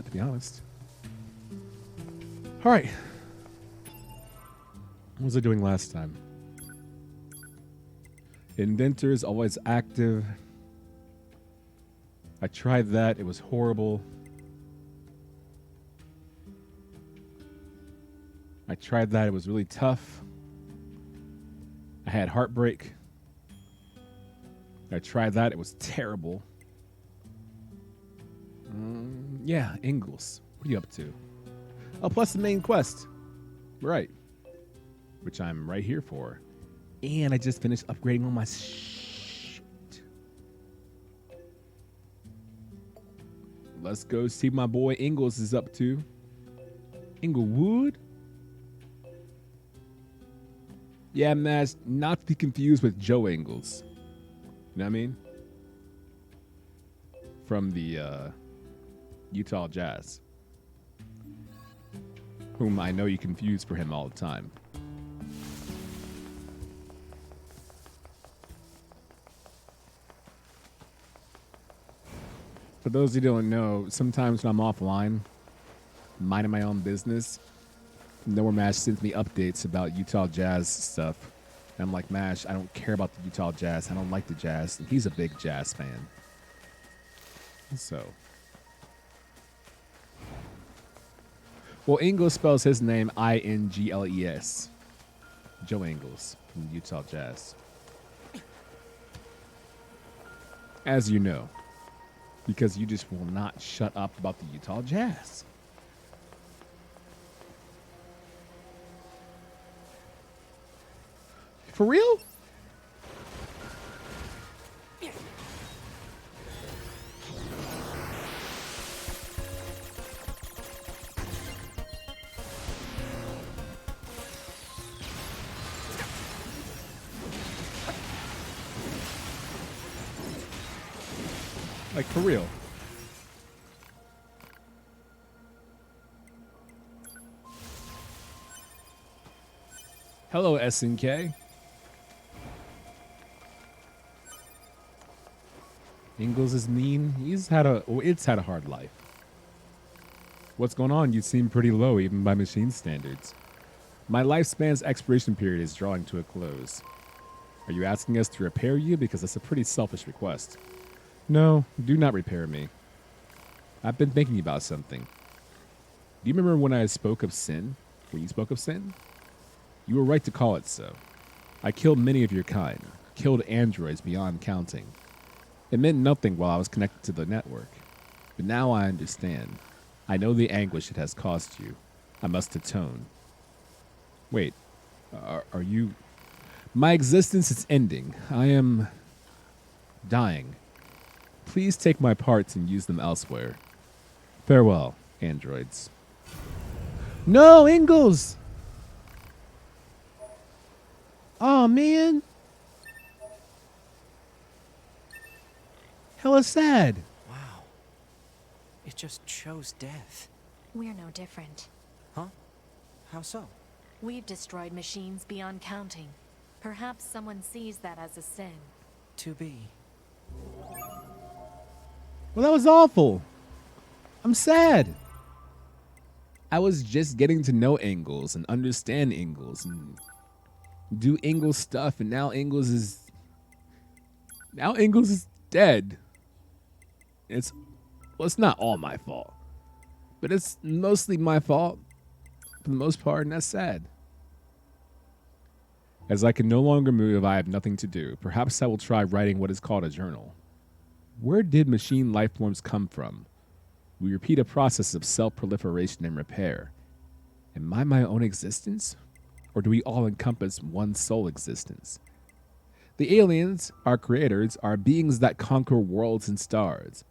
that, to be honest. All right. What was I doing last time? Inventors always active. I tried that. It was horrible. I tried that. It was really tough. I had heartbreak. I tried that. It was terrible. Yeah, Ingalls. What are you up to? Oh, plus the main quest. Right. Which I'm right here for. And I just finished upgrading all my shit. Let's go see what my boy Ingalls is up to. Inglewood? Yeah, man, not to be confused with Joe Ingles. You know what I mean? From the Utah Jazz. Whom I know you confuse for him all the time. For those who don't know, sometimes when I'm offline, minding my own business, Nowhere Mash sends me updates about Utah Jazz stuff. And I'm like, Mash, I don't care about the Utah Jazz. I don't like the Jazz. And he's a big Jazz fan. So. Well, Ingles spells his name Ingles. Joe Ingles from the Utah Jazz. As you know. Because you just will not shut up about the Utah Jazz. For real? Like, for real. Hello, SNK. Ingles is mean. It's had a hard life. What's going on? You seem pretty low, even by machine standards. My lifespan's expiration period is drawing to a close. Are you asking us to repair you? Because that's a pretty selfish request. No, do not repair me. I've been thinking about something. Do you remember when I spoke of sin? When you spoke of sin? You were right to call it so. I killed many of your kind. Killed androids beyond counting. It meant nothing while I was connected to the network. But now I understand. I know the anguish it has caused you. I must atone. Wait, are you... My existence is ending. I am... dying. Please take my parts and use them elsewhere. Farewell, androids. No, Ingles! Oh, man. Hella sad. Wow. It just chose death. We're no different. Huh? How so? We've destroyed machines beyond counting. Perhaps someone sees that as a sin. To be. Well, that was awful. I'm sad. I was just getting to know Ingles and understand Ingles and do Ingles stuff, and now Ingles is dead. It's not all my fault, but it's mostly my fault for the most part, and that's sad. As I can no longer move, I have nothing to do. Perhaps I will try writing what is called a journal. Where did machine life forms come from? We repeat a process of self-proliferation and repair. Am I my own existence? Or do we all encompass one sole existence? The aliens, our creators, are beings that conquer worlds and stars.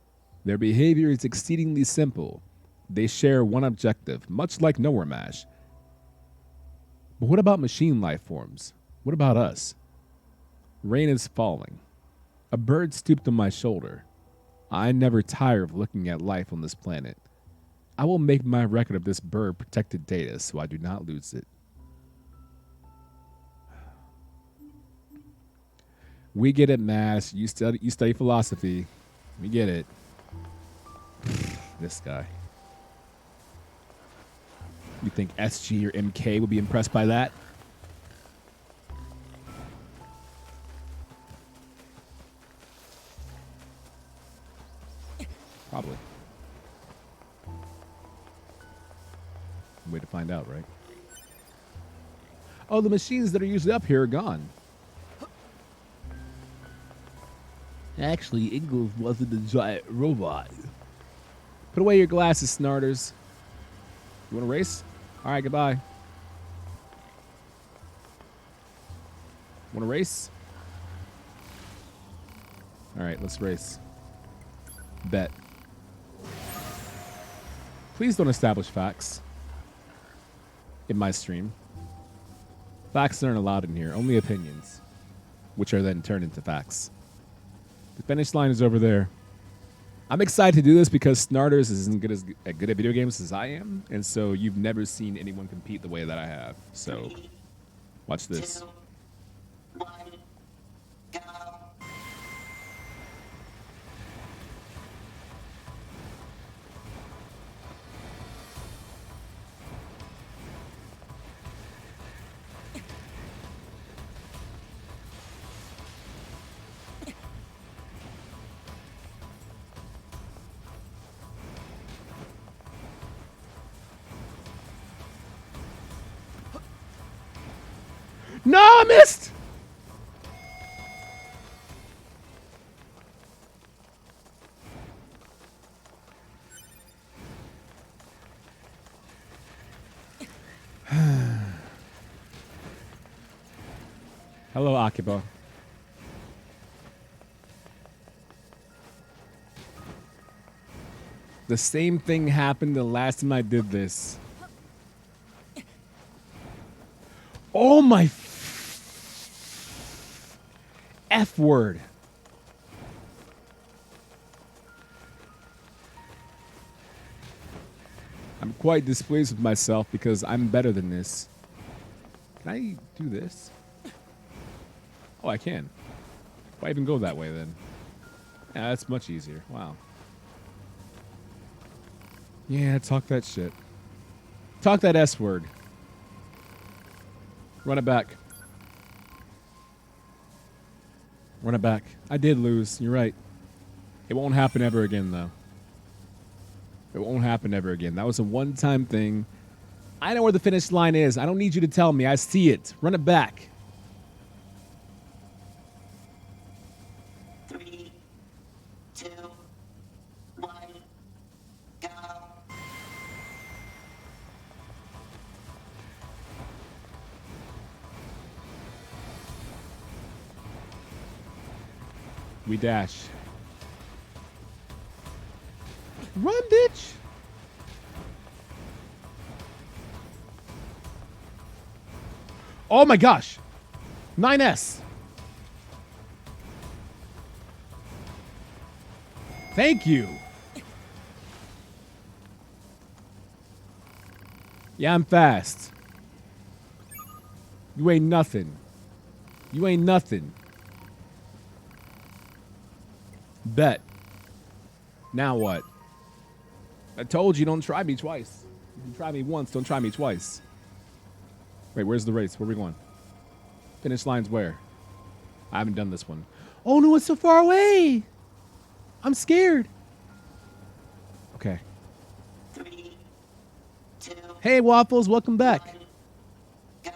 Their behavior is exceedingly simple. They share one objective, much like NieR Mash. But what about machine life forms? What about us? Rain is falling. A bird stooped on my shoulder. I never tire of looking at life on this planet. I will make my record of this bird protected data so I do not lose it. We get it, Mash. You study philosophy. We get it. This guy. You think SG or MK would be impressed by that? Probably. Way to find out, right? Oh, the machines that are usually up here are gone. Actually, Ingalls wasn't a giant robot. Put away your glasses, Snarters. You want to race? All right, goodbye. Want to race? All right, let's race. Bet. Please don't establish facts in my stream. Facts aren't allowed in here, only opinions, which are then turned into facts. The finish line is over there. I'm excited to do this because Snarters is as good at video games as I am, and so you've never seen anyone compete the way that I have. So, watch this. 2, 1, go. No, I missed! Hello, Akiba. The same thing happened the last time I did this. Oh my F word. I'm quite displeased with myself because I'm better than this. Can I do this? Oh, I can. Why even go that way then? Yeah, that's much easier. Wow. Yeah, talk that shit. Talk that S word. Run it back. Run it back. I did lose. You're right. It won't happen ever again, though. It won't happen ever again. That was a one-time thing. I know where the finish line is. I don't need you to tell me. I see it. Run it back. 3, 2, 1, go. We dash. Run, bitch. Oh my gosh. 9S. Thank you. Yeah, I'm fast. You ain't nothing. You ain't nothing. Bet. Now what? I told you, don't try me twice. You try me once, don't try me twice. Wait, where's the race? Where are we going? Finish line's where? I haven't done this one. Oh no, it's so far away. I'm scared. Okay. 3, 2, Hey, Waffles, welcome back. 1, go.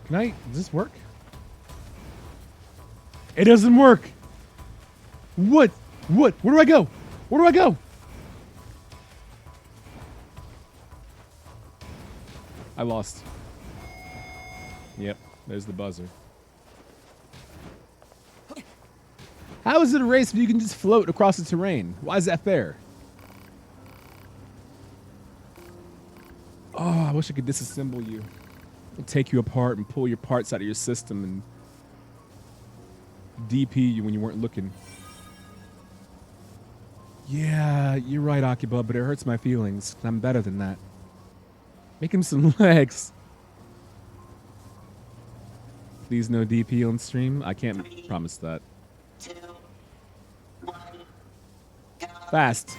Can I, does this work? It doesn't work. What? What? Where do I go? Where do I go? I lost. Yep, there's the buzzer. How is it a race if you can just float across the terrain? Why is that fair? Oh, I wish I could disassemble you. And take you apart and pull your parts out of your system and DP you when you weren't looking. Yeah, you're right, Akiba, but it hurts my feelings. 'Cause I'm better than that. Make him some legs. Please no DP on stream. I can't promise that. 2, 1, go. Fast.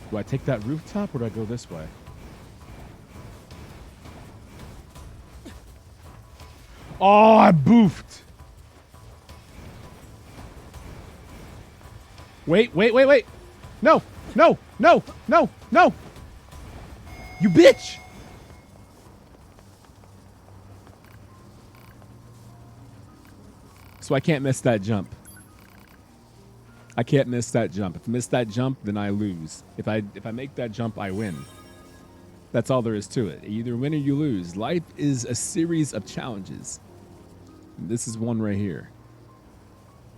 Do I take that rooftop or do I go this way? Oh, I boofed. Wait. No. You bitch. So I can't miss that jump. I can't miss that jump. If I miss that jump, then I lose. If I make that jump, I win. That's all there is to it. You either win or you lose. Life is a series of challenges. And this is one right here.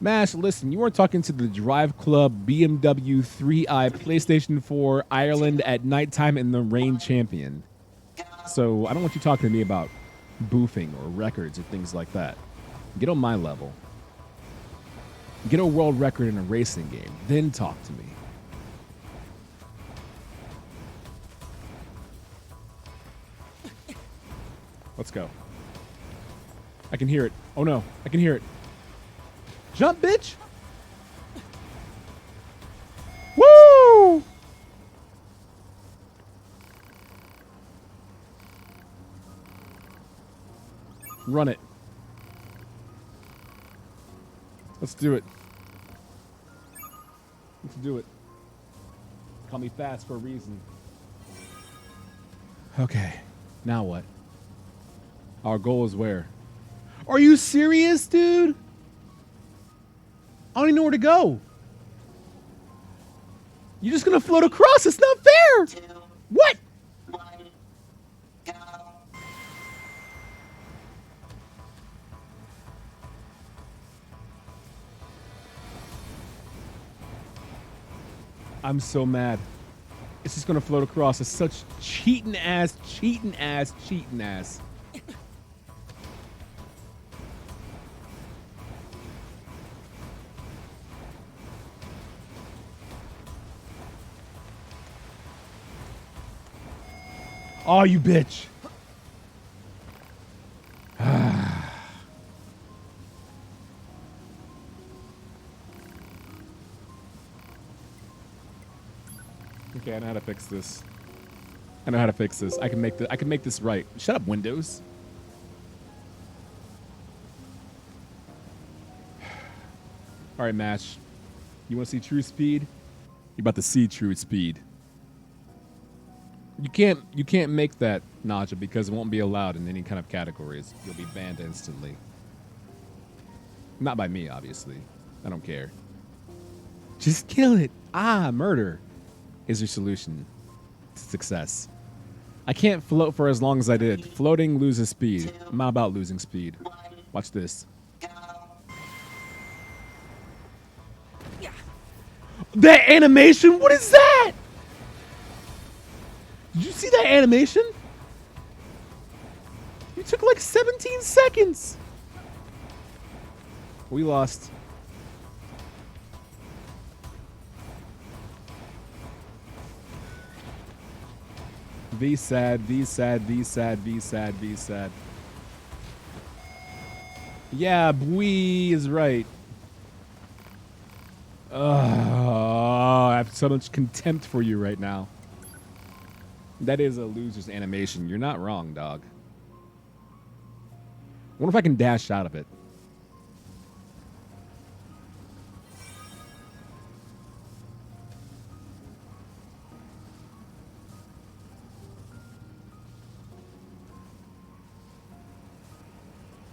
Mash, listen, you are talking to the Drive Club BMW 3i PlayStation 4 Ireland at nighttime in the rain champion. So I don't want you talking to me about boofing or records or things like that. Get on my level. Get a world record in a racing game. Then talk to me. Let's go. I can hear it. Oh no, I can hear it. Jump, bitch! Woo! Run it. Let's do it. Let's do it. Call me fast for a reason. Okay, now what? Our goal is where? Are you serious, dude? I don't even know where to go. You're just gonna float across. It's not fair. 2, What? 1, go. I'm so mad. It's just gonna float across. It's such cheating ass. Oh, you bitch. Okay, I know how to fix this. I know how to fix this. I can make this right. Shut up, Windows. All right, Mash. You want to see true speed? You're about to see true speed. You can't make that, Naja, because it won't be allowed in any kind of categories. You'll be banned instantly. Not by me, obviously. I don't care. Just kill it. Murder is your solution to success. I can't float for as long as I did. Floating loses speed. I'm not about losing speed. Watch this. That animation? What is that? Did you see that animation? You took like 17 seconds. We lost. V sad, V sad, V sad, V sad, V sad. Yeah, Bwee is right. I have so much contempt for you right now. That is a loser's animation. You're not wrong, dog. I wonder if I can dash out of it.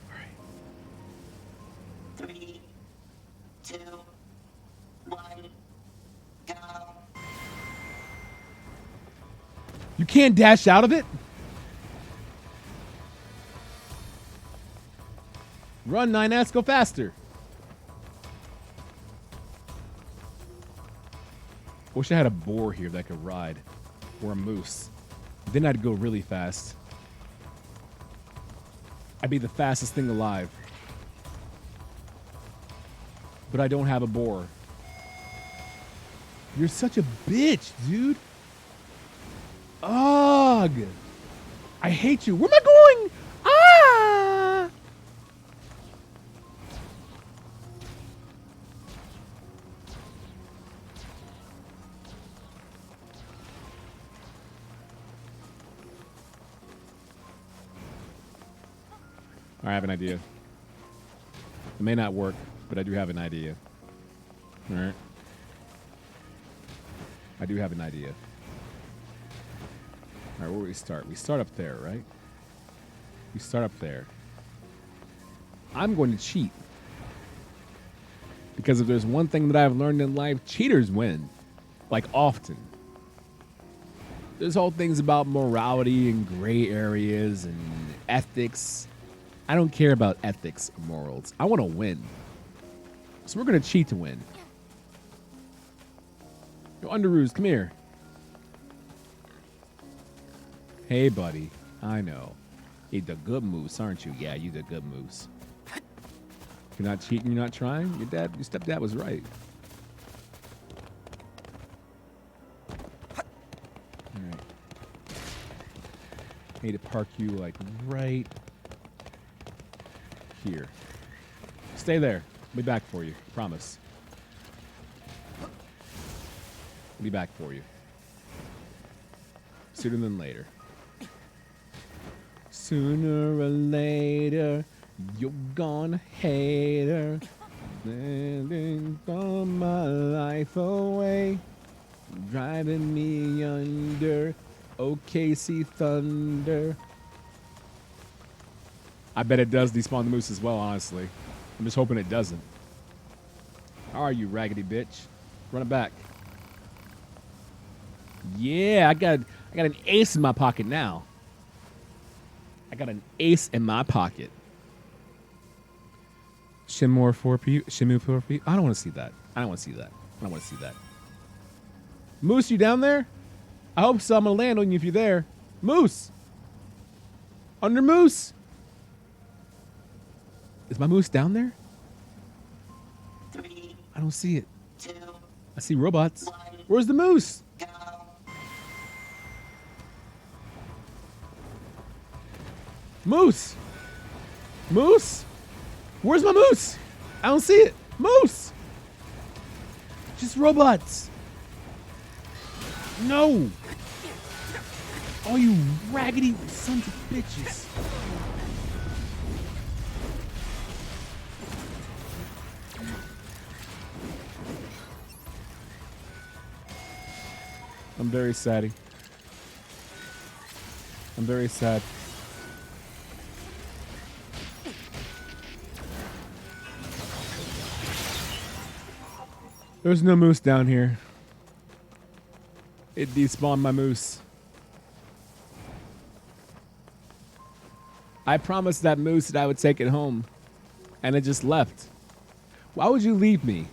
All right. 3, 2, 1, go. You can't dash out of it? Run, 9S, go faster. Wish I had a boar here that I could ride. Or a moose. Then I'd go really fast. I'd be the fastest thing alive. But I don't have a boar. You're such a bitch, dude. Ugh! I hate you. Where am I going? Ah! I have an idea. It may not work, but I do have an idea. All right. I do have an idea. All right, where do we start? We start up there, right? We start up there. I'm going to cheat. Because if there's one thing that I've learned in life, cheaters win. Like, often. There's whole things about morality and gray areas and ethics. I don't care about ethics or morals. I want to win. So we're going to cheat to win. Yo, Underoos, come here. Hey, buddy. I know. You're the good moose, aren't you? Yeah, you the good moose. You're not cheating, you're not trying? Your stepdad was right. Alright. I need to park you, like, right here. Stay there. I'll be back for you. Promise. I'll be back for you. Sooner than later. Sooner or later, you're gonna hate her. Living from my life away, driving me under. OKC Thunder. I bet it does despawn the moose as well, honestly. I'm just hoping it doesn't. How are you, raggedy bitch? Run it back. Yeah, I got an ace in my pocket now. I got an ace in my pocket. Shimu 4P. I don't want to see that. I don't want to see that. I don't want to see that. Moose, you down there? I hope so. I'm going to land on you if you're there. Moose. Under Moose. Is my moose down there? 3, I don't see it. 2, I see robots. 1, Where's the moose? go. Moose. Moose. Where's my moose? I don't see it. Moose. Just robots. No. Oh, you raggedy sons of bitches. I'm very sad. I'm very sad. There's no moose down here. It despawned my moose. I promised that moose that I would take it home, and it just left. Why would you leave me?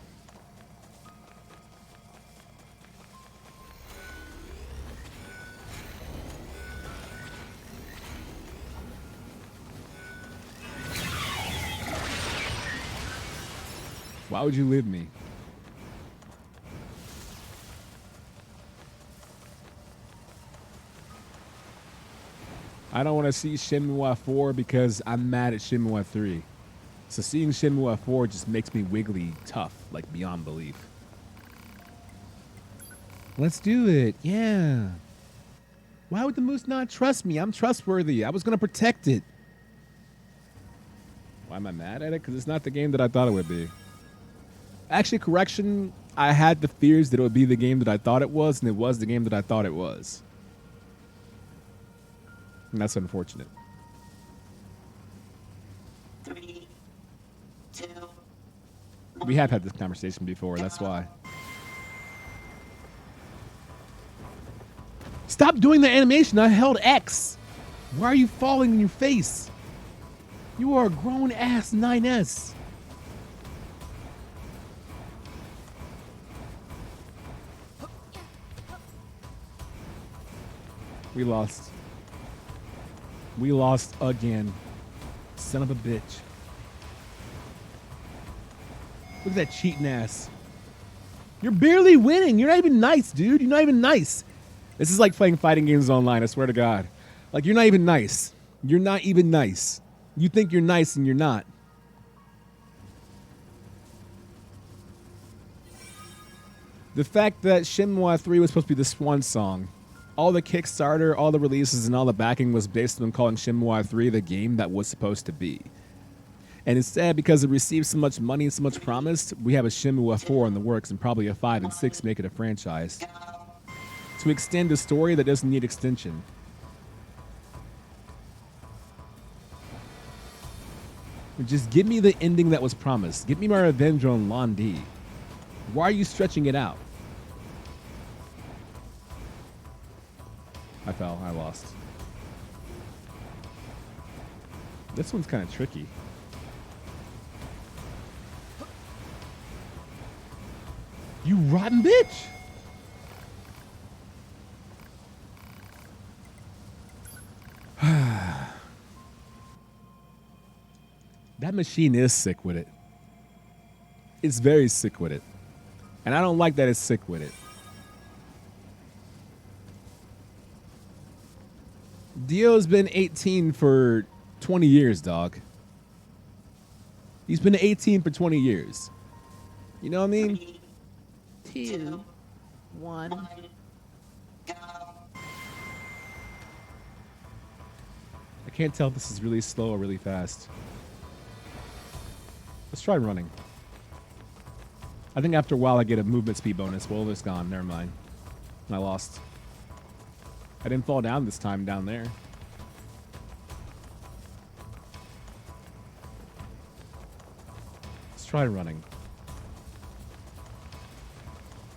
Why would you leave me? I don't want to see Shenmue 4 because I'm mad at Shenmue 3. So seeing Shenmue 4 just makes me wiggly tough, like beyond belief. Let's do it. Yeah. Why would the moose not trust me? I'm trustworthy. I was going to protect it. Why am I mad at it? Because it's not the game that I thought it would be. Actually, correction, I had the fears that it would be the game that I thought it was, and it was the game that I thought it was. And that's unfortunate. 3, 2, We have had this conversation before, that's why. Stop doing the animation. I held X. Why are you falling in your face? You are a grown-ass 9S. We lost. We lost again. Son of a bitch. Look at that cheating ass. You're barely winning. You're not even nice, dude. You're not even nice. This is like playing fighting games online, I swear to God. Like, you're not even nice. You're not even nice. You think you're nice and you're not. The fact that Shenmue 3 was supposed to be the swan song, all the Kickstarter, all the releases, and all the backing was based on calling Shenmue 3 the game that was supposed to be. And instead, because it received so much money and so much promise, we have a Shenmue 4 in the works and probably a 5 and 6 make it a franchise. To extend a story that doesn't need extension. Just give me the ending that was promised. Give me my revenge on Lon D. Why are you stretching it out? I fell. I lost. This one's kind of tricky. You rotten bitch! That machine is sick with it. It's very sick with it. And I don't like that it's sick with it. Dio's been 18 for 20 years, dog. He's been 18 for 20 years. You know what I mean? 2, 1, go. I can't tell if this is really slow or really fast. Let's try running. I think after a while I get a movement speed bonus. Well, it's gone. Never mind. I lost. I didn't fall down this time down there. Let's try running.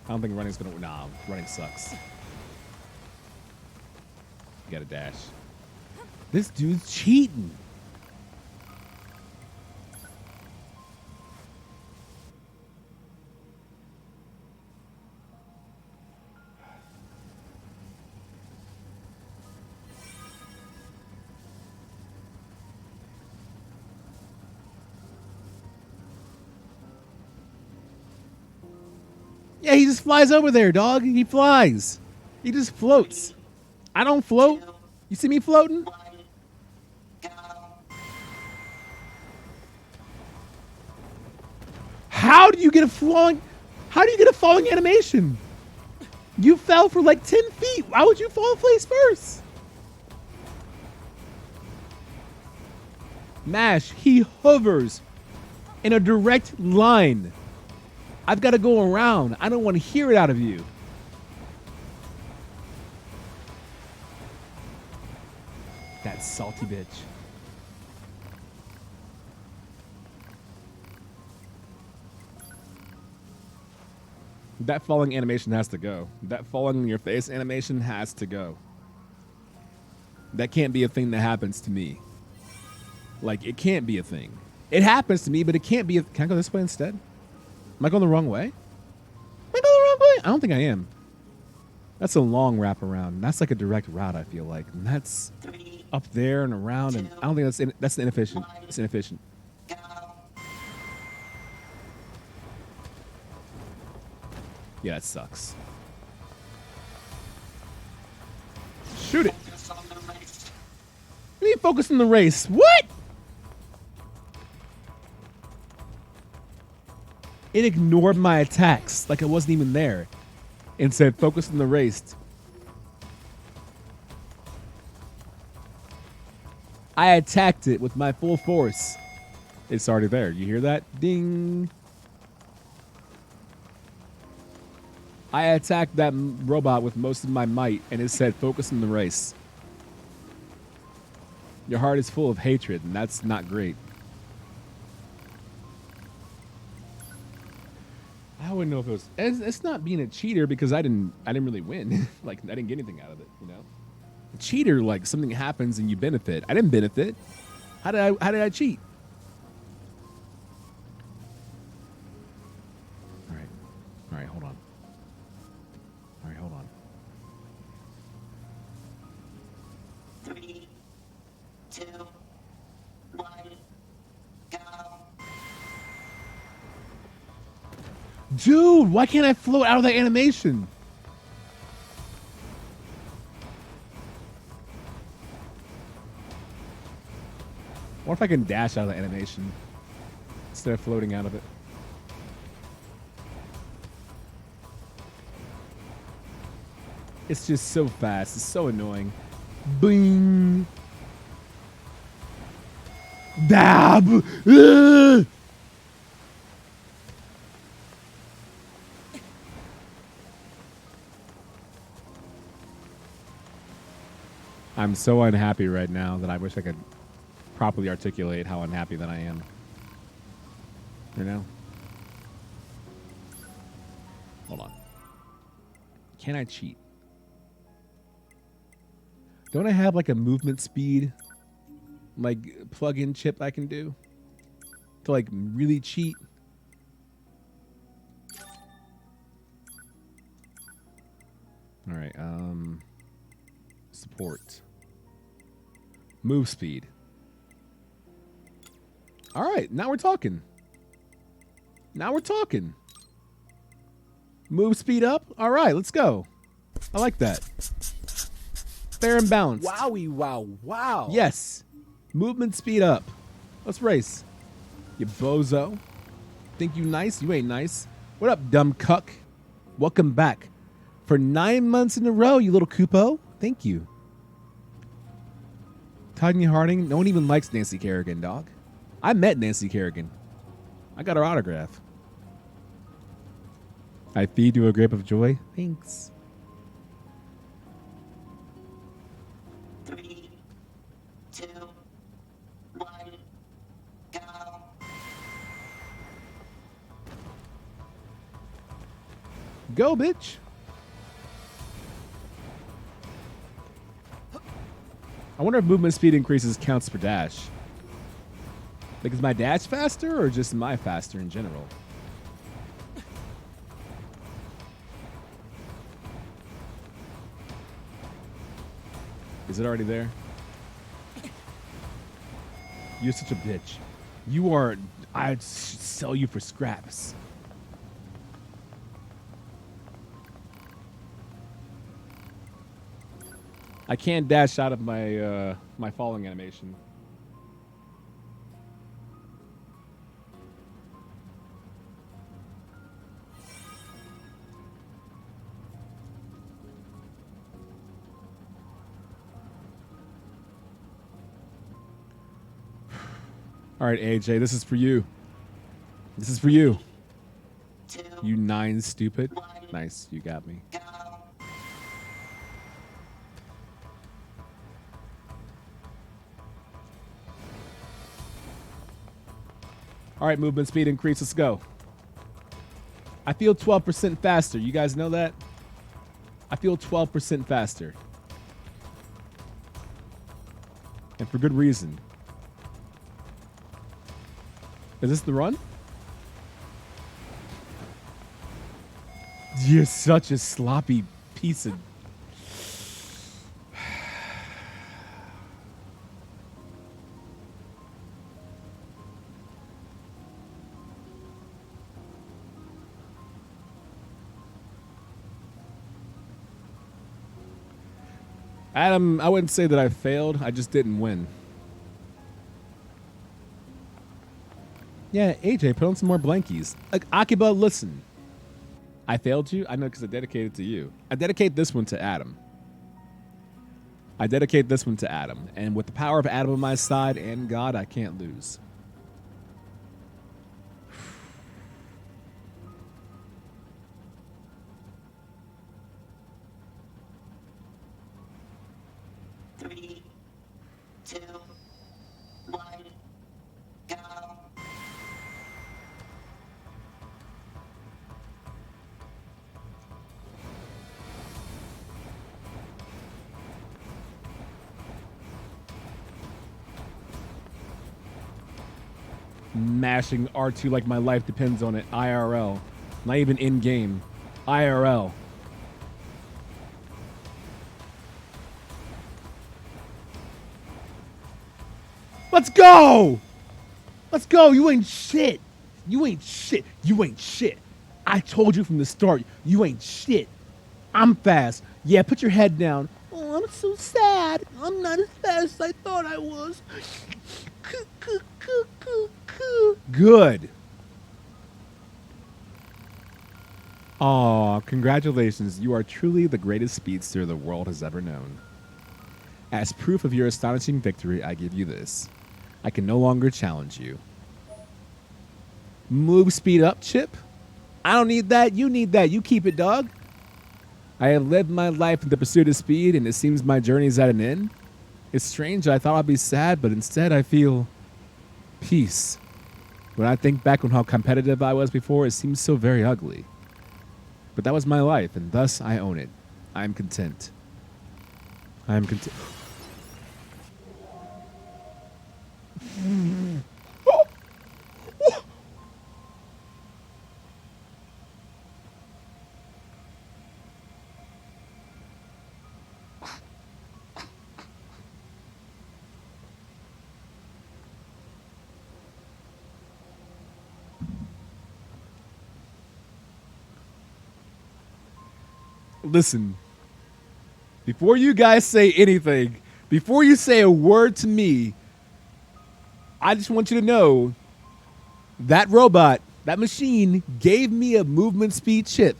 I don't think running's gonna. Nah, running sucks. You gotta dash. This dude's cheating. Yeah, he just flies over there, dog. He flies. He just floats. I don't float. You see me floating? How do you get a falling? How do you get a falling animation? You fell for like 10 feet. Why would you fall face first? Mash, he hovers in a direct line. I've got to go around. I don't want to hear it out of you. That salty bitch. That falling animation has to go. That falling in your face animation has to go. That can't be a thing that happens to me. Like, it can't be a thing. It happens to me, but it can't be a... Can I go this way instead? Am I going the wrong way? Am I going the wrong way? I don't think I am. That's a long wraparound. That's like a direct route, I feel like. And that's up there and around, and I don't think that's inefficient. It's inefficient. Yeah, that sucks. Shoot it. We need to focus on the race. What? It ignored my attacks like I wasn't even there and said focus on the race. I attacked it with my full force. It's already there. You hear that? Ding. I attacked that robot with most of my might, and it said, focus on the race. Your heart is full of hatred, and that's not great. I wouldn't know if it was... It's not being a cheater because I didn't really win. Like, I didn't get anything out of it, you know? A cheater, like, something happens and you benefit. I didn't benefit. How did I cheat? All right, hold on. All right, hold on. 3, 2, 1, go. Dude, why can't I float out of that animation? What if I can dash out of the animation instead of floating out of it? It's just so fast. It's so annoying. Bing. Dab. Ugh! I'm so unhappy right now that I wish I could properly articulate how unhappy that I am. You know? Hold on. Can I cheat? Don't I have like a movement speed like plug-in chip I can do to like really cheat? All right, support. Move speed. All right, now we're talking. Now we're talking. Move speed up. All right, let's go. I like that. Fair and balanced. Wowie, wow, wow. Yes. Movement speed up. Let's race. You bozo. Think you nice? You ain't nice. What up, dumb cuck? Welcome back. For 9 months in a row, you little Kupo. Thank you. Tanya Harding. No one even likes Nancy Kerrigan, dog. I met Nancy Kerrigan. I got her autograph. I feed you a grape of joy. Thanks. 3, 2, 1, go. Go, bitch. I wonder if movement speed increases counts per dash. Like, is my dash faster or just my faster in general? Is it already there? You're such a bitch. You are... I'd sell you for scraps. I can't dash out of my my falling animation. All right, AJ, this is for you. This is for you. 2, You 9 stupid. Nice, you got me. go. All right, movement speed increase. Let's go. I feel 12% faster. You guys know that? I feel 12% faster. And for good reason. Is this the run? You're such a sloppy piece of... Adam, I wouldn't say that I failed. I just didn't win. Yeah, AJ, put on some more blankies. Like, Akiba, listen. I failed you? I know because I dedicated to you. I dedicate this one to Adam. I dedicate this one to Adam. And with the power of Adam on my side and God, I can't lose. Three, 2, 1, go. Mashing R2 like my life depends on it. IRL. Not even in-game. IRL. Let's go! Let's go! You ain't shit! You ain't shit! You ain't shit! I told you from the start, you ain't shit! I'm fast. Yeah, put your head down. Oh, I'm so sad. I'm not as fast as I thought I was. Good. Aw, congratulations. You are truly the greatest speedster the world has ever known. As proof of your astonishing victory, I give you this. I can no longer challenge you. Move speed up, Chip? I don't need that. You need that. You keep it, dog. I have lived my life in the pursuit of speed, and it seems my journey is at an end. It's strange. I thought I'd be sad, but instead I feel peace. When I think back on how competitive I was before, it seems so very ugly. But that was my life, and thus I own it. I am content. I am content. Listen, before you guys say anything, before you say a word to me, I just want you to know that robot, that machine gave me a movement speed chip.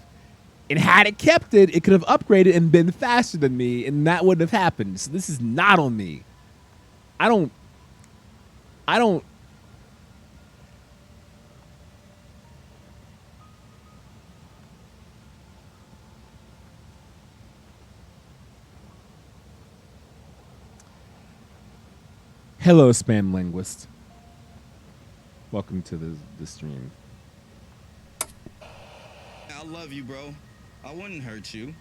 And had it kept it, it could have upgraded and been faster than me, and that wouldn't have happened. So this is not on me. I don't. Hello, spam linguist. Welcome to the stream. I love you, bro. I wouldn't hurt you.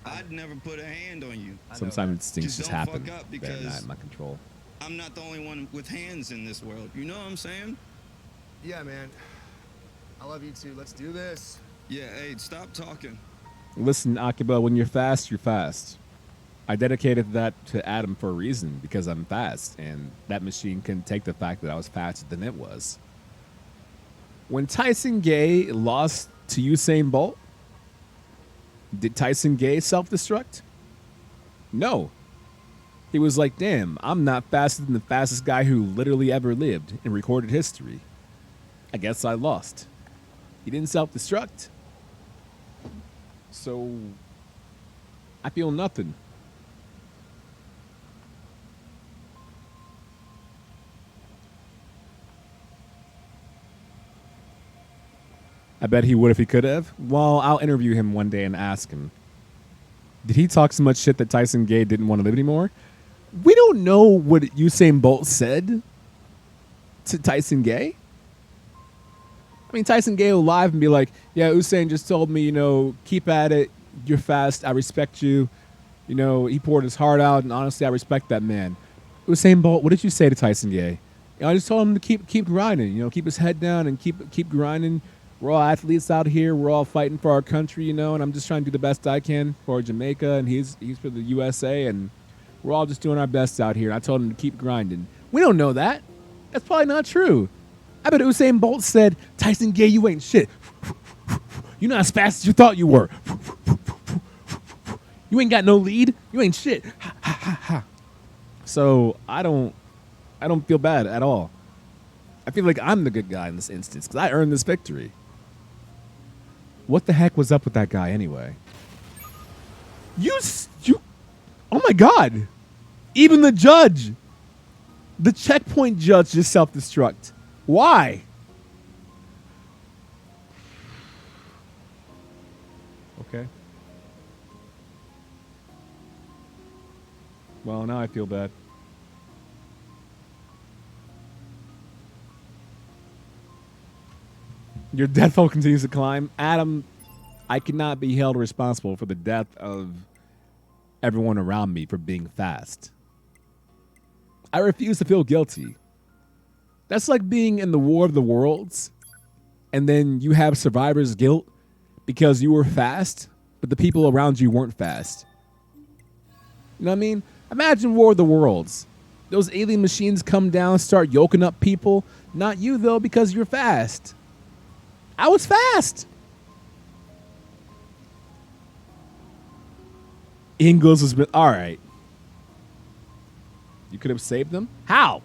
I'd never put a hand on you. Sometimes things just don't happen. fuck up They're because not in my control. I'm not the only one with hands in this world. You know what I'm saying? Yeah, man. I love you too. Let's do this. Yeah, hey, stop talking. Listen, Akiba, when you're fast, you're fast. I dedicated that to Adam for a reason, because I'm fast, and that machine couldn't take the fact that I was faster than it was. When Tyson Gay lost to Usain Bolt, did Tyson Gay self-destruct? No. He was like, damn, I'm not faster than the fastest guy who literally ever lived in recorded history. I guess I lost. He didn't self-destruct. So, I feel nothing. I bet he would if he could have. Well, I'll interview him one day and ask him. Did he talk so much shit that Tyson Gay didn't want to live anymore? We don't know what Usain Bolt said to Tyson Gay. I mean, Tyson Gay will live and be like, yeah, Usain just told me, keep at it. You're fast. I respect you. He poured his heart out, and honestly, I respect that man. Usain Bolt, what did you say to Tyson Gay? I just told him to keep grinding, keep his head down and keep grinding. We're all athletes out here. We're all fighting for our country, and I'm just trying to do the best I can for Jamaica, and he's for the USA, and we're all just doing our best out here. And I told him to keep grinding. We don't know that. That's probably not true. I bet Usain Bolt said, Tyson Gay, you ain't shit. You're not as fast as you thought you were. You ain't got no lead. You ain't shit. So I don't feel bad at all. I feel like I'm the good guy in this instance because I earned this victory. What the heck was up with that guy anyway? You, oh my God. Even the judge, the checkpoint judge just self-destruct. Why? Okay. Well, now I feel bad. Your death toll continues to climb. Adam, I cannot be held responsible for the death of everyone around me for being fast. I refuse to feel guilty. That's like being in the War of the Worlds, and then you have survivor's guilt because you were fast, but the people around you weren't fast. You know what I mean? Imagine War of the Worlds. Those alien machines come down, start yoking up people. Not you, though, because you're fast. I was fast. Ingalls has been all right. You could have saved them? How?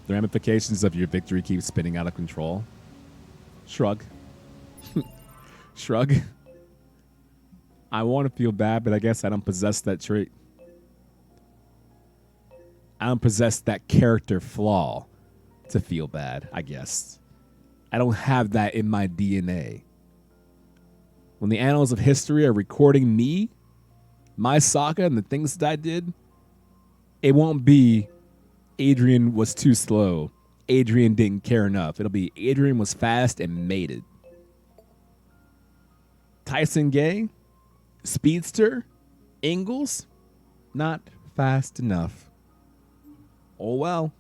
The ramifications of your victory keep spinning out of control. Shrug. Shrug. I want to feel bad, but I guess I don't possess that trait. I don't possess that character flaw to feel bad, I guess. I don't have that in my DNA. When the annals of history are recording me, my saga, and the things that I did, it won't be Adrian was too slow. Adrian didn't care enough. It'll be Adrian was fast and made it. Tyson Gay, Speedster, Ingalls, not fast enough. Oh well.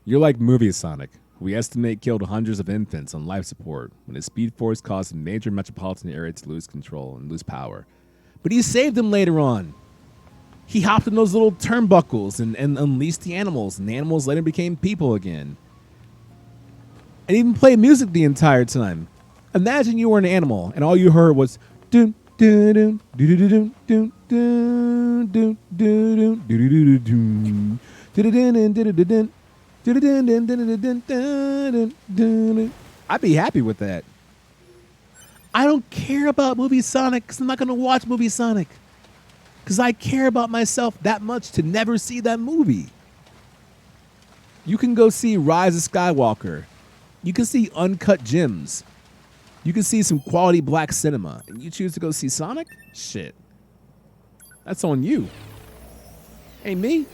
You're like Movie Sonic, who we estimate killed hundreds of infants on life support when his speed force caused a major metropolitan area to lose control and lose power. But he saved them later on. He hopped in those little turnbuckles and unleashed the animals, and the animals later became people again. And even played music the entire time. Imagine you were an animal, and all you heard was doon doon doon doon doon doon doon doon doon doon doon. I'd be happy with that. I don't care about Movie Sonic because I'm not going to watch Movie Sonic. Because I care about myself that much to never see that movie. You can go see Rise of Skywalker. You can see Uncut Gems. You can see some quality black cinema. And you choose to go see Sonic? Shit. That's on you. Ain't me.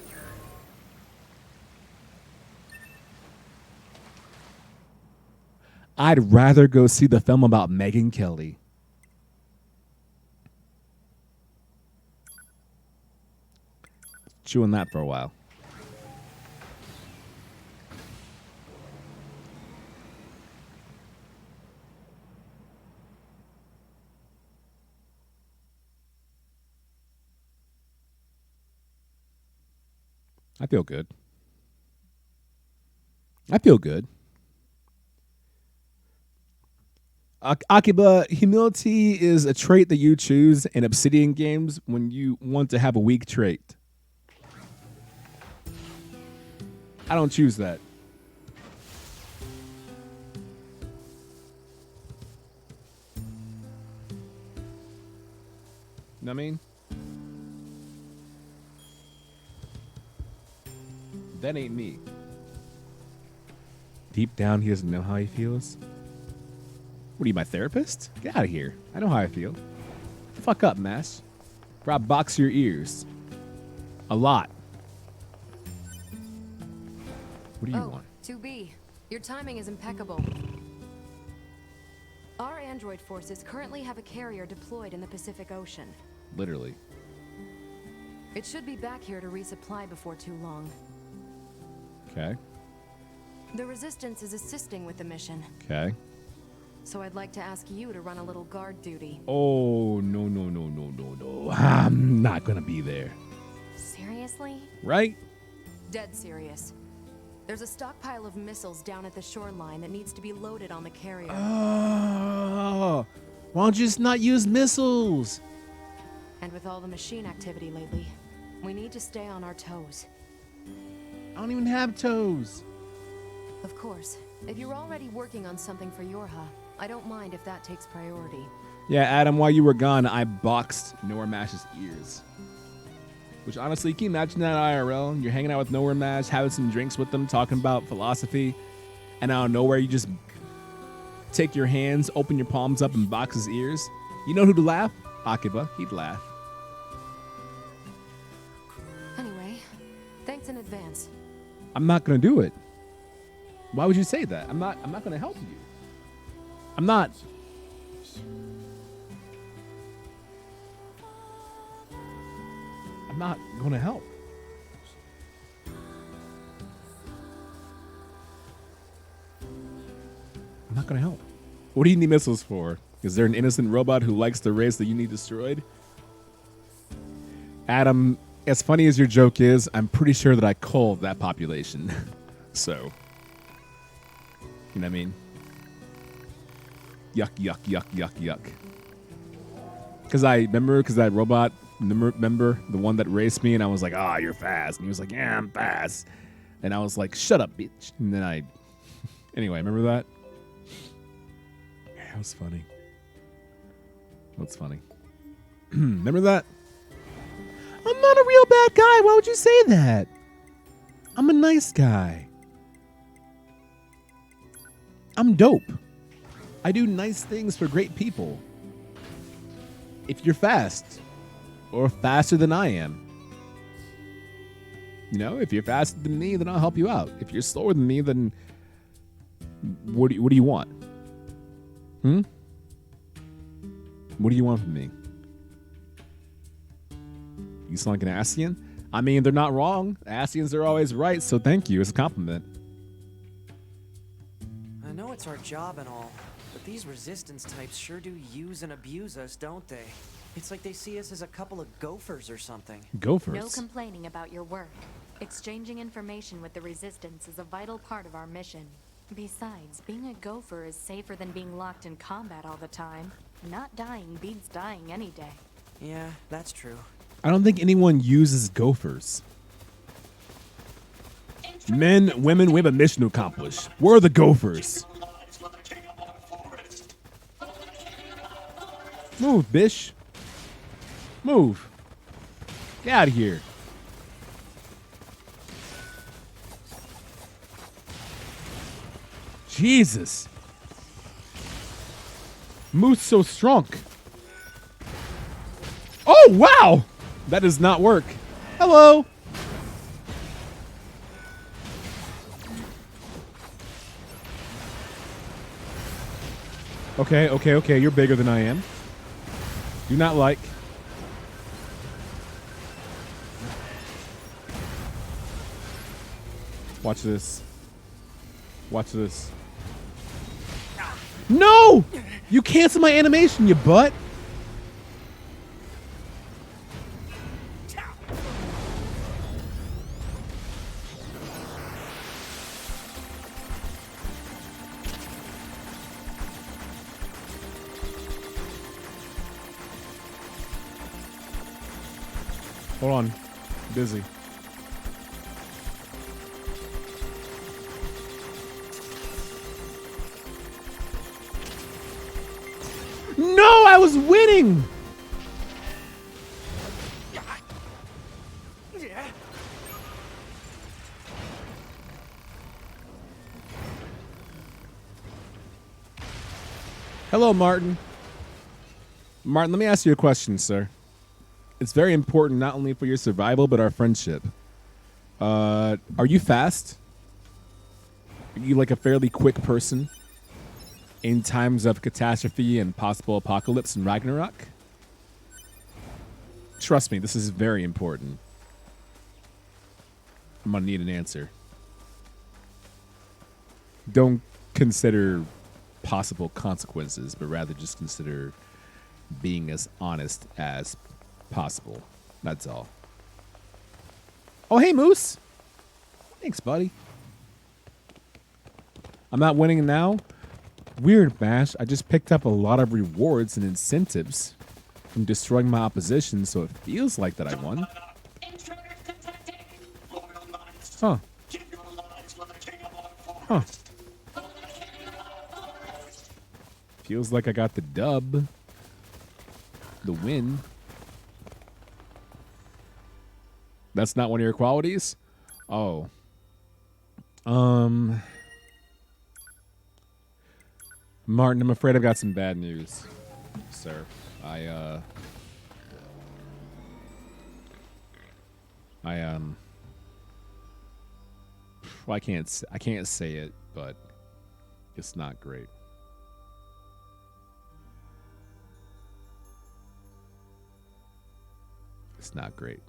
I'd rather go see the film about Megyn Kelly. Chewing that for a while. I feel good. I feel good. Akiba, humility is a trait that you choose in Obsidian games when you want to have a weak trait. I don't choose that. Know what I mean? That ain't me. Deep down, he doesn't know how he feels. What are you, my therapist? Get out of here. I know how I feel. Fuck up, Mash. Or I'll box your ears. A lot. What do you want? 2B. Your timing is impeccable. Our android forces currently have a carrier deployed in the Pacific Ocean. Literally. It should be back here to resupply before too long. Okay. The Resistance is assisting with the mission. Okay. So I'd like to ask you to run a little guard duty. Oh, no, no, no, no, no, no. I'm not gonna be there. Seriously? Right? Dead serious. There's a stockpile of missiles down at the shoreline that needs to be loaded on the carrier. Oh, why don't you just not use missiles? And with all the machine activity lately, we need to stay on our toes. I don't even have toes. Of course, if you're already working on something for YoRHa, I don't mind if that takes priority. Yeah, Adam, while you were gone, I boxed Nowhere Mash's ears. Which, honestly, can you imagine that IRL? You're hanging out with Nowhere Mash, having some drinks with them, talking about philosophy, and out of nowhere, you just take your hands, open your palms up, and box his ears. You know who'd laugh? Akiba. He'd laugh. Anyway, thanks in advance. I'm not going to do it. Why would you say that? I'm not going to help you. I'm not. I'm not going to help. I'm not going to help. What do you need missiles for? Is there an innocent robot who likes the race that you need destroyed? Adam, as funny as your joke is, I'm pretty sure that I culled that population. So, you know what I mean? Yuck, yuck, yuck, yuck, yuck. Because that robot Remember the one that raced me, and I was like, "Ah, you're fast," and he was like, "Yeah, I'm fast," and I was like, "Shut up, bitch!" And then I, anyway, remember that? That was funny. That's funny. Remember that? I'm not a real bad guy. Why would you say that? I'm a nice guy. I'm dope. I do nice things for great people. If you're fast, or faster than I am, you know, if you're faster than me, then I'll help you out. If you're slower than me, then what do you want? What do you want from me? You sound like an Ascian? I mean, they're not wrong. Ascians are always right, so thank you. It's a compliment. I know it's our job and all, but these resistance types sure do use and abuse us, don't they? It's like they see us as a couple of gophers or something. Gophers? No complaining about your work. Exchanging information with the Resistance is a vital part of our mission. Besides, being a gopher is safer than being locked in combat all the time. Not dying beats dying any day. Yeah, that's true. I don't think anyone uses gophers. Men, women, we have a mission to accomplish. We're the gophers. Move, bish. Move. Get out of here. Jesus. Moose so strong. Oh, wow. That does not work. Hello. Okay. You're bigger than I am. Do not like. Watch this. Watch this. No! You canceled my animation, you butt. Hold on. Busy. No, I was winning. Hello, Martin. Martin, let me ask you a question, sir. It's very important not only for your survival, but our friendship. Are you fast? Are you like a fairly quick person in times of catastrophe and possible apocalypse and Ragnarok? Trust me, this is very important. I'm gonna need an answer. Don't consider possible consequences, but rather just consider being as honest as possible. That's all. Oh, hey, Moose. Thanks, buddy. I'm not winning now. Weird, Bash. I just picked up a lot of rewards and incentives from destroying my opposition, so it feels like that I won. Huh. Huh. Feels like I got the dub. The win. That's not one of your qualities? Oh. Martin, I'm afraid I've got some bad news, sir. Well, I can't say it, but it's not great. It's not great.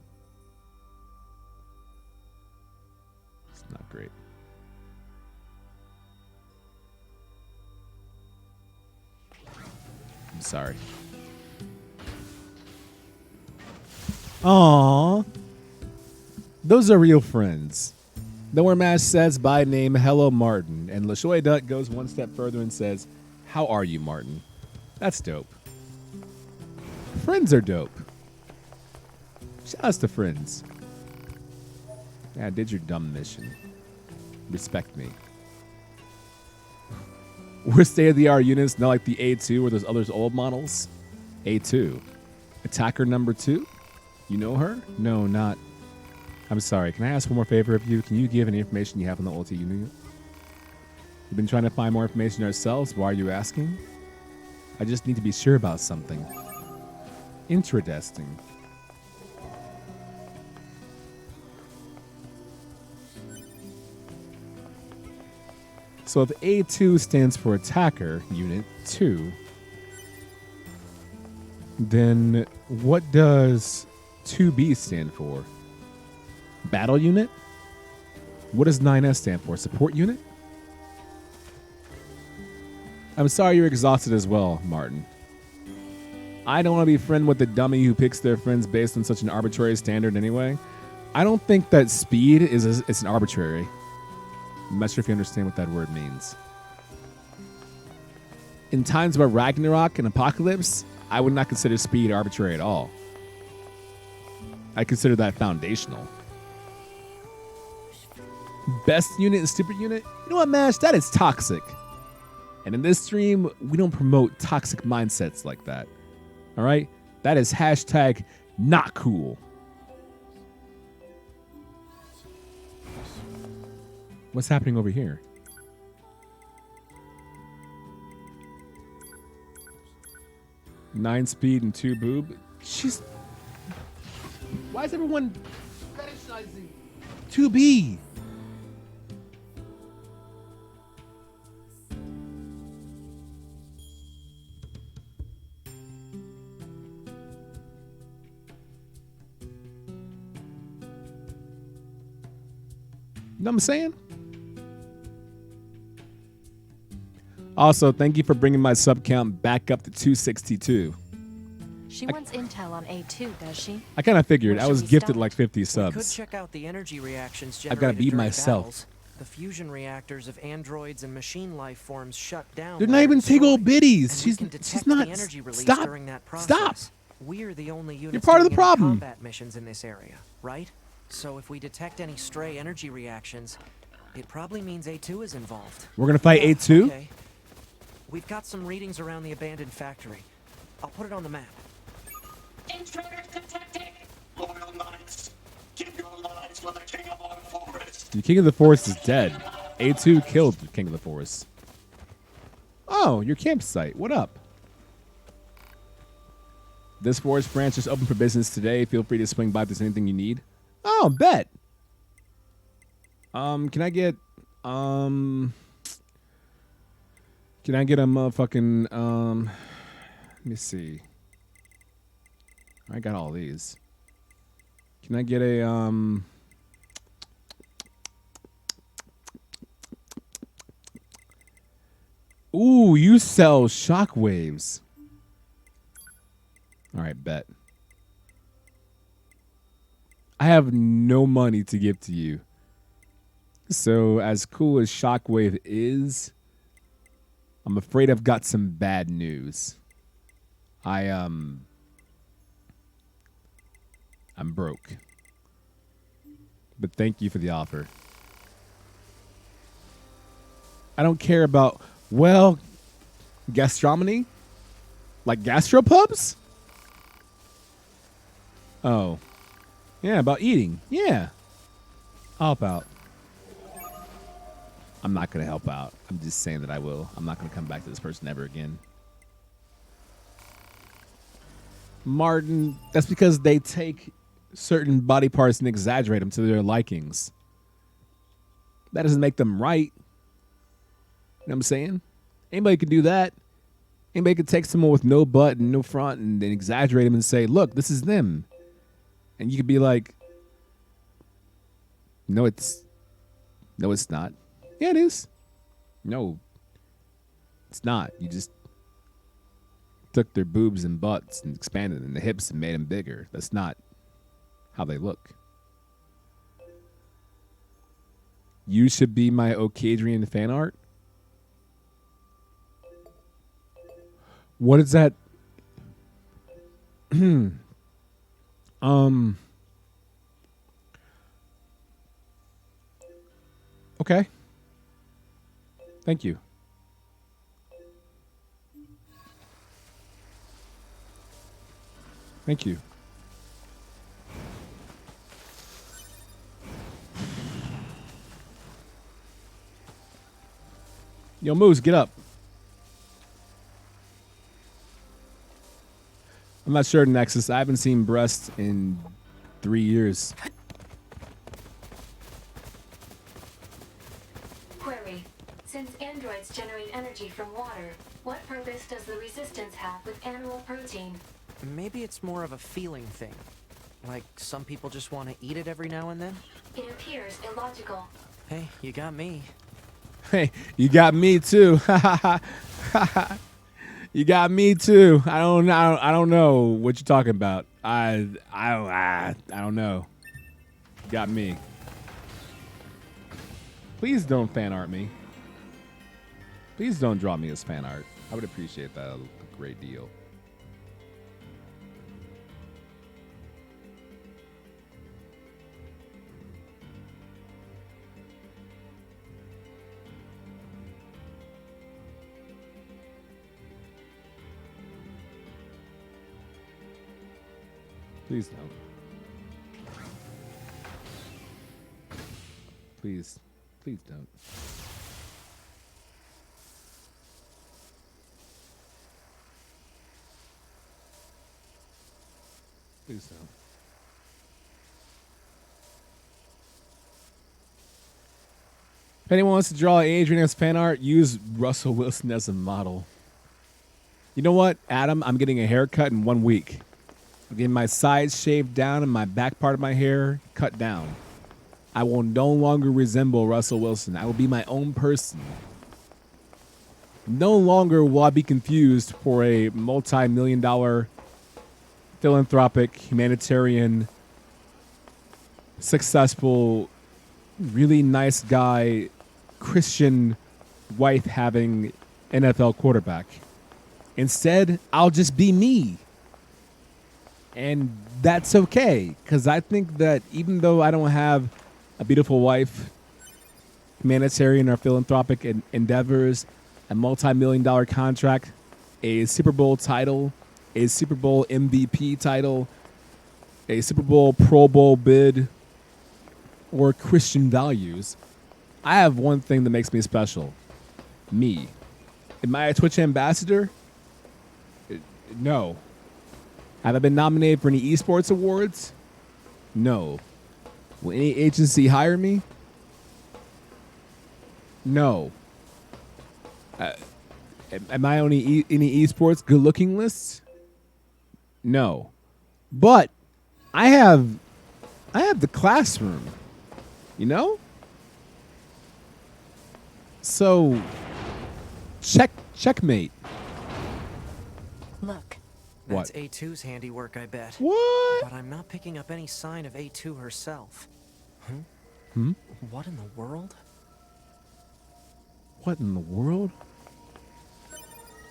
It's not great. I'm sorry. Aww. Those are real friends. Nowhere Mash says by name, hello, Martin. And LaShoy Duck goes one step further and says, how are you, Martin? That's dope. Friends are dope. Shout outs to friends. Yeah, I did your dumb mission. Respect me. We're state-of-the-art units, not like the A2 or those other old models. A2. Attacker number 2? You know her? No, not. I'm sorry. Can I ask one more favor of you? Can you give any information you have on the ulti unit? We've been trying to find more information ourselves. Why are you asking? I just need to be sure about something. Interesting. So if A2 stands for Attacker Unit 2, then what does 2B stand for? Battle Unit? What does 9S stand for? Support Unit? I'm sorry you're exhausted as well, Martin. I don't want to be friend with the dummy who picks their friends based on such an arbitrary standard anyway. I don't think that speed is an arbitrary. I'm not sure if you understand what that word means. In times of Ragnarok and Apocalypse, I would not consider speed arbitrary at all. I consider that foundational. Best unit and stupid unit? You know what, Mash? That is toxic. And in this stream, we don't promote toxic mindsets like that. All right? That is hashtag not cool. What's happening over here? Nine speed and 2 boob. She's. Why is everyone fetishizing 2B? You know what I'm saying? Also, thank you for bringing my sub count back up to 262. She wants intel on A2, does she? I kind of figured. Where I was should we gifted start? like 50 We could subs. check out the energy reactions I've generated gotta beat during myself. battles. The fusion reactors of androids and machine life forms shut down. They're when not even destroyed, Tiggle bitties. and we She's can detect she's not. the energy release Stop. during that process. Stop. We're the only units part of doing the any problem. combat missions in this area, right? So if we detect any stray energy reactions, it probably means A2 is involved. We're gonna fight Yeah, A2. Okay. We've got some readings around the abandoned factory. I'll put it on the map. Intruders detected! Loyal knights, give your lives for the king of our forest! The King of the Forest is dead. A2 killed the King of the Forest. Oh, your campsite. What up? This forest branch is open for business today. Feel free to swing by if there's anything you need. Oh, bet. Can I get a motherfucking let me see. I got all these. Can I get a Ooh, you sell shockwaves. All right, bet. I have no money to give to you. So as cool as Shockwave is, I'm afraid I've got some bad news. I'm broke. But thank you for the offer. I don't care about, well, gastronomy? Like gastropubs? Oh. Yeah, about eating. Yeah. I'll help out. I'm not going to help out. I'm just saying that I will. I'm not going to come back to this person ever again. Martin, that's because they take certain body parts and exaggerate them to their likings. That doesn't make them right. You know what I'm saying? Anybody could do that. Anybody could take someone with no butt and no front and then exaggerate them and say, look, this is them. And you could be like, no, it's not. Yeah, it is. No, it's not. You just took their boobs and butts and expanded them, and the hips and made them bigger. That's not how they look. You should be my Okaydrian fan art. What is that? Okay. Thank you. Thank you. Yo, Moose, get up. I'm not sure, Nexus. I haven't seen breasts in 3 years. Query. Since androids generate energy from water, what purpose does the resistance have with animal protein? Maybe it's more of a feeling thing. Like some people just want to eat it every now and then? It appears illogical. Hey, you got me. Hey, you got me too. You got me too. I don't know what you're talking about. I don't know. You got me. Please don't fan art me. Please don't draw me as fan art. I would appreciate that a great deal. Please don't. Please. Please don't. Please don't. If anyone wants to draw Adrian as fan art, use Russell Wilson as a model. You know what, Adam? I'm getting a haircut in 1 week. I'm getting my sides shaved down and my back part of my hair cut down. I will no longer resemble Russell Wilson. I will be my own person. No longer will I be confused for a multi-million-dollar philanthropic, humanitarian, successful, really nice guy, Christian wife having NFL quarterback. Instead, I'll just be me. And that's okay, because I think that even though I don't have a beautiful wife, humanitarian or philanthropic endeavors, a multi-million-dollar contract, a Super Bowl title, a Super Bowl MVP title, a Super Bowl Pro Bowl bid, or Christian values, I have one thing that makes me special. Me. Am I a Twitch ambassador? No. Have I been nominated for any esports awards? No. Will any agency hire me? No. Am I on any esports good-looking lists? No. But I have the classroom, you know? So checkmate. Look. That's What? A2's handiwork, I bet. What? But I'm not picking up any sign of A2 herself. What in the world? What in the world?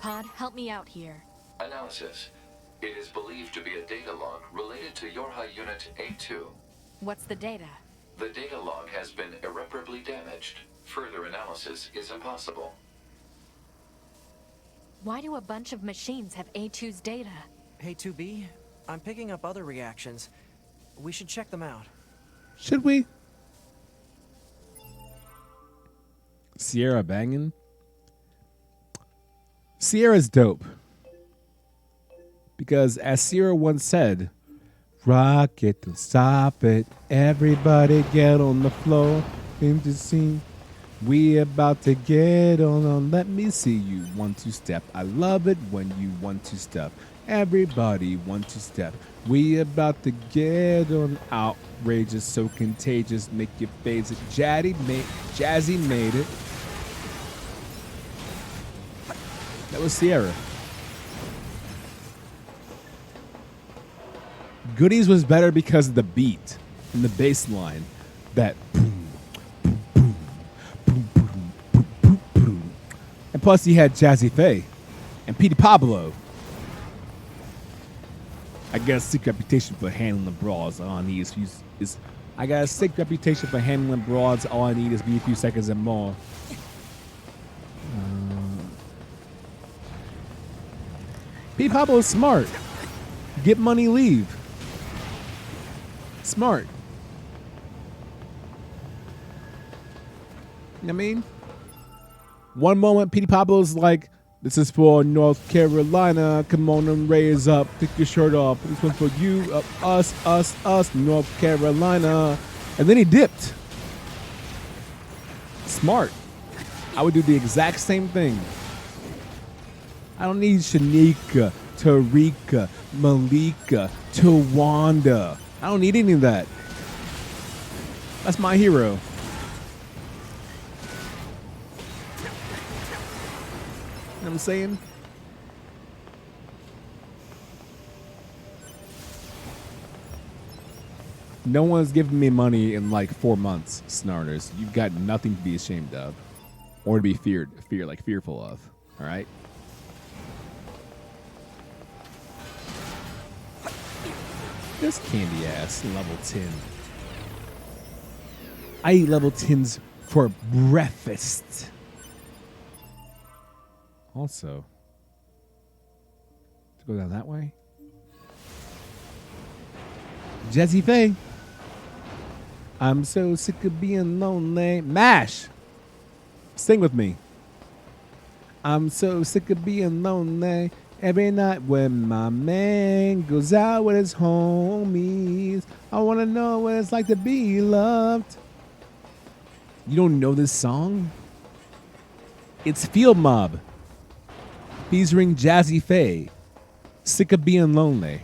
Pod, help me out here. Analysis. It is believed to be a data log related to YoRHa Unit A2. What's the data? The data log has been irreparably damaged. Further analysis is impossible. Why do a bunch of machines have A2's data? Hey, 2B, I'm picking up other reactions. We should check them out. Should we? Sierra banging? Sierra's dope. Because as Sierra once said, rock it, don't stop it. Everybody get on the floor. Seem to see. We about to get on. Let me see you 1 2 step. I love it when you 1 2 step. Everybody 1 2 step. We about to get on. Outrageous, so contagious, make your face. Jazzy made it. That was Sierra. Goodies was better because of the beat and the bass line. That boom, boom, boom, boom, boom, boom, boom, boom. And plus he had Jazzy Faye and Petey Pablo. I got a sick reputation for handling the brawls on these is I got a sick reputation for handling broads. All I need is be a few seconds and more. P. Pablo's smart. Get money, leave. Smart. You know what I mean? One moment, P. Pablo's like, this is for North Carolina. Come on and raise up. Take your shirt off. This one's for you. Us, North Carolina. And then he dipped. Smart. I would do the exact same thing. I don't need Shanika, Tarika, Malika, Tawanda. I don't need any of that. That's my hero. You know what I'm saying? No one's given me money in like 4 months, Snarters. You've got nothing to be ashamed of. Or to be fearful of. All right? This candy ass, level 10. I eat level 10s for breakfast. Also, to go down that way. Jesse Faye. I'm so sick of being lonely. MASH! Sing with me. I'm so sick of being lonely. Every night when my man goes out with his homies, I want to know what it's like to be loved. You don't know this song? It's Field Mob. Featuring Jazzy Faye. Sick of being lonely.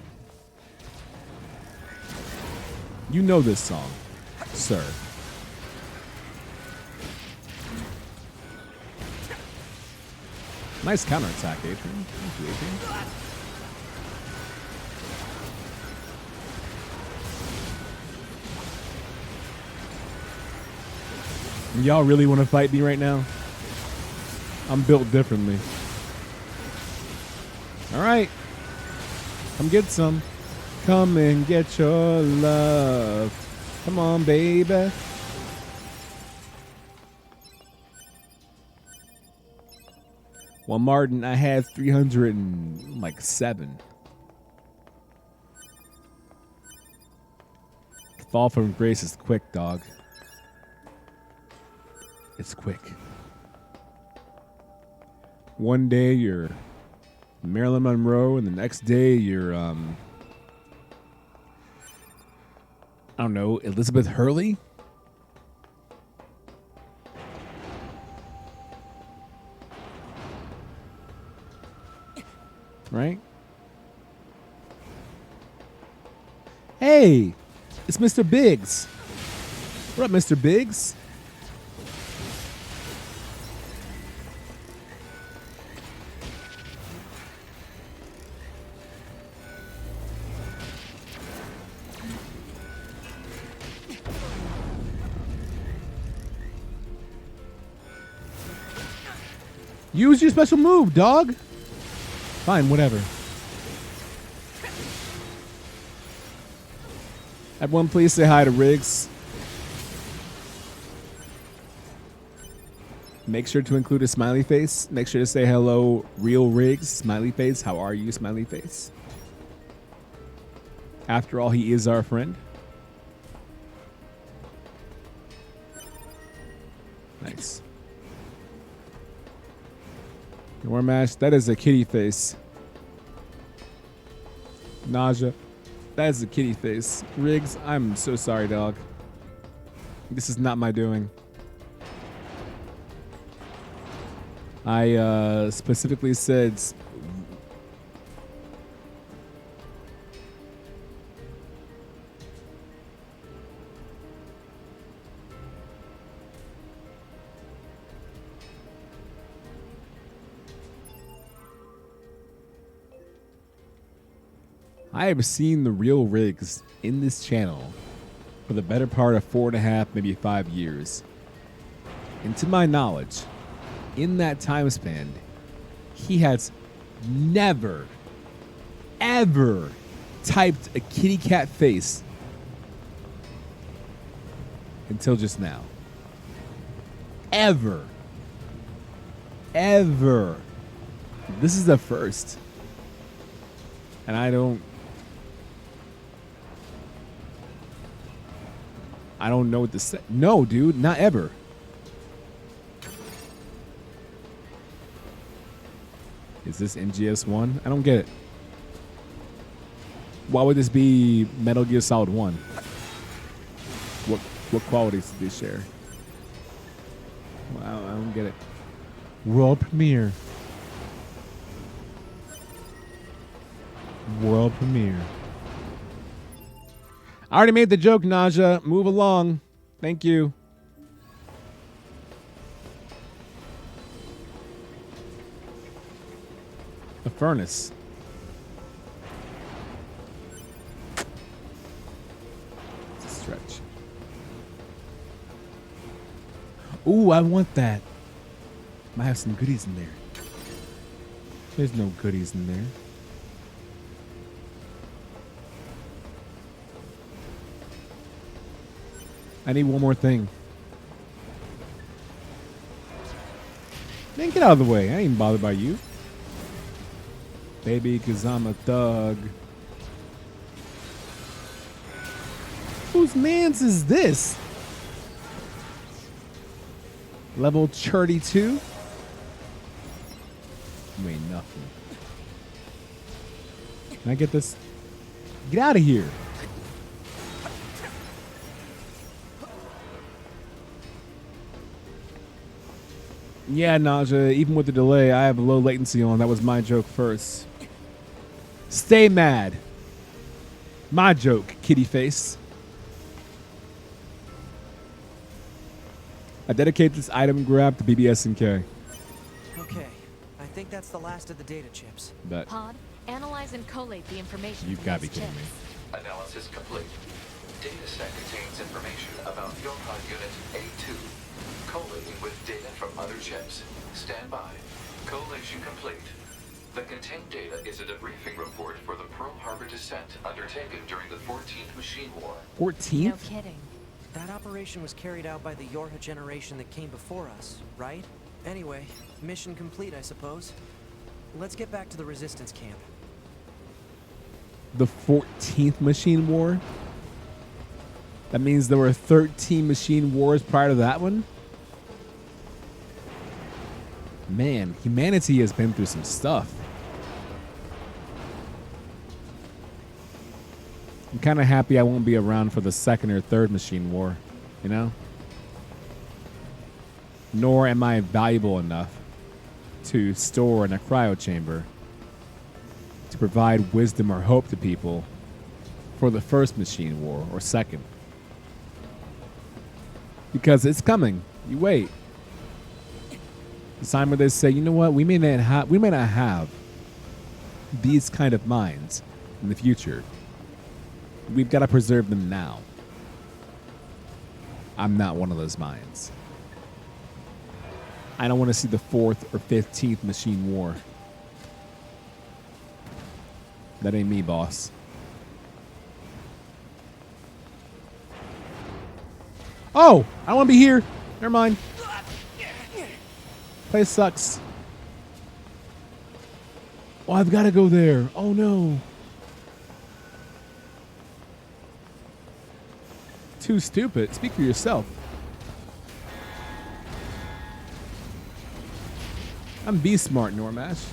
You know this song, sir. Nice counterattack, Adrian. Thank you, Adrian. Y'all really want to fight me right now? I'm built differently. All right. Come get some. Come and get your love. Come on, baby. Well, Martin, I had 307. Fall from grace is quick, dog. It's quick. One day you're Marilyn Monroe, and the next day you're, I don't know, Elizabeth Hurley? Right? Hey, it's Mr. Biggs. What up, Mr. Biggs? Use your special move, dog. Fine, whatever. Everyone, please say hi to Riggs. Make sure to include a smiley face. Make sure to say hello, real Riggs, smiley face. How are you, smiley face? After all, he is our friend. Nice. War Mash, that is a kitty face. Nausea, that is a kitty face. Riggs, I'm so sorry, dog. This is not my doing. I specifically said... I have seen the real Riggs in this channel for the better part of 4.5, maybe 5 years. And to my knowledge, in that time span, he has never, ever typed a kitty cat face until just now. Ever. This is the first. And I don't know what to say. No, dude, not ever. Is this MGS1? I don't get it. Why would this be Metal Gear Solid 1? What qualities do they share? Wow, I don't get it. World premiere. World premiere. I already made the joke, Naja. Move along. Thank you. A furnace. It's a stretch. Ooh, I want that. Might have some goodies in there. There's no goodies in there. I need one more thing. Man, get out of the way. I ain't bothered by you. Baby, because I'm a thug. Whose mans is this? Level 32? You ain't nothing. Can I get this? Get out of here. Yeah, Naja, even with the delay, I have low latency on. That was my joke first. Stay mad. My joke, kitty face. I dedicate this item grab to BBS&K. Okay, I think that's the last of the data chips. Bet. Pod, analyze and collate the information. You've from got to be these kidding me. chips. Analysis complete. Dataset contains information about YoRHa Unit A2. Collating with data from other chips. Stand by. Collation complete. The contained data is a debriefing report for the Pearl Harbor descent undertaken during the 14th Machine War. 14th? No kidding. That operation was carried out by the YoRHa generation that came before us, right? Anyway, mission complete, I suppose. Let's get back to the Resistance camp. The 14th Machine War? That means there were 13 Machine Wars prior to that one? Man, humanity has been through some stuff. I'm kind of happy I won't be around for the second or third Machine War, you know? Nor am I valuable enough to store in a cryo chamber to provide wisdom or hope to people for the first Machine War or second. Because it's coming. You wait. The time where they say, you know what, we may not have these kind of minds in the future. We've got to preserve them now. I'm not one of those minds. I don't want to see the 4th or 15th Machine War. That ain't me, boss. Oh, I don't want to be here. Never mind. Place sucks. Oh, I've got to go there. Oh, no. Too stupid. Speak for yourself. I'm be smart, Normash.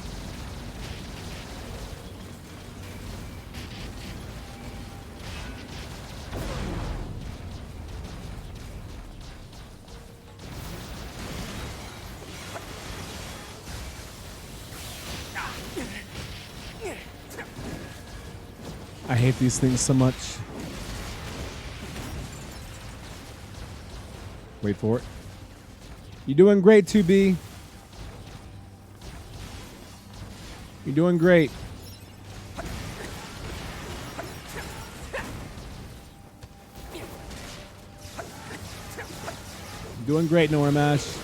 I hate these things so much. Wait for it. You're doing great, 2B. You're doing great. You're doing great, Normash.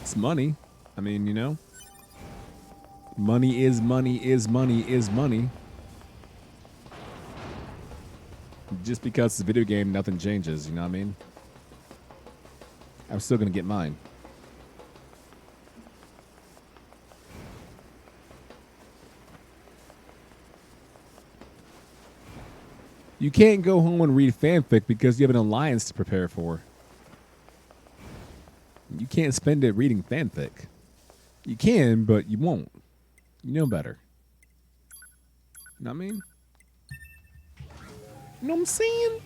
It's money. I mean, you know. Money is money is money is money. just because it's a video game, nothing changes. You know what I mean? I'm still gonna get mine. You can't go home and read fanfic because you have an alliance to prepare for. You can't spend it reading fanfic. You can, but you won't. You know better. You know what I mean? You know what I'm saying?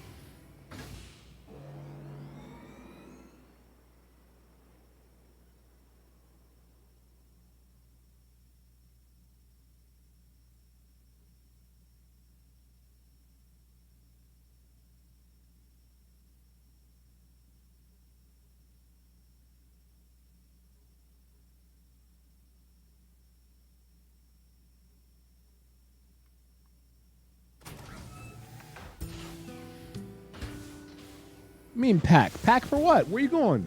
I mean pack. Pack for what? Where you going?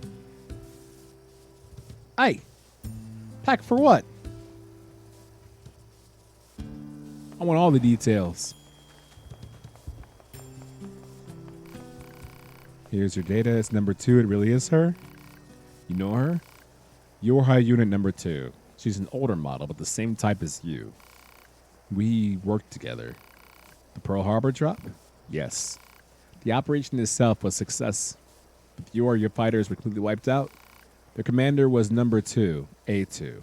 Hey. Pack for what? I want all the details. Here's your data. It's number 2. It really is her. You know her? YoRHa unit number 2. She's an older model, but the same type as you. We worked together. The Pearl Harbor drop? Yes. The operation itself was a success. With your fighters were completely wiped out. Their commander was number 2, A2.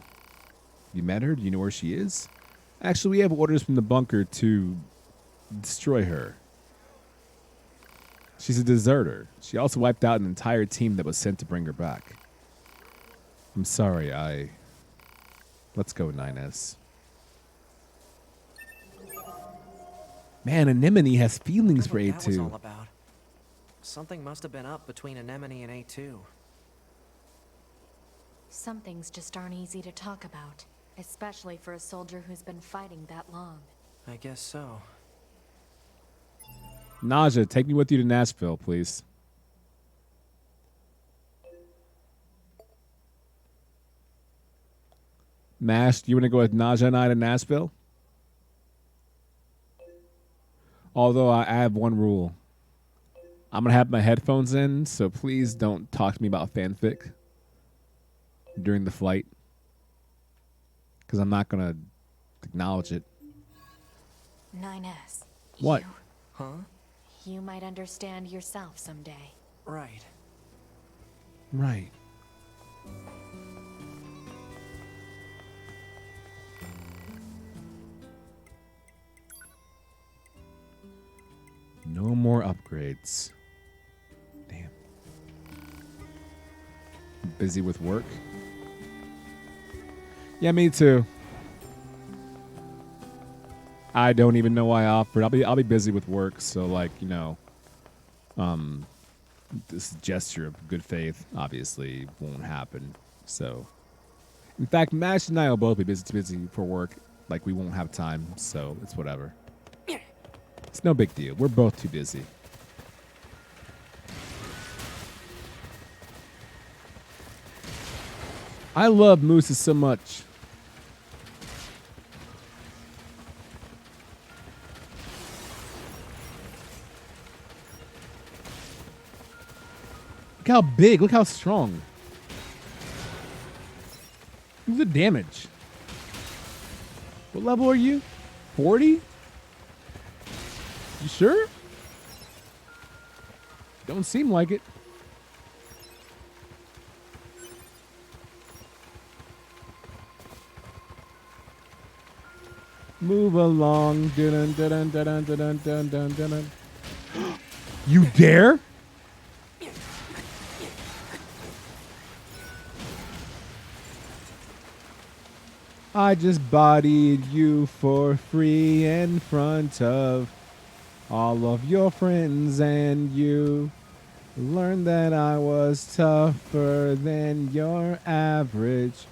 You met her? Do you know where she is? Actually, we have orders from the bunker to destroy her. She's a deserter. She also wiped out an entire team that was sent to bring her back. I'm sorry, Let's go, 9S. Man, Anemone has feelings for What that was all A2. about. Something must have been up between Anemone and A2. Some things just aren't easy to talk about, especially for a soldier who's been fighting that long. I guess so. Naja, take me with you to Nashville, please. Mash, do you want to go with Naja and I to Nashville? Although I have one rule. I'm going to have my headphones in, so please don't talk to me about fanfic during the flight. Because I'm not going to acknowledge it. 9S. What? Huh? You might understand yourself someday. Right. Right. No more upgrades. Damn. Busy with work? Yeah, me too. I don't even know why I offered. I'll be busy with work, so like, you know, this gesture of good faith obviously won't happen. So in fact, Mash and I will both be busy for work. Like we won't have time, so it's whatever. It's no big deal. We're both too busy. I love mooses so much. Look how big. Look how strong. Look at the damage. What level are you? 40? You sure? Don't seem like it. Move along. Dun, dun, dun, dun, dun, dun, dun, dun, dun. You dare? I just bodied you for free in front of all of your friends, and you learned that I was tougher than your average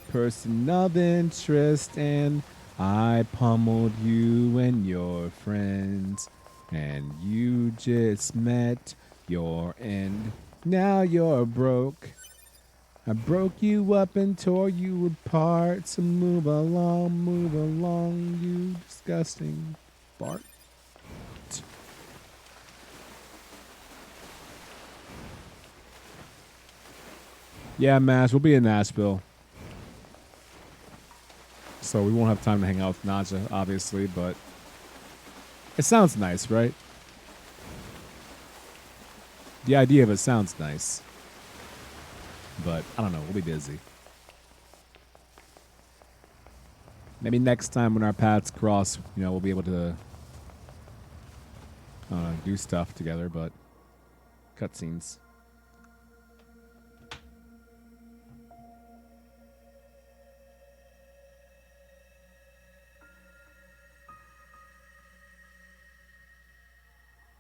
person of interest, and I pummeled you and your friends, and you just met your end. Now you're broke. I broke you up and tore you apart, so move along, you disgusting fart. Yeah, Mash, we'll be in Nashville. So we won't have time to hang out with Naja, obviously, but it sounds nice, right? The idea of it sounds nice. But I don't know, we'll be busy. Maybe next time when our paths cross, we'll be able to do stuff together, but cutscenes.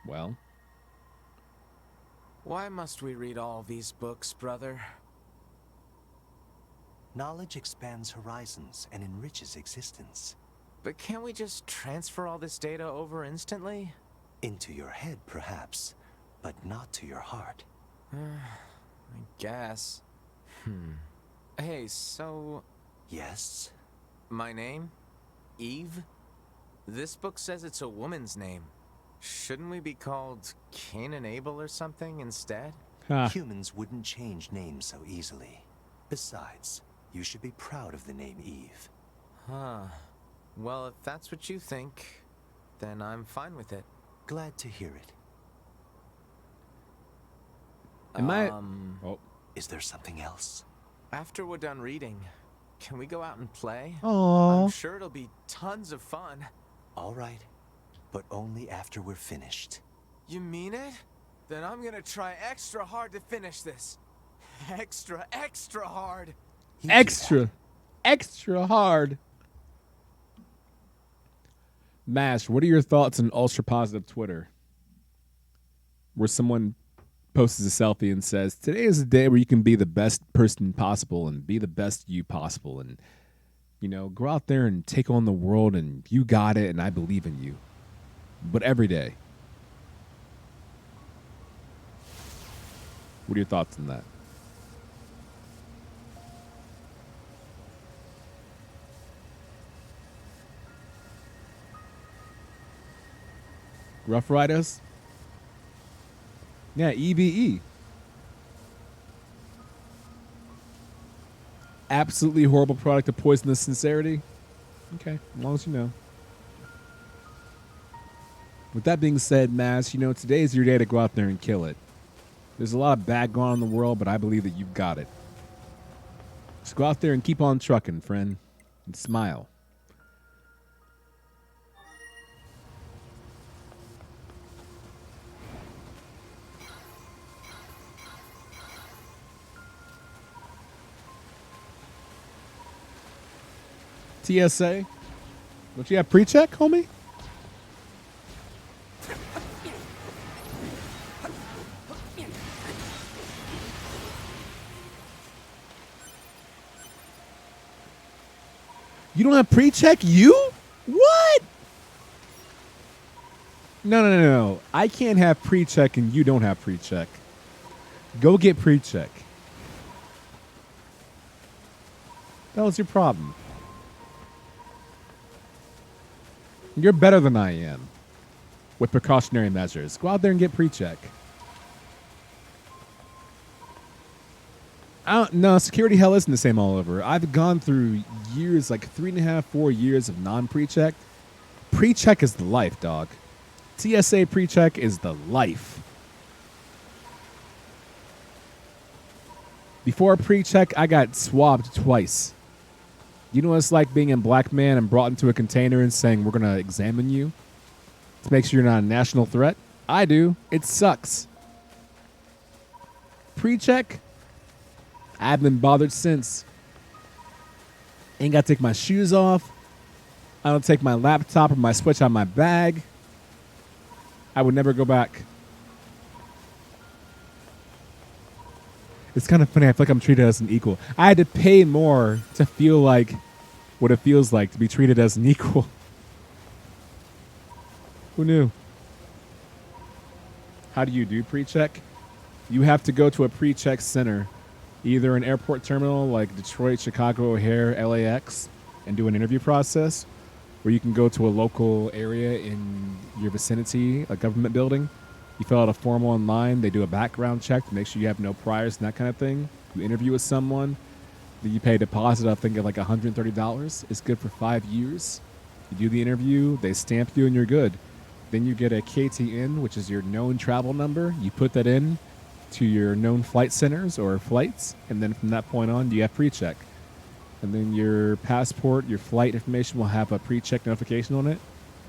Well. Why must we read all these books, brother? Knowledge expands horizons and enriches existence. But can't we just transfer all this data over instantly? Into your head, perhaps, but not to your heart. I guess. Hey, so... Yes? My name? Eve? This book says it's a woman's name. Shouldn't we be called Cain and Abel or something instead? Humans wouldn't change names so easily. Besides, you should be proud of the name Eve. Well, if that's what you think, then I'm fine with it. Glad to hear it. Is there something else? After we're done reading, can we go out and play? Aww. I'm sure it'll be tons of fun. All right, but only after we're finished. You mean it? Then I'm gonna try extra hard to finish this. Extra hard. Extra hard. Mash, what are your thoughts on ultra positive Twitter? Where someone posts a selfie and says, today is a day where you can be the best person possible and be the best you possible and, go out there and take on the world and you got it and I believe in you. But every day. What are your thoughts on that? Rough Riders? Yeah, EVE. Absolutely horrible product of poisonous sincerity? Okay, as long as you know. With that being said, Mass, today is your day to go out there and kill it. There's a lot of bad going on in the world, but I believe that you've got it. Just go out there and keep on trucking, friend. And smile. TSA? Don't you have pre-check, homie? You don't have pre-check? You? What? No. I can't have pre-check and you don't have pre-check. Go get pre-check. That was your problem. You're better than I am with precautionary measures. Go out there and get pre-check. No, security hell isn't the same all over. I've gone through years, like 3.5, 4 years of non-pre-check. Pre-check is the life, dog. TSA pre-check is the life. Before pre-check, I got swabbed twice. You know what it's like being in Black Man and brought into a container and saying, we're going to examine you to make sure you're not a national threat? I do. It sucks. Pre-check? I haven't been bothered since. Ain't got to take my shoes off. I don't take my laptop or my Switch out of my bag. I would never go back. It's kind of funny. I feel like I'm treated as an equal. I had to pay more to feel like what it feels like to be treated as an equal. Who knew? How do you do pre-check? You have to go to a pre-check center, either an airport terminal like Detroit, Chicago, O'Hare, LAX, and do an interview process, or you can go to a local area in your vicinity, a government building, You fill out a form online. They do a background check to make sure you have no priors and that kind of thing. You interview with someone. Then you pay a deposit, I think, of like $130. It's good for 5 years. You do the interview. They stamp you and you're good. Then you get a KTN, which is your known travel number. You put that in to your known flight centers or flights. And then from that point on, you have pre-check. And then your passport, your flight information will have a pre-check notification on it.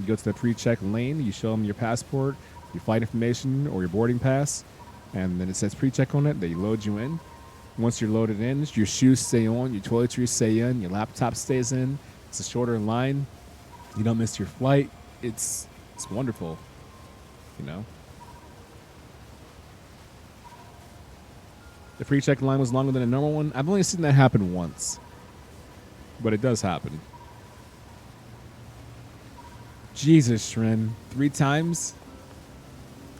You go to the pre-check lane. You show them your passport, your flight information, or your boarding pass, and then it says pre-check on it. They load you in. Once you're loaded in, your shoes stay on, your toiletries stay in, your laptop stays in. It's a shorter line. You don't miss your flight. It's wonderful, you know. The pre-check line was longer than a normal one. I've only seen that happen once, but it does happen. Jesus, Shren, 3 times?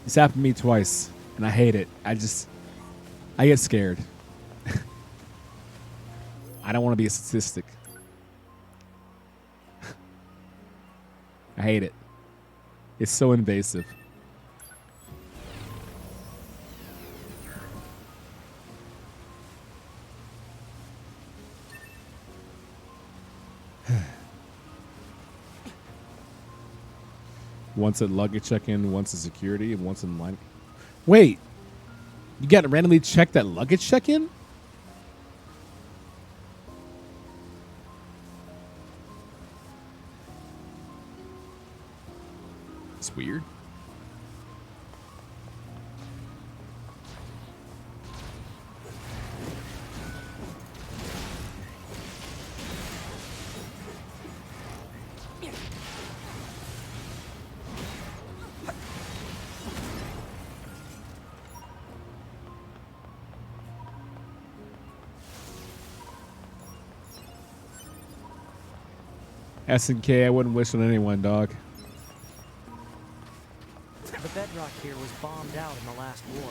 It's happened to me twice, and I hate it. I get scared. I don't want to be a statistic. I hate it. It's so invasive. Once at luggage check-in, once at security, and once in line. Wait, you got to randomly check that luggage check-in? It's weird. S&K, I wouldn't wish on anyone, dog. The bedrock here was bombed out in the last war.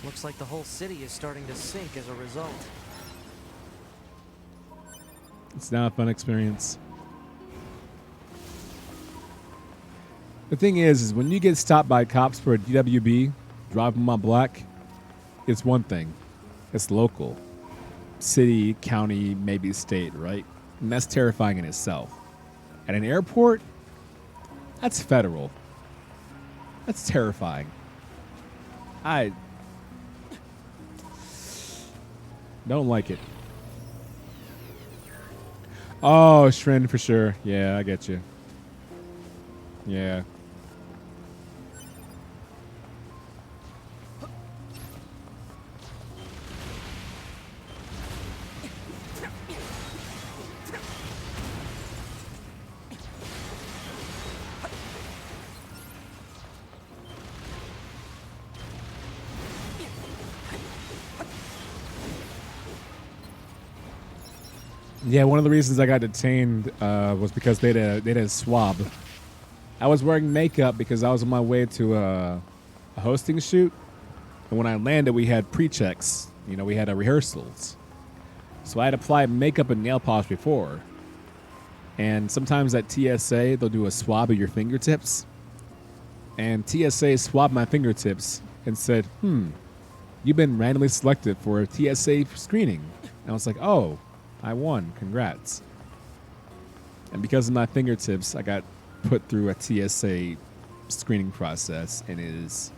Looks like the whole city is starting to sink as a result. It's not a fun experience. The thing is when you get stopped by cops for a DWB, driving on black, it's one thing. It's local. City, county, maybe state, right? And that's terrifying in itself. At an airport, that's federal. That's terrifying. I don't like it. Oh, Shren for sure. Yeah, I get you. Yeah. Yeah, one of the reasons I got detained was because they had a swab. I was wearing makeup because I was on my way to a hosting shoot. And when I landed, we had pre-checks. You know, we had rehearsals. So I had applied makeup and nail polish before. And sometimes at TSA, they'll do a swab of your fingertips. And TSA swabbed my fingertips and said, you've been randomly selected for a TSA screening. And I was like, oh, I won. Congrats. And because of my fingertips, I got put through a TSA screening process, and it is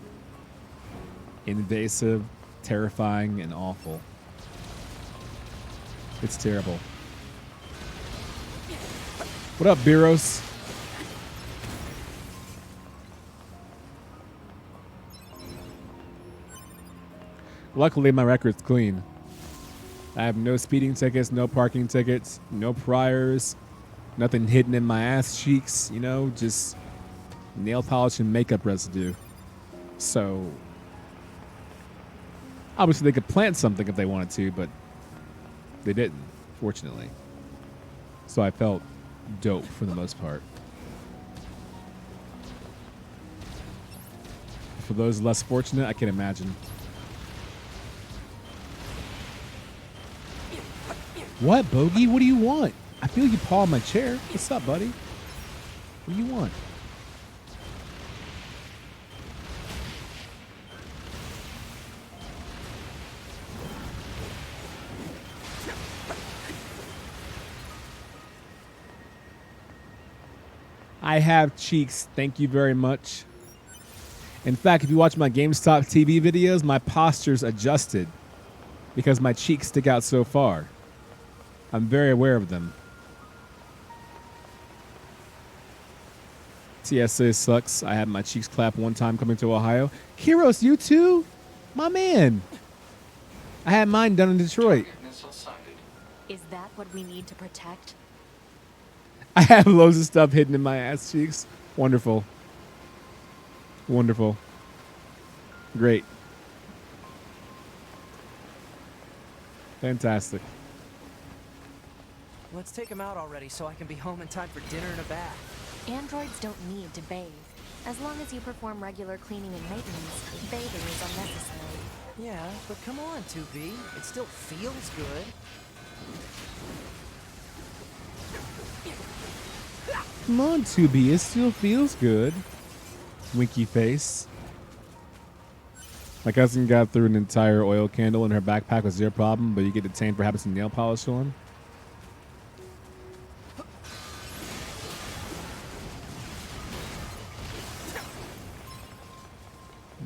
invasive, terrifying, and awful. It's terrible. What up, Biros? Luckily, my record's clean. I have no speeding tickets, no parking tickets, no priors, nothing hidden in my ass cheeks, you know, just nail polish and makeup residue. So, obviously they could plant something if they wanted to, but they didn't, fortunately. So I felt dope for the most part. For those less fortunate, I can imagine. What, Bogey? What do you want? I feel you paw on my chair. What's up, buddy? What do you want? I have cheeks. Thank you very much. In fact, if you watch my GameStop TV videos, my posture's adjusted because my cheeks stick out so far. I'm very aware of them. TSA sucks. I had my cheeks clap one time coming to Ohio. Kiros, you too? My man. I had mine done in Detroit. Is that what we need to protect? I have loads of stuff hidden in my ass cheeks. Wonderful. Wonderful. Great. Fantastic. Let's take him out already so I can be home in time for dinner and a bath. Androids don't need to bathe. As long as you perform regular cleaning and maintenance, bathing is unnecessary. Yeah, but come on, 2B. It still feels good. Come on, 2B. It still feels good. Winky face. My cousin got through an entire oil candle in her backpack with zero problem, but you get detained for having some nail polish on.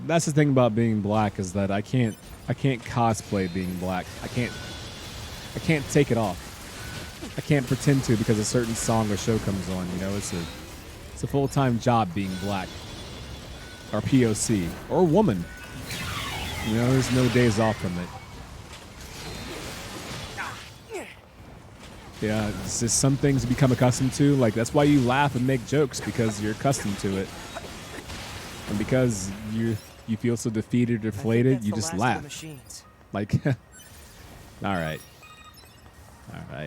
That's the thing about being black is that I can't cosplay being black. I can't take it off. I can't pretend to because a certain song or show comes on. You know, it's a full-time job being black or POC or woman. You know, there's no days off from it. Yeah, it's just some things you become accustomed to. Like that's why you laugh and make jokes because you're accustomed to it, and because you feel so defeated or deflated, you just laugh. Like, all right.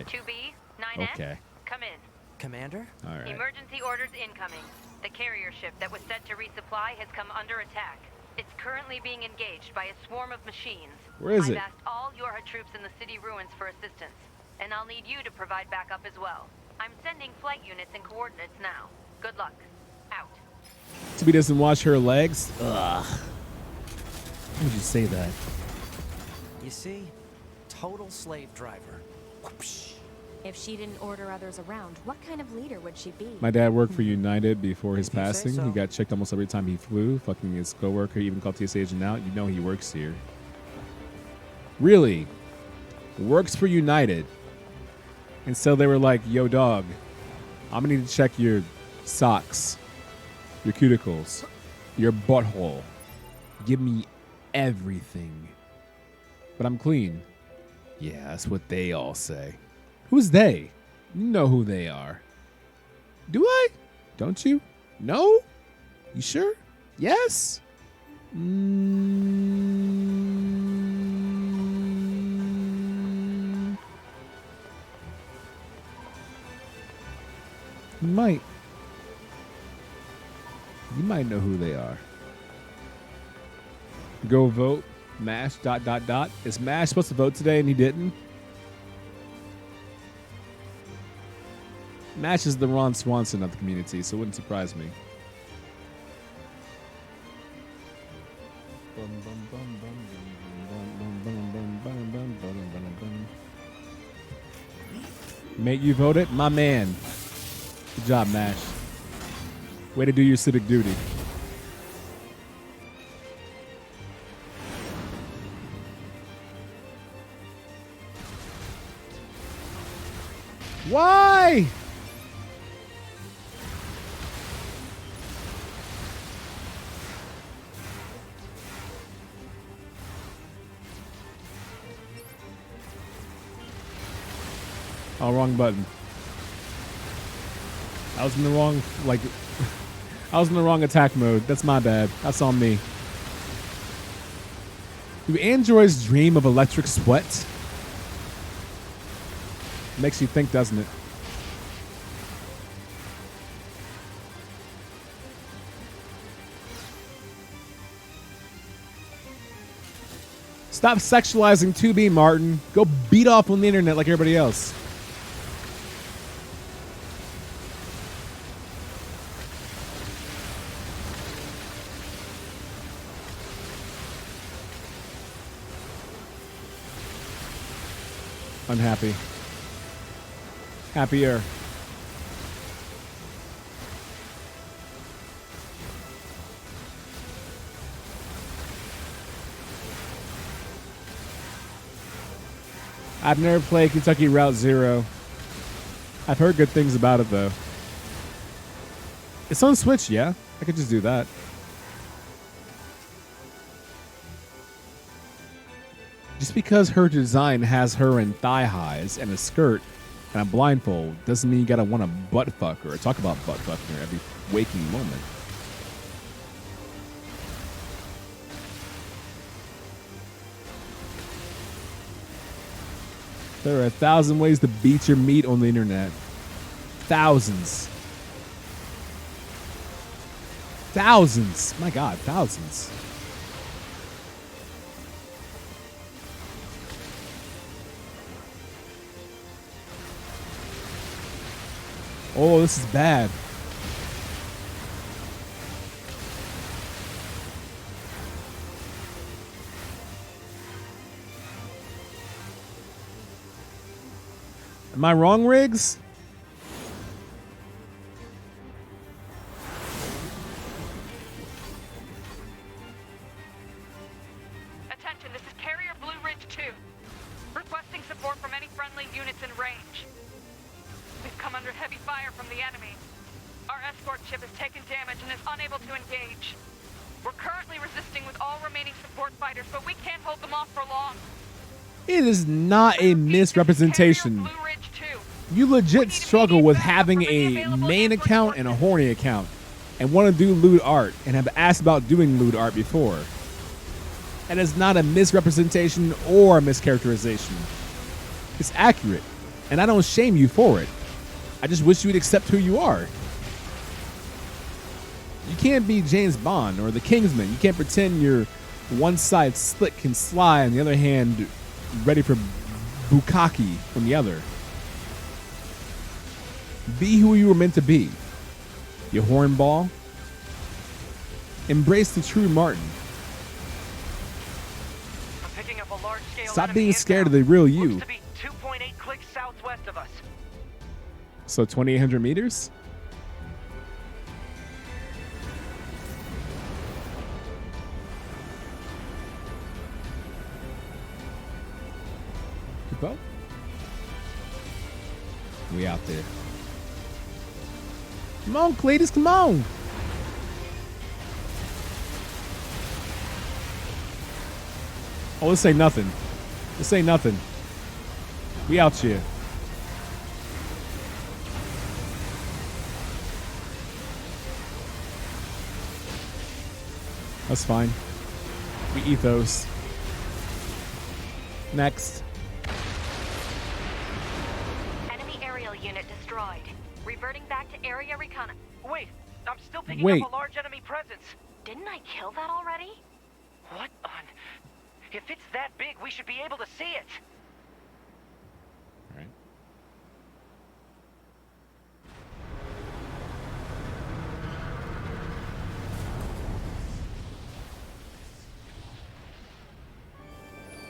2B, 9S, okay. come in. Commander? All right. Emergency orders incoming. The carrier ship that was sent to resupply has come under attack. It's currently being engaged by a swarm of machines. Where is it? I've asked all YoRHa troops in the city ruins for assistance, and I'll need you to provide backup as well. I'm sending flight units and coordinates now. Good luck. Out. Toby doesn't wash her legs? Ugh. Why would you say that? You see? Total slave driver. Whoopsh. If she didn't order others around, what kind of leader would she be? My dad worked for United before his If you say passing. so. He got checked almost every time he flew. Fucking his coworker even called TSA agent out. You know he works here. Really? Works for United. And so they were like, yo, dog, I'm going to need to check your socks, your cuticles, your butthole. Give me everything. But I'm clean. Yeah, that's what they all say. Who's they? You know who they are. Do I? Don't you? No? You sure? Yes? You might. You might know who they are. Go vote. Mash ... Is Mash supposed to vote today and he didn't? Mash is the Ron Swanson of the community, so it wouldn't surprise me. Mate, you voted? My man. Good job, Mash. Way to do your civic duty. Why? Oh, wrong button. I was in the wrong, like, I was in the wrong attack mode. That's my bad. That's on me. Do androids dream of electric sweat? Makes you think, doesn't it? Stop sexualizing 2B, Martin. Go beat off on the internet like everybody else. Unhappy. Happier. I've never played Kentucky Route Zero. I've heard good things about it, though. It's on Switch, yeah. I could just do that. Just because her design has her in thigh highs and a skirt and a blindfold doesn't mean you gotta want to butt fuck her or talk about butt fucking her every waking moment. There are 1,000 ways to beat your meat on the internet. Thousands. Thousands. My God, thousands. Oh, this is bad. Am I wrong, Riggs? Attention, this is Carrier Blue Ridge 2. Requesting support from any friendly units in range. We've come under heavy fire from the enemy. Our escort ship has taken damage and is unable to engage. We're currently resisting with all remaining support fighters, but we can't hold them off for long. It is not a misrepresentation. You legit struggle with having a main account and a horny account and want to do lewd art and have asked about doing lewd art before. That is not a misrepresentation or a mischaracterization. It's accurate, and I don't shame you for it. I just wish you would accept who you are. You can't be James Bond or the Kingsman. You can't pretend you're one side slick and sly and the other hand ready for bukkake from the other. Be who you were meant to be. You hornball. Embrace the true Martin. I'm picking up a large-scale Stop enemy being scared of the inbound. real you. Looks to be 2.8 clicks southwest of us. So 2,800 meters? Keep up. We out there. Come on, Cletus, come on. Oh, this ain't nothing. This ain't nothing. We out here. That's fine. We eat those. Next. Enemy aerial unit destroyed. Reverting back to area recon. Wait, I'm still picking Wait. up a large enemy presence. Didn't I kill that already? What on? If it's that big, we should be able to see it. All right.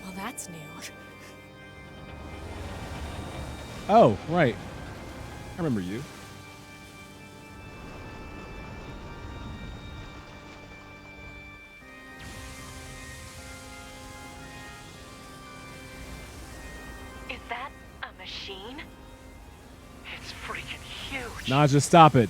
Well, that's new. Oh, right. I remember you. Is that a machine? It's freaking huge. Nah, just stop it.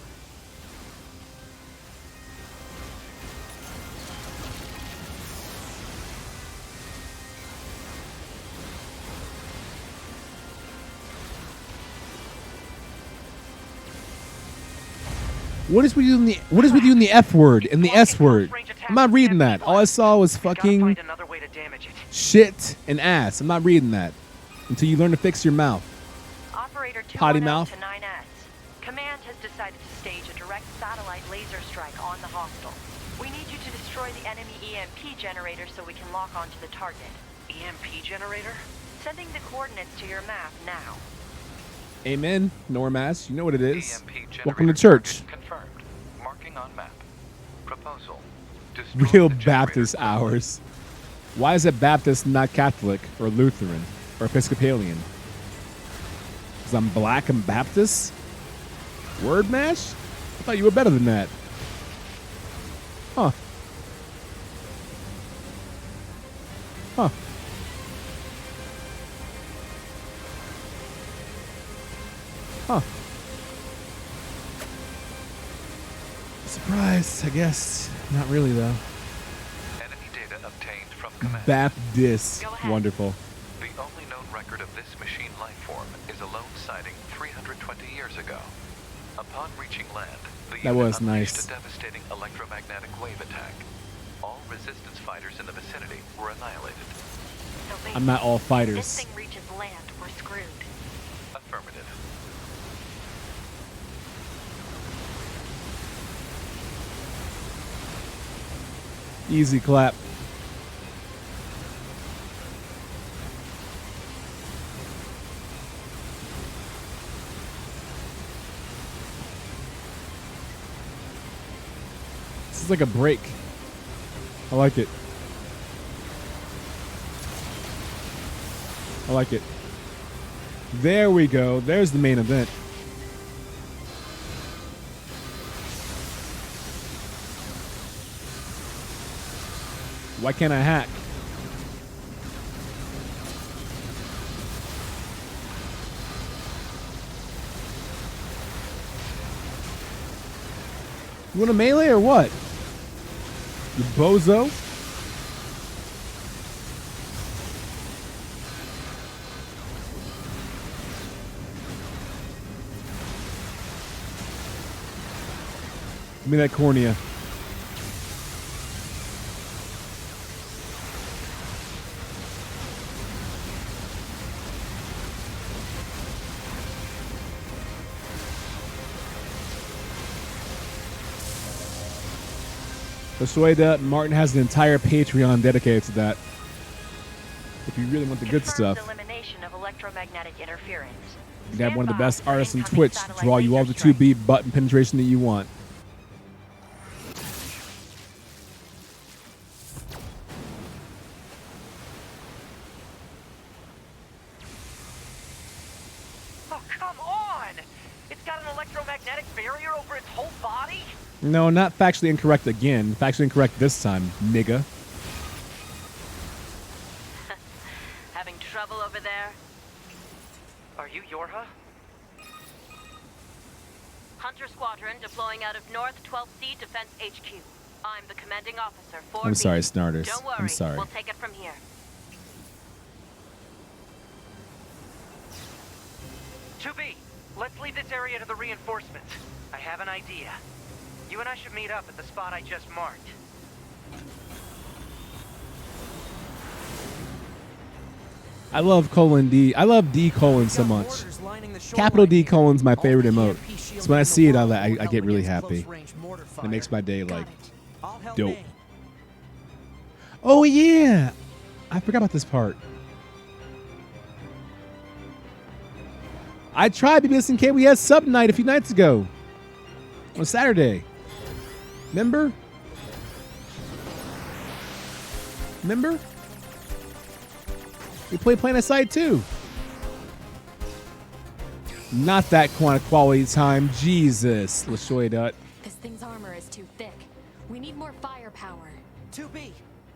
What is with you in the F word and the S word? I'm not reading that. All I saw was fucking Find another way to damage it. shit and ass. I'm not reading that until you learn to fix your mouth. Operator Potty 210 mouth. to 9S. Command has decided to stage a direct satellite laser strike on the hostile. We need you to destroy the enemy EMP generator so we can lock onto the target. EMP generator? Sending the coordinates to your map now. Amen. Normass, you know what it is. EMP Welcome to generator church. target confirmed. Marking on map. Proposal. Destroy Real the generator Baptist hours. Why is it Baptist, not Catholic or Lutheran or Episcopalian? Because I'm black and Baptist? Word mash? I thought you were better than that. Huh. Huh. Huh. Surprise, I guess. Not really, though. Enemy data obtained from command. Baptist. Wonderful. The only known record of this machine life form is a lone sighting 320 years ago. Upon reaching land, the That unit was unleashed nice. a devastating electromagnetic wave attack. All resistance fighters in the vicinity were annihilated. So I'm not all This fighters. thing reaches land, we're screwed. Affirmative. Easy clap. This is like a break. I like it. I like it. There we go. There's the main event. Why can't I hack? You want a melee or what? You bozo? Give me that cornea. Persuada, Martin has an entire Patreon dedicated to that. If you really want the good Confirmed stuff. elimination of electromagnetic interference. You have one of the Stand by best for artists on incoming Twitch to satellite draw you all laser the strike. 2B button penetration that you want. Oh, come on! It's got an electromagnetic barrier over its whole body? No, not factually incorrect again. Factually incorrect this time, nigga. Having trouble over there? Are you YoRHa? Hunter Squadron deploying out of North 12C Defense HQ. I'm the commanding officer for I'm sorry, Snarters. Don't worry, I'm sorry. we'll take it from here. Let's leave this area to the reinforcements. I have an idea. You and I should meet up at the spot I just marked. I love colon D. I love D colon so much. Capital D colon's my favorite emote. So when I see it, I get really happy. It makes my day like dope. Oh yeah, I forgot about this part. I tried BBSNK. We had sub night a few nights ago on Saturday. Remember? We played Planet Side too. Not that quality time. Jesus, LaShoy. This thing's armor is too thick. We need more firepower. 2B,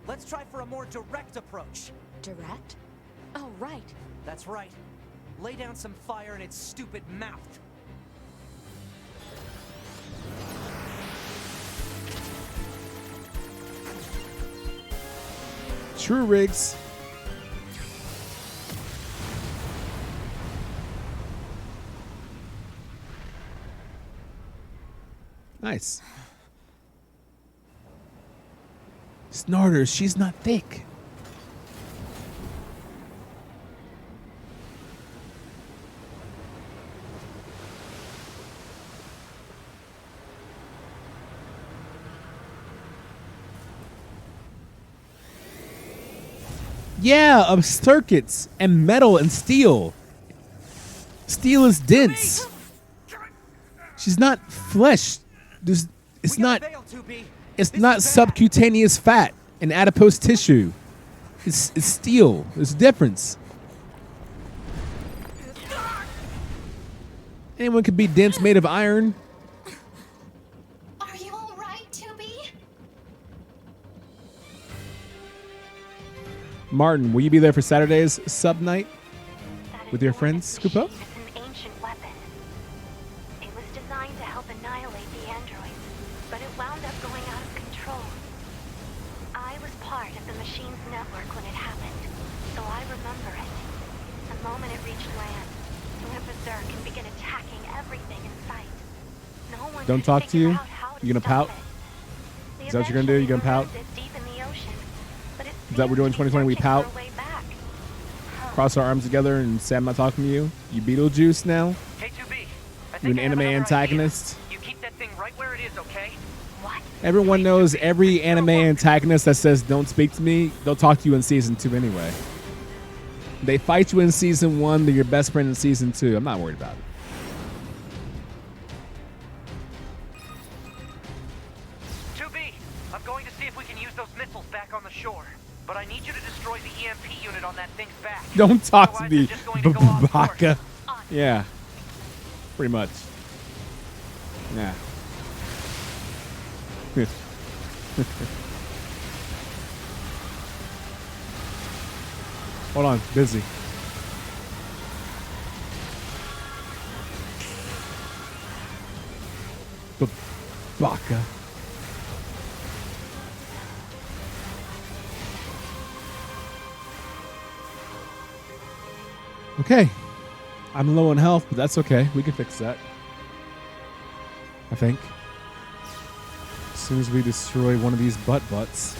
let's try for a more direct approach. Direct? Oh, right. That's right. Lay down some fire in its stupid mouth. True rigs. Nice. Snarters, she's not thick. Yeah, of circuits and metal and steel. Steel is dense. She's not flesh. It's not subcutaneous fat and adipose tissue. It's steel. There's a difference. Anyone could be dense made of iron. Are you all right, 2B? Martin, will you be there for Saturday's sub night with your friends, Scoopo? It's an ancient weapon. reached land. Went berserk and began attacking everything in sight. No one Don't could talk to figure you? out how to You gonna stop pout? it. Is that what you're gonna do? You gonna pout? Deep in the ocean, but it Is that what we're doing in 2020? We pout? Cross our arms together and say I'm not talking to you? You Beetlejuice now? K2B, You an anime antagonist? You keep that thing right where it is, okay? What? Everyone knows every anime antagonist that says don't speak to me, they'll talk to you in season 2 anyway. They fight you in season 1, they're your best friend in season 2. I'm not worried about it. 2B, I'm going to see if we can use those missiles back on the shore. But I need you to destroy the EMP unit on that thing's back. Don't talk to Otherwise, me, they're just going to go off course. Baka. Yeah. Pretty much. Yeah. Hold on, busy. Baka. Okay. I'm low on health, but that's okay. We can fix that. I think. As soon as we destroy one of these butts.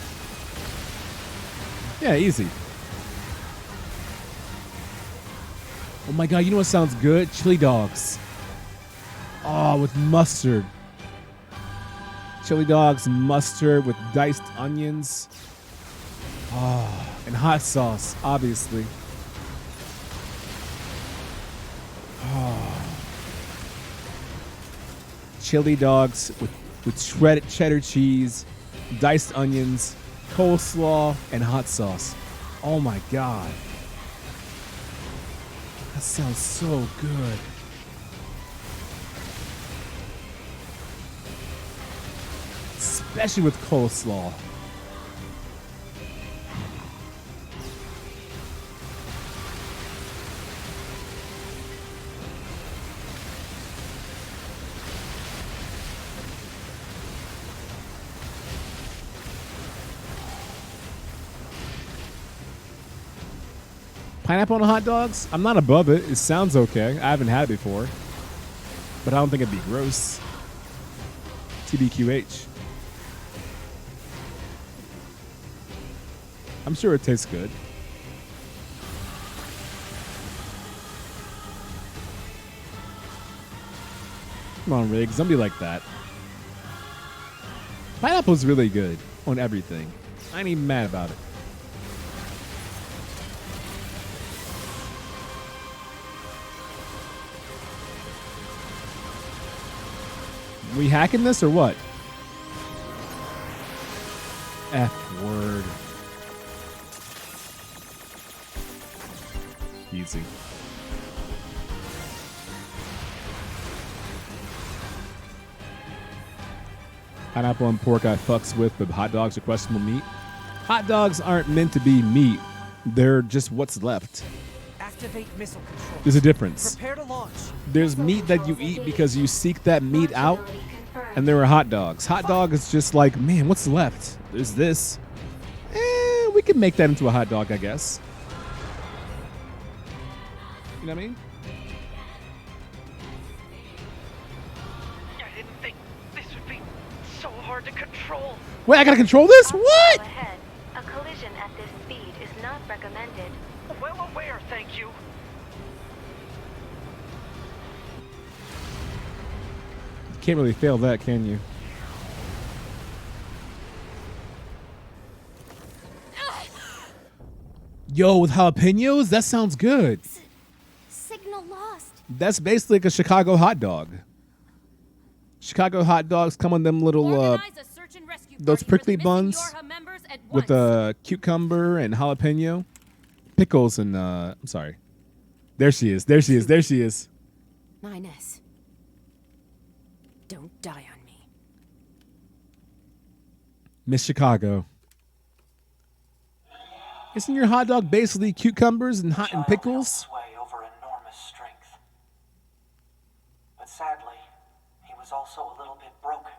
Yeah, easy. Oh my god, you know what sounds good? Chili dogs. Oh, with mustard. Chili dogs, mustard with diced onions. Oh, and hot sauce, obviously. Oh. Chili dogs with shredded cheddar cheese, diced onions, coleslaw, and hot sauce. Oh my god. That sounds so good. Especially with coleslaw. Pineapple on hot dogs? I'm not above it. It sounds okay. I haven't had it before. But I don't think it'd be gross. TBQH. I'm sure it tastes good. Come on, Riggs. Don't be like that. Pineapple's really good on everything. I ain't even mad about it. We hacking this or what? F word. Easy. Pineapple and pork I fucks with, but hot dogs are questionable meat. Hot dogs aren't meant to be meat. They're just what's left. Activate missile control. There's a difference. Prepare to launch. There's meat that you eat because you seek that meat out, and there are hot dogs. Hot dog is just like, man, what's left? There's this. We can make that into a hot dog, I guess. You know what I mean? I didn't think this would be so hard to control. Wait, I gotta control this? What? Ahead. A collision at this speed is not recommended. Well aware, thank you. Can't really fail that, can you? Yo, with jalapenos? That sounds good. Signal lost. That's basically like a Chicago hot dog. Chicago hot dogs come on them little, those prickly buns with cucumber and jalapeno. Pickles and, I'm sorry. There she is. There she is. There she is. 9S. Don't die on me. Miss Chicago. Isn't your hot dog basically cucumbers and pickles? Sway over enormous strength. But sadly, he was also a little bit broken.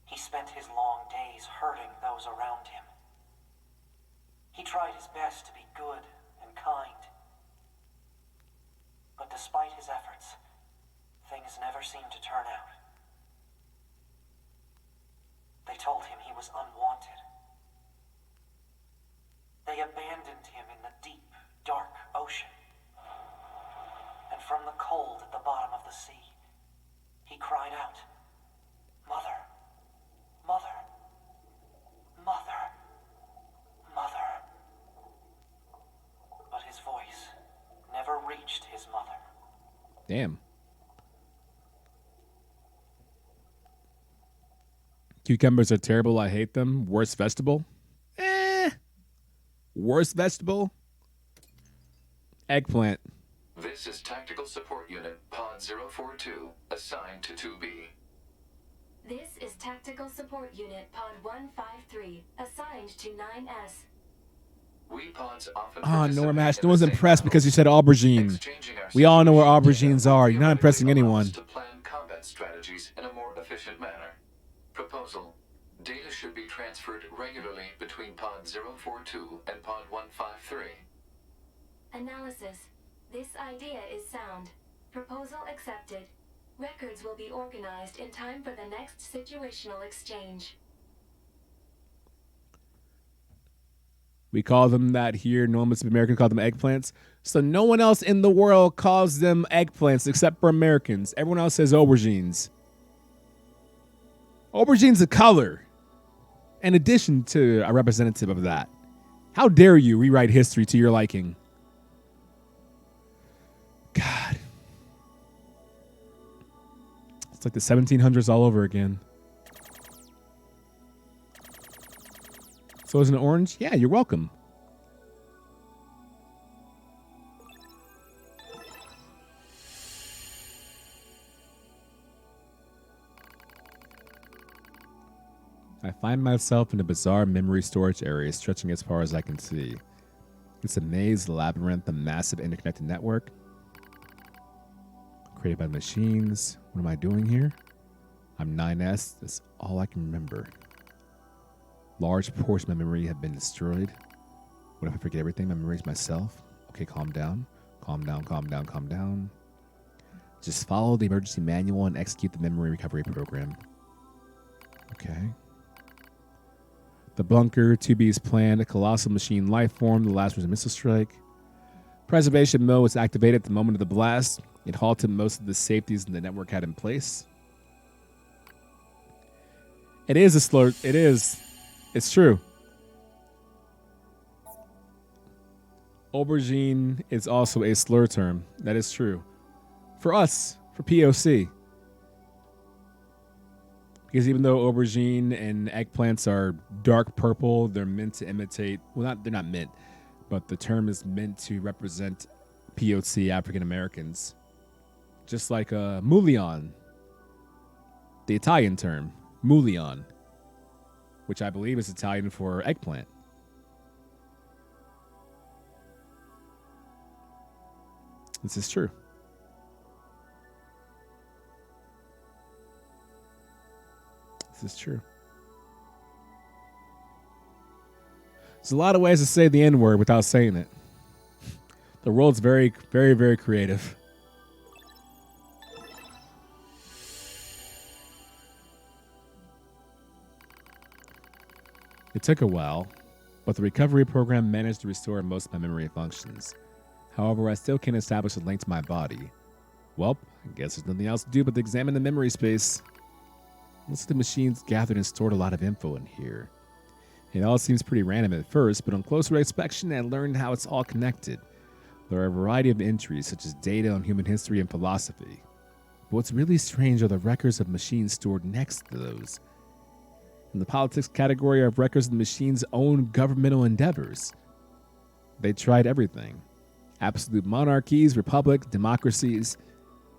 He spent his long days hurting those around him. He tried his best to be good and kind, never seemed to turn out. They told him he was unwanted. They abandoned him in the deep, dark ocean. And from the cold at the bottom of the sea, he cried out, "Mother, Mother, Mother, Mother." But his voice never reached his mother. Damn. Cucumbers are terrible. I hate them. Worst vegetable? Worst vegetable? Eggplant. This is Tactical Support Unit Pod 042, assigned to 2B. This is Tactical Support Unit Pod 153, assigned to 9S. We pods often Normash, no one's impressed because you said aubergine. We all know where aubergines are. You're not impressing anyone. To plan combat strategies in a more efficient manner. Proposal. Data should be transferred regularly between Pod 042 and Pod 153. Analysis. This idea is sound. Proposal accepted. Records will be organized in time for the next situational exchange. We call them that here. Normally Americans call them eggplants. So no one else in the world calls them eggplants except for Americans. Everyone else says aubergines. Aubergine's a color. In addition to a representative of that. How dare you rewrite history to your liking? God. It's like the 1700s all over again. So is an orange? Yeah, you're welcome. I find myself in a bizarre memory storage area stretching as far as I can see. It's a maze, labyrinth, a massive interconnected network. Created by machines. What am I doing here? I'm 9S. That's all I can remember. Large portions of my memory have been destroyed. What if I forget everything? My memory is myself. Okay, calm down. Calm down, calm down, calm down. Just follow the emergency manual and execute the memory recovery program. Okay. The bunker, 2B's plan, a colossal machine life form, the last was a missile strike. Preservation mode was activated at the moment of the blast. It halted most of the safeties the network had in place. It is a slur. It is. It's true. Aubergine is also a slur term. That is true. For us, for POC. Because even though aubergine and eggplants are dark purple, they're meant to imitate, well, they're not meant, but the term is meant to represent POC African Americans. Just like mullion, the Italian term, mullion, which I believe is Italian for eggplant. This is true. This is true. There's a lot of ways to say the N-word without saying it. The world's very, very, very creative. It took a while, but the recovery program managed to restore most of my memory functions. However, I still can't establish a link to my body. Well, I guess there's nothing else to do but to examine the memory space. Most of the machines gathered and stored a lot of info in here. It all seems pretty random at first, but on closer inspection, I learned how it's all connected. There are a variety of entries, such as data on human history and philosophy. But what's really strange are the records of machines stored next to those. In the politics category are records of the machine's own governmental endeavors. They tried everything. Absolute monarchies, republics, democracies.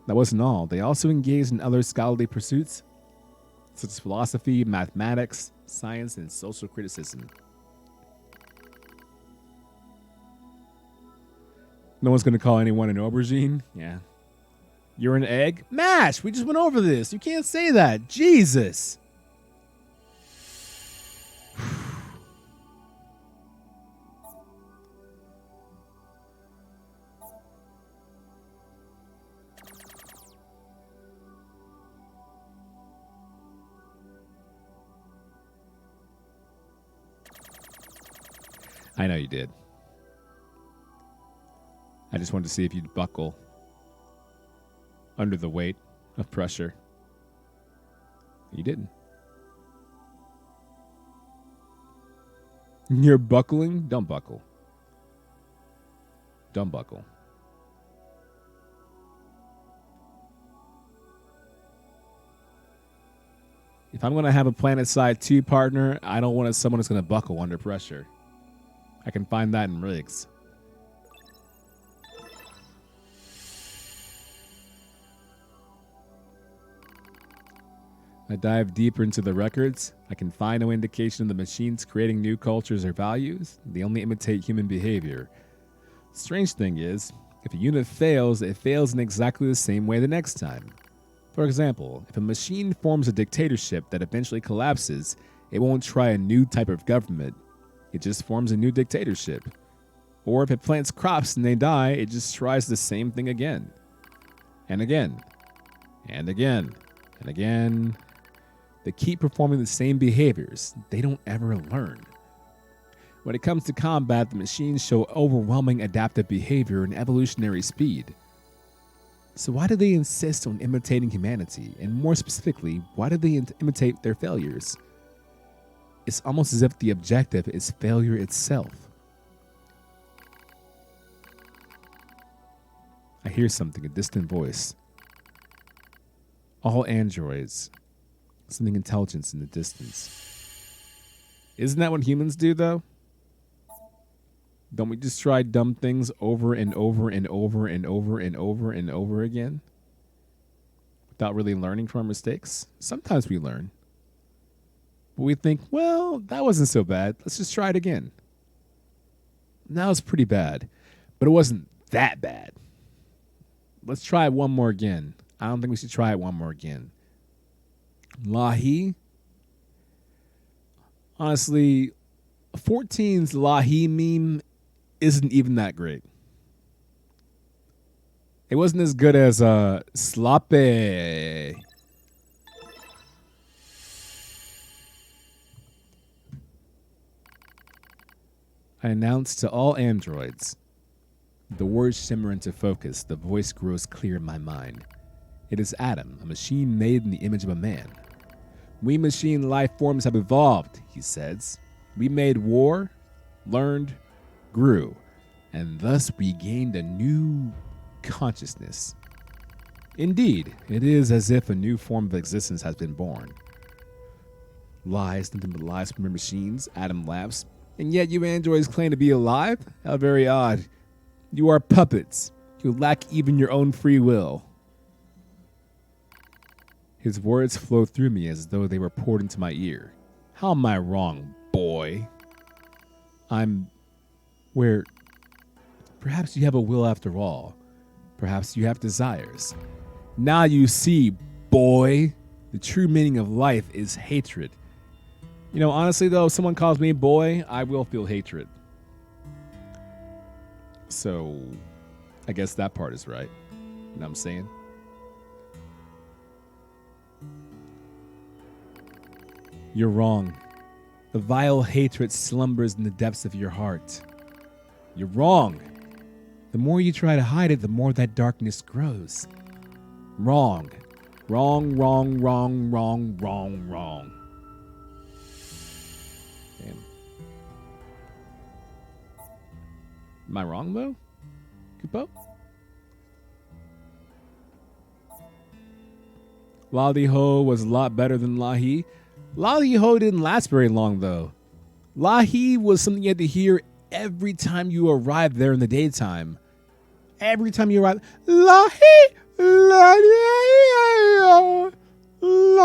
That wasn't all. They also engaged in other scholarly pursuits, such as philosophy, mathematics, science, and social criticism. No one's going to call anyone an aubergine? Yeah. You're an egg? Mash! We just went over this. You can't say that. Jesus! I know you did. I just wanted to see if you'd buckle under the weight of pressure. You didn't. You're buckling? Don't buckle. Don't buckle. If I'm going to have a PlanetSide 2 partner, I don't want someone who's going to buckle under pressure. I can find that in rigs. I dive deeper into the records. I can find no indication of the machines creating new cultures or values. They only imitate human behavior. Strange thing is, if a unit fails, it fails in exactly the same way the next time. For example, if a machine forms a dictatorship that eventually collapses, it won't try a new type of government. It just forms a new dictatorship. Or if it plants crops and they die, it just tries the same thing again. And again. And again. And again. They keep performing the same behaviors. They don't ever learn. When it comes to combat, the machines show overwhelming adaptive behavior and evolutionary speed. So why do they insist on imitating humanity? And more specifically, why do they imitate their failures? It's almost as if the objective is failure itself. I hear something, a distant voice. All androids. Something intelligence in the distance. Isn't that what humans do, though? Don't we just try dumb things over and over and over and over and over and over again? Without really learning from our mistakes? Sometimes we learn. But we think, well, that wasn't so bad. Let's just try it again. That was pretty bad. But it wasn't that bad. Let's try it one more again. I don't think we should try it one more again. Lahi. Honestly, 14's Lahi meme isn't even that great. It wasn't as good as Sloppy. I announced to all androids. The words shimmer into focus. The voice grows clear in my mind. It is Adam, a machine made in the image of a man. We machine life forms have evolved, he says. We made war, learned, grew, and thus we gained a new consciousness. Indeed, it is as if a new form of existence has been born. Lies, nothing but lies from your machines, Adam laughs. And yet you androids claim to be alive? How very odd. You are puppets. You lack even your own free will. His words flow through me as though they were poured into my ear. How am I wrong, boy? Where perhaps you have a will after all. Perhaps you have desires. Now you see, boy, the true meaning of life is hatred. You know, honestly though, if someone calls me boy, I will feel hatred. So, I guess that part is right. You know what I'm saying? You're wrong. The vile hatred slumbers in the depths of your heart. You're wrong. The more you try to hide it, the more that darkness grows. Wrong. Wrong, wrong, wrong, wrong, wrong, wrong. Damn. Am I wrong, though? Kupo? Lali Ho was a lot better than Lahi. Lali Ho didn't last very long, though. Lahi was something you had to hear every time you arrived there in the daytime. Every time you arrived, Lahi, Lahi, Lahi,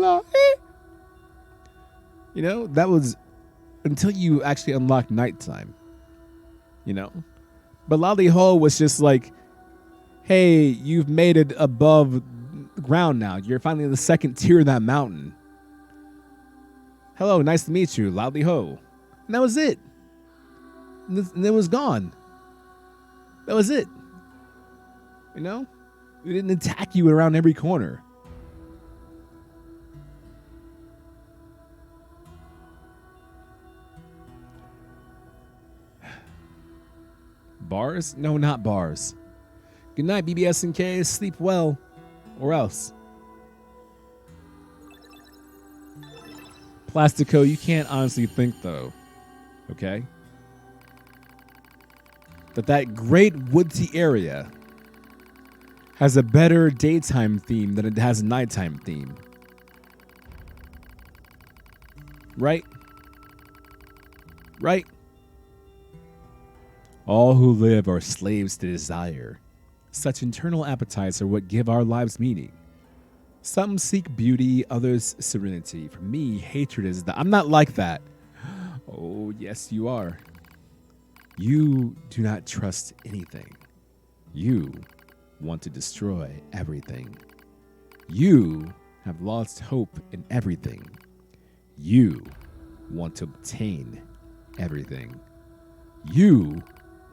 Lahi. You know, that was until you actually unlocked nighttime. You know? But Lali Ho was just like, hey, you've made it above ground now. You're finally in the second tier of that mountain. Hello, nice to meet you, Lali Ho. And that was it. And it was gone. That was it. You know? We didn't attack you around every corner. Bars? No, not bars. Good night, BBS and K. Sleep well. Or else. Plastico, you can't honestly think, though. Okay? That great woodsy area has a better daytime theme than it has a nighttime theme. Right? Right? All who live are slaves to desire. Such internal appetites are what give our lives meaning. Some seek beauty, others serenity. For me, hatred is I'm not like that. Oh, yes, you are. You do not trust anything. You want to destroy everything. You have lost hope in everything. You want to obtain everything. You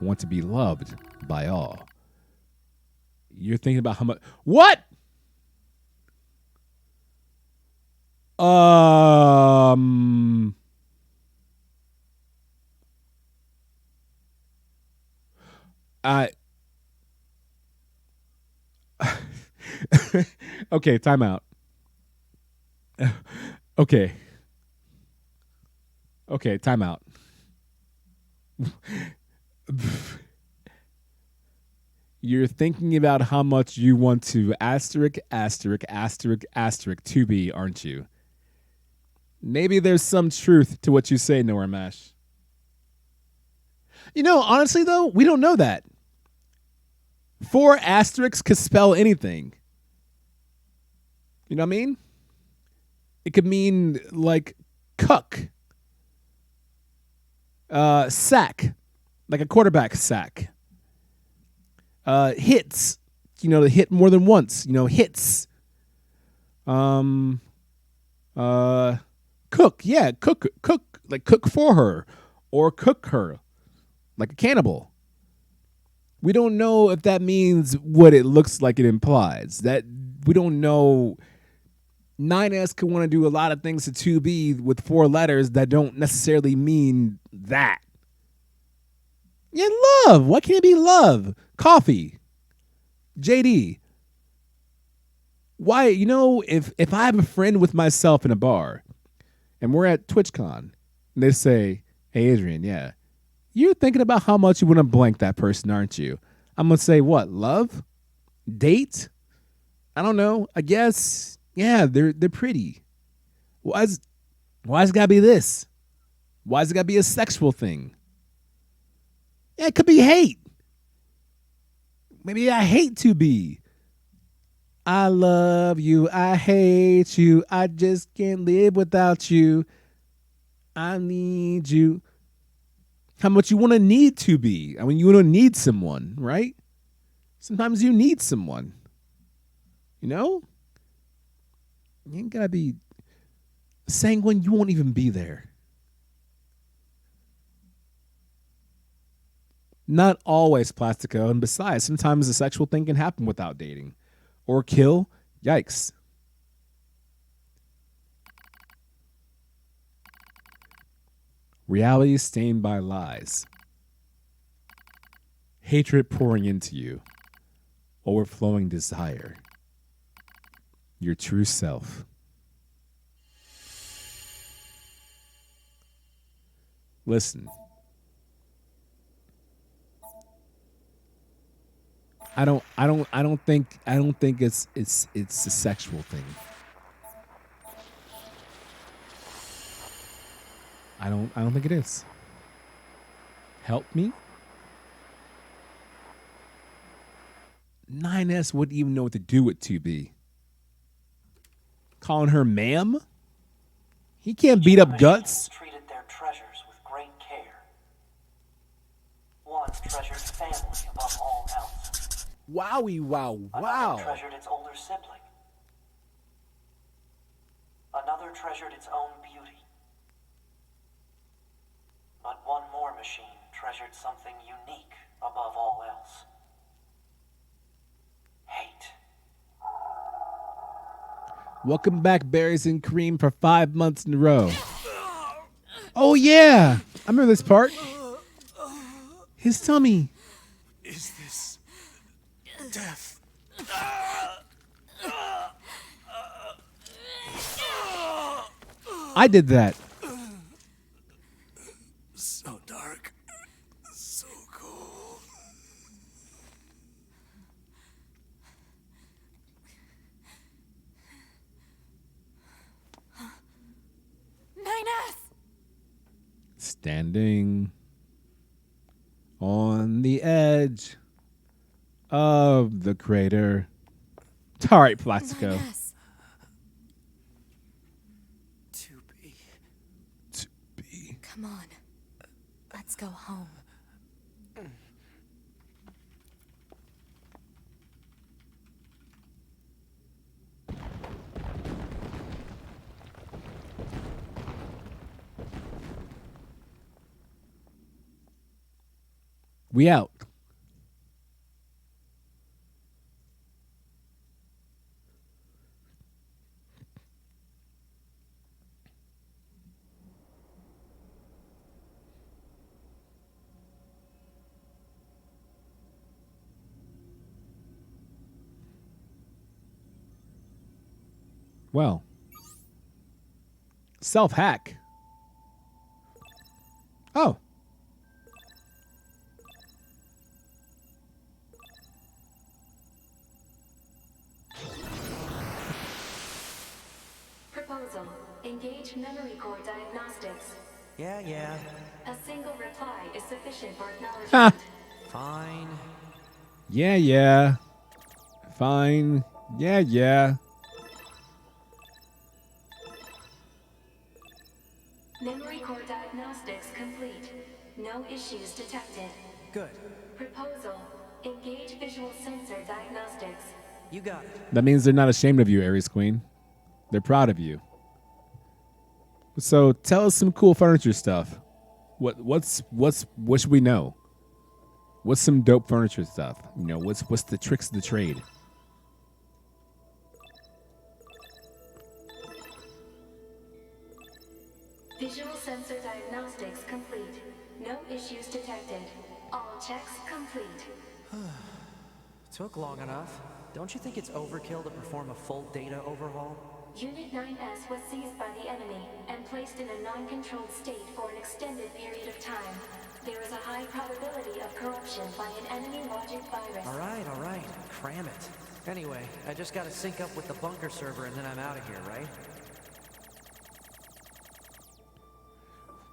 want to be loved by all. You're thinking about how much... What? Okay, time out. Okay, time out. You're thinking about how much you want to asterisk, asterisk, asterisk, asterisk to be, aren't you? Maybe there's some truth to what you say, NieR Mash. You know, honestly, though, we don't know that. 4 asterisks could spell anything. You know what I mean? It could mean, like, cuck. Sack. Like a quarterback sack. Hits. You know, to hit more than once. You know, hits. Cook. Yeah, cook. Like, cook for her. Or cook her. Like a cannibal. We don't know if that means what it looks like it implies. That we don't know. 9S can want to do a lot of things to 2B with 4 letters that don't necessarily mean that. Yeah, love. Why can't it be love? Coffee. JD. Why, you know, if I have a friend with myself in a bar and we're at TwitchCon and they say, hey, Adrian, yeah, you're thinking about how much you want to blank that person, aren't you? I'm going to say what? Love? Date? I don't know. I guess, yeah, they're pretty. Why's it got to be this? Why's it got to be a sexual thing? Yeah, it could be hate. Maybe I hate to be. I love you. I hate you. I just can't live without you. I need you. How much you want to need to be. I mean, you want to need someone, right? Sometimes you need someone. You know? You ain't got to be saying when you won't even be there. Not always, Plastico. And besides, sometimes a sexual thing can happen without dating. Or kill. Yikes. Reality stained by lies. Hatred pouring into you. Overflowing desire. Your true self. Listen. I don't think it's a sexual thing. I don't think it is. Help me? 9S wouldn't even know what to do with 2B. Calling her ma'am? He can't beat up Guts. Treated their treasures with great care. One treasured family above all else. Wowie, wow. Another treasured its older sibling. Another treasured its own beauty. But one more machine treasured something unique above all else. Hate. Welcome back, Berries and Cream, for 5 months in a row. Oh, yeah. I remember this part. His tummy. is this death? I did that. So dark. So cold. 9S! Standing on the edge of the crater. All right, Plaxico. 9S. Come on. Let's go home. We out. Well, self-hack. Oh. Proposal. Engage memory core diagnostics. Yeah. A single reply is sufficient for acknowledgement. Ha. Fine. Yeah. Fine. Yeah. Memory core diagnostics complete. No issues detected. Good. Proposal. Engage visual sensor diagnostics. You got it. That means they're not ashamed of you, Ares Queen. They're proud of you. So tell us some cool furniture stuff. What should we know? What's some dope furniture stuff? You know, what's the tricks of the trade? Visual sensor diagnostics complete. No issues detected. All checks complete. Took long enough. Don't you think it's overkill to perform a full data overhaul? Unit 9S was seized by the enemy and placed in a non-controlled state for an extended period of time. There is a high probability of corruption by an enemy logic virus. All right. Cram it. Anyway, I just gotta sync up with the bunker server and then I'm out of here, right?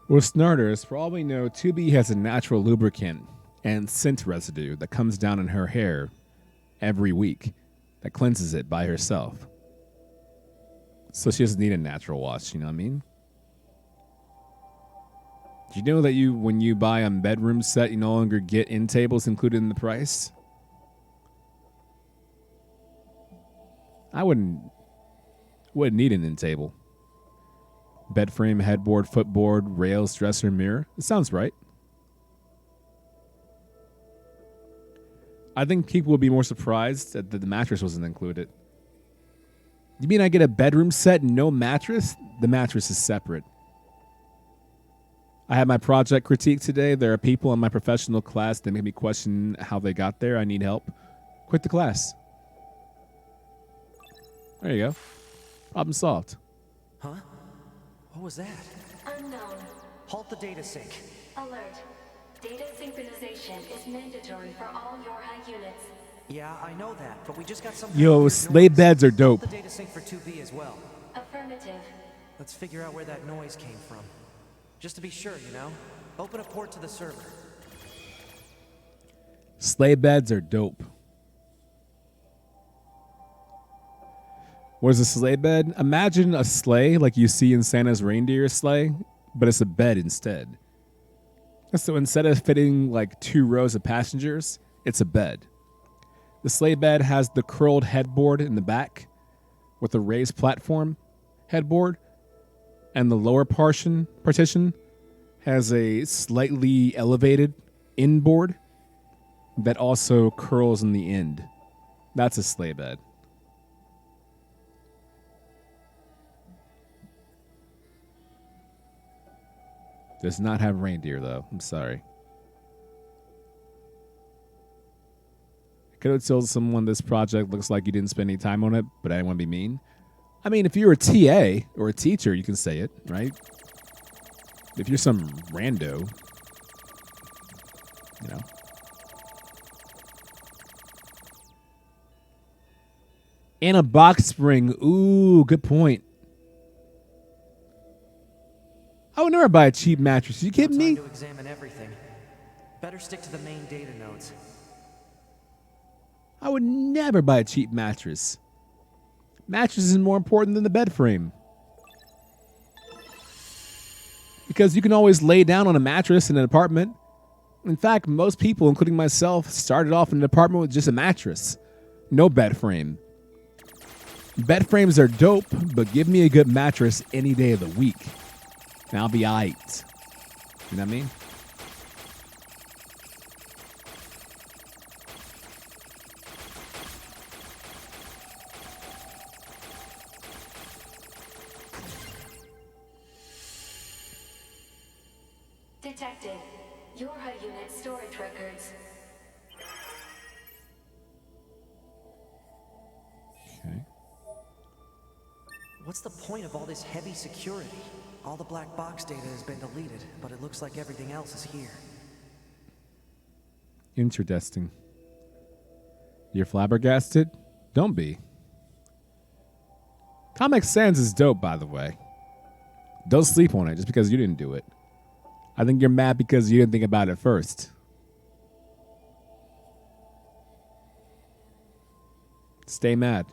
With Snarters, for all we know, 2B has a natural lubricant and scent residue that comes down in her hair every week that cleanses it by herself. So she doesn't need a natural wash, you know what I mean? Do you know that when you buy a bedroom set, you no longer get end tables included in the price? I wouldn't need an end table. Bed frame, headboard, footboard, rails, dresser, mirror. It sounds right. I think people will be more surprised that the mattress wasn't included. You mean I get a bedroom set and no mattress? The mattress is separate. I had my project critique today. There are people in my professional class that made me question how they got there. I need help. Quit the class. There you go. Problem solved. Huh? What was that? Unknown. Halt the data sync. Alert. Data synchronization is mandatory for all YoRHa units. Yeah, I know that, but we just got some. Yo, sleigh beds are dope. Halt the data sync for 2B as well. Affirmative. Let's figure out where that noise came from. Just to be sure, you know? Open a port to the server. Sleigh beds are dope. What is a sleigh bed? Imagine a sleigh like you see in Santa's reindeer sleigh, but it's a bed instead. So instead of fitting like 2 rows of passengers, it's a bed. The sleigh bed has the curled headboard in the back with a raised platform headboard, and the lower partition has a slightly elevated inboard that also curls in the end. That's a sleigh bed. Does not have reindeer, though. I'm sorry. Could have told someone this project looks like you didn't spend any time on it, but I didn't want to be mean. I mean, if you're a TA or a teacher, you can say it, right? If you're some rando, you know. And a box spring. Ooh, good point. I would never buy a cheap mattress. You kidding me? To examine everything. Better stick to the main data nodes. I would never buy a cheap mattress. Mattress is more important than the bed frame. Because you can always lay down on a mattress in an apartment. In fact, most people, including myself, started off in an apartment with just a mattress. No bed frame. Bed frames are dope, but give me a good mattress any day of the week. And I'll be aight. You know what I mean? Detected. YoRHa unit storage records. Okay. What's the point of all this heavy security? All the black box data has been deleted, but it looks like everything else is here. Interesting. You're flabbergasted? Don't be. Comic Sans is dope, by the way. Don't sleep on it just because you didn't do it. I think you're mad because you didn't think about it first. Stay mad.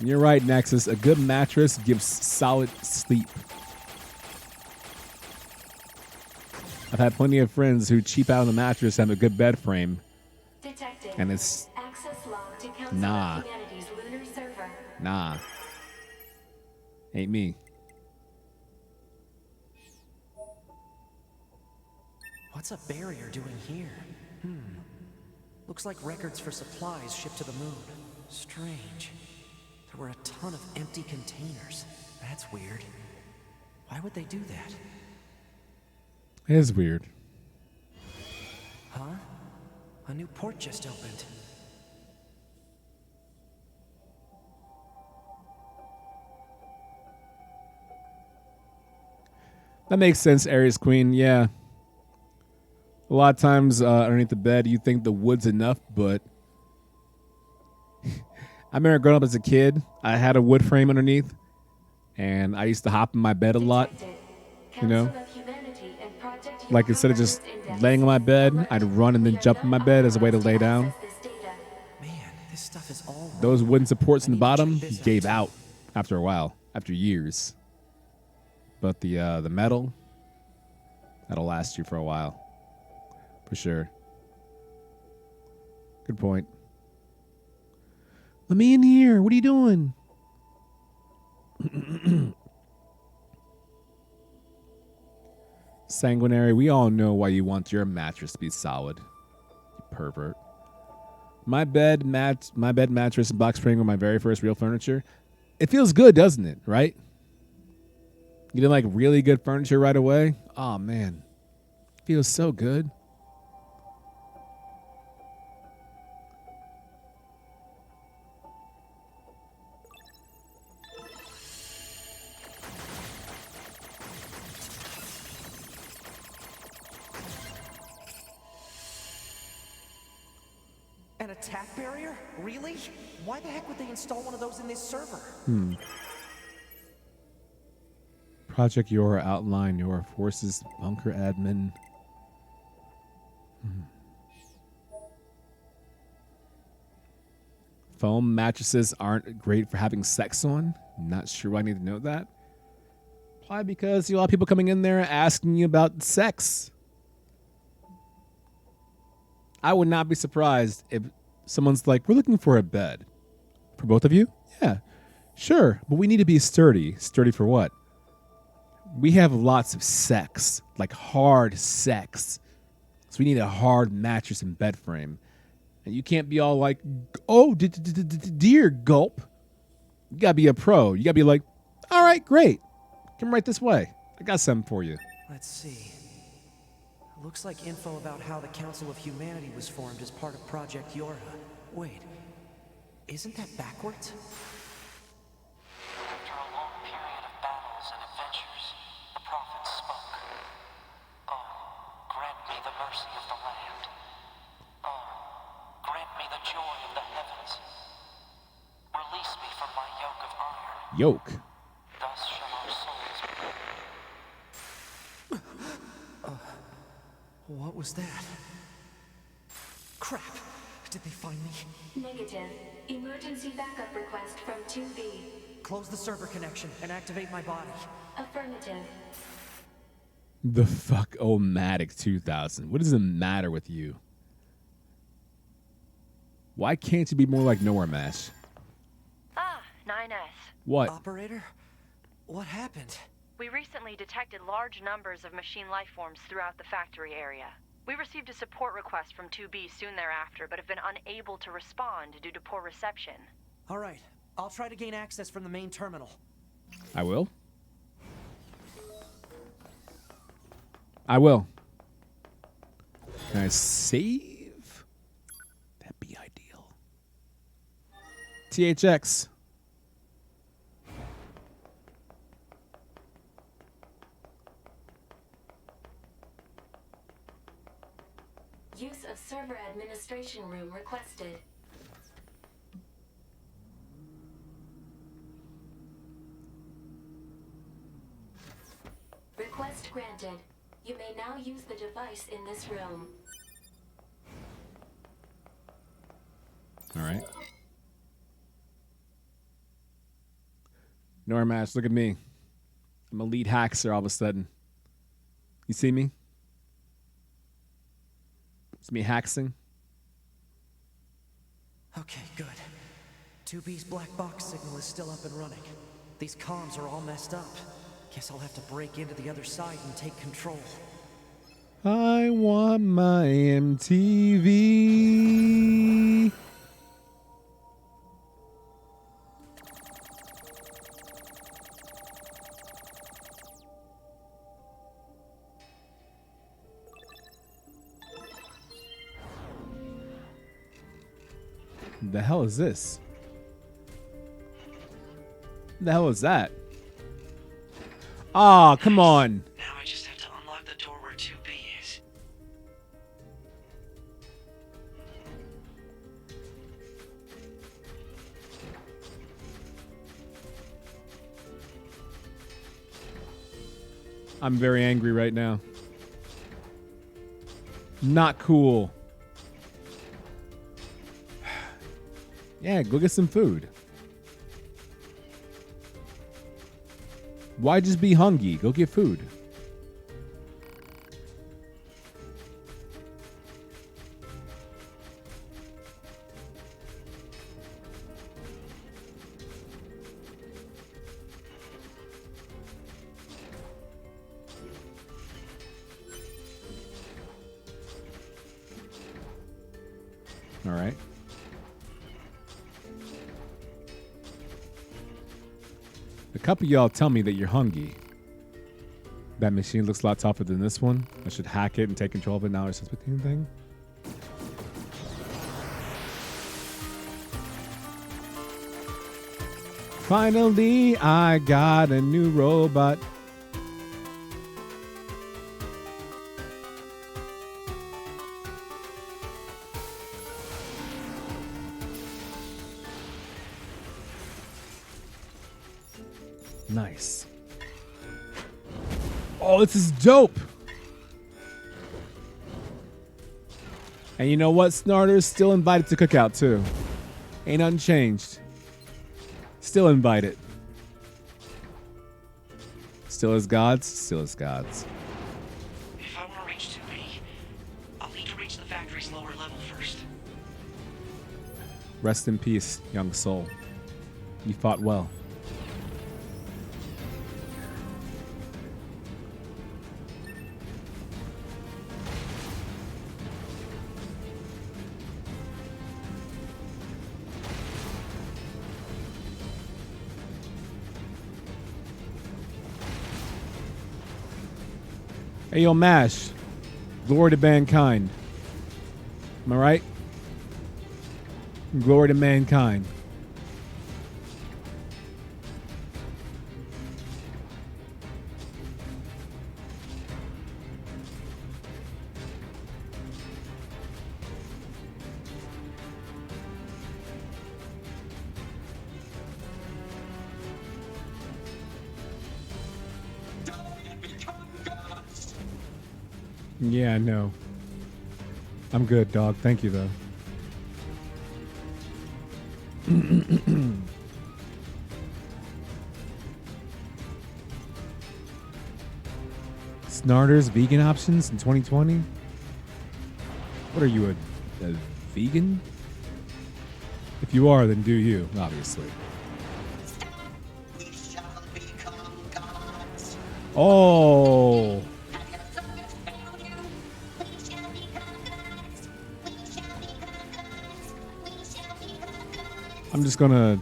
You're right, Nexus. A good mattress gives solid sleep. I've had plenty of friends who cheap out on the mattress and have a good bed frame. Detected. And it's Access log to Council nah. of Humanity's lunar server. Nah. Ain't me. What's a barrier doing here? Looks like records for supplies shipped to the moon. Strange. There were a ton of empty containers. That's weird. Why would they do that? It is weird. Huh? A new port just opened. That makes sense, Aries Queen. Yeah. A lot of times underneath the bed, you think the wood's enough, but I remember growing up as a kid, I had a wood frame underneath, and I used to hop in my bed a lot, you know? Like instead of just laying on my bed, I'd run and then jump in my bed as a way to lay down. Man, this stuff is all wrong. Those wooden supports in the bottom gave out after a while, after years. But the metal, that'll last you for a while. For sure. Good point. Let me in here. What are you doing? Sanguinary, we all know why you want your mattress to be solid. You pervert. My bed mattress and box spring were my very first real furniture. It feels good, doesn't it? Right? You didn't like really good furniture right away? Oh man. Feels so good. An attack barrier? Really? Why the heck would they install one of those in this server? Project YoRHa outline, YoRHa forces, bunker admin. Foam mattresses aren't great for having sex on. Not sure why I need to know that. Probably because you have a lot of people coming in there asking you about sex. I would not be surprised if someone's like, we're looking for a bed. For both of you? Yeah, sure. But we need to be sturdy. Sturdy for what? We have lots of sex, like hard sex. So we need a hard mattress and bed frame. And you can't be all like, oh, dear gulp. You got to be a pro. You got to be like, All right, great. Come right this way. I got something for you. Let's see. Looks like info about how the Council of Humanity was formed as part of Project YoRHa. Wait, isn't that backwards? After a long period of battles and adventures, the prophets spoke. Oh, grant me the mercy of the land. Oh, grant me the joy of the heavens. Release me from my yoke of iron. Yoke. Thus shall our souls be. What was that? Crap! Did they find me? Negative. Emergency backup request from 2B. Close the server connection and activate my body. Affirmative. The fuck, Omatic 2000. What does the matter with you? Why can't you be more like NieR? Ah, 9S. What? Operator? What happened? We recently detected large numbers of machine life forms throughout the factory area. We received a support request from 2B soon thereafter, but have been unable to respond due to poor reception. All right, I'll try to gain access from the main terminal. I will. I will. Can I save? That'd be ideal. THX. Use of server administration room requested. Request granted. You may now use the device in this room. All right. NieR, look at me. I'm a lead hacker all of a sudden. You see me? It's me haxing. Okay, good. 2B's black box signal is still up and running. These comms are all messed up. Guess I'll have to break into the other side and take control. I want my MTV. The hell is this? The hell is that? Ah, come on. Now I just have to unlock the door where 2B is. I'm very angry right now. Not cool. Yeah, go get some food. Why just be hungry? Go get food. All right. A couple of y'all tell me that you're hungry. That machine looks a lot tougher than this one. I should hack it and take control of it now or something thing. Finally, I got a new robot. Nice. Oh, this is dope. And you know what? Snarter's still invited to cookout too. Ain't nothing changed. Still invited. Still as gods, still as gods. If I want to reach 2B, I'll need to reach the factory's lower level first. Rest in peace, young soul. You fought well. Hey, yo, MASH. Glory to mankind. Am I right? Glory to mankind. Yeah, I know. I'm good, dog. Thank you, though. Snarter's vegan options in 2020? What are you, a vegan? If you are, then do you, obviously. Oh. I'm just gonna...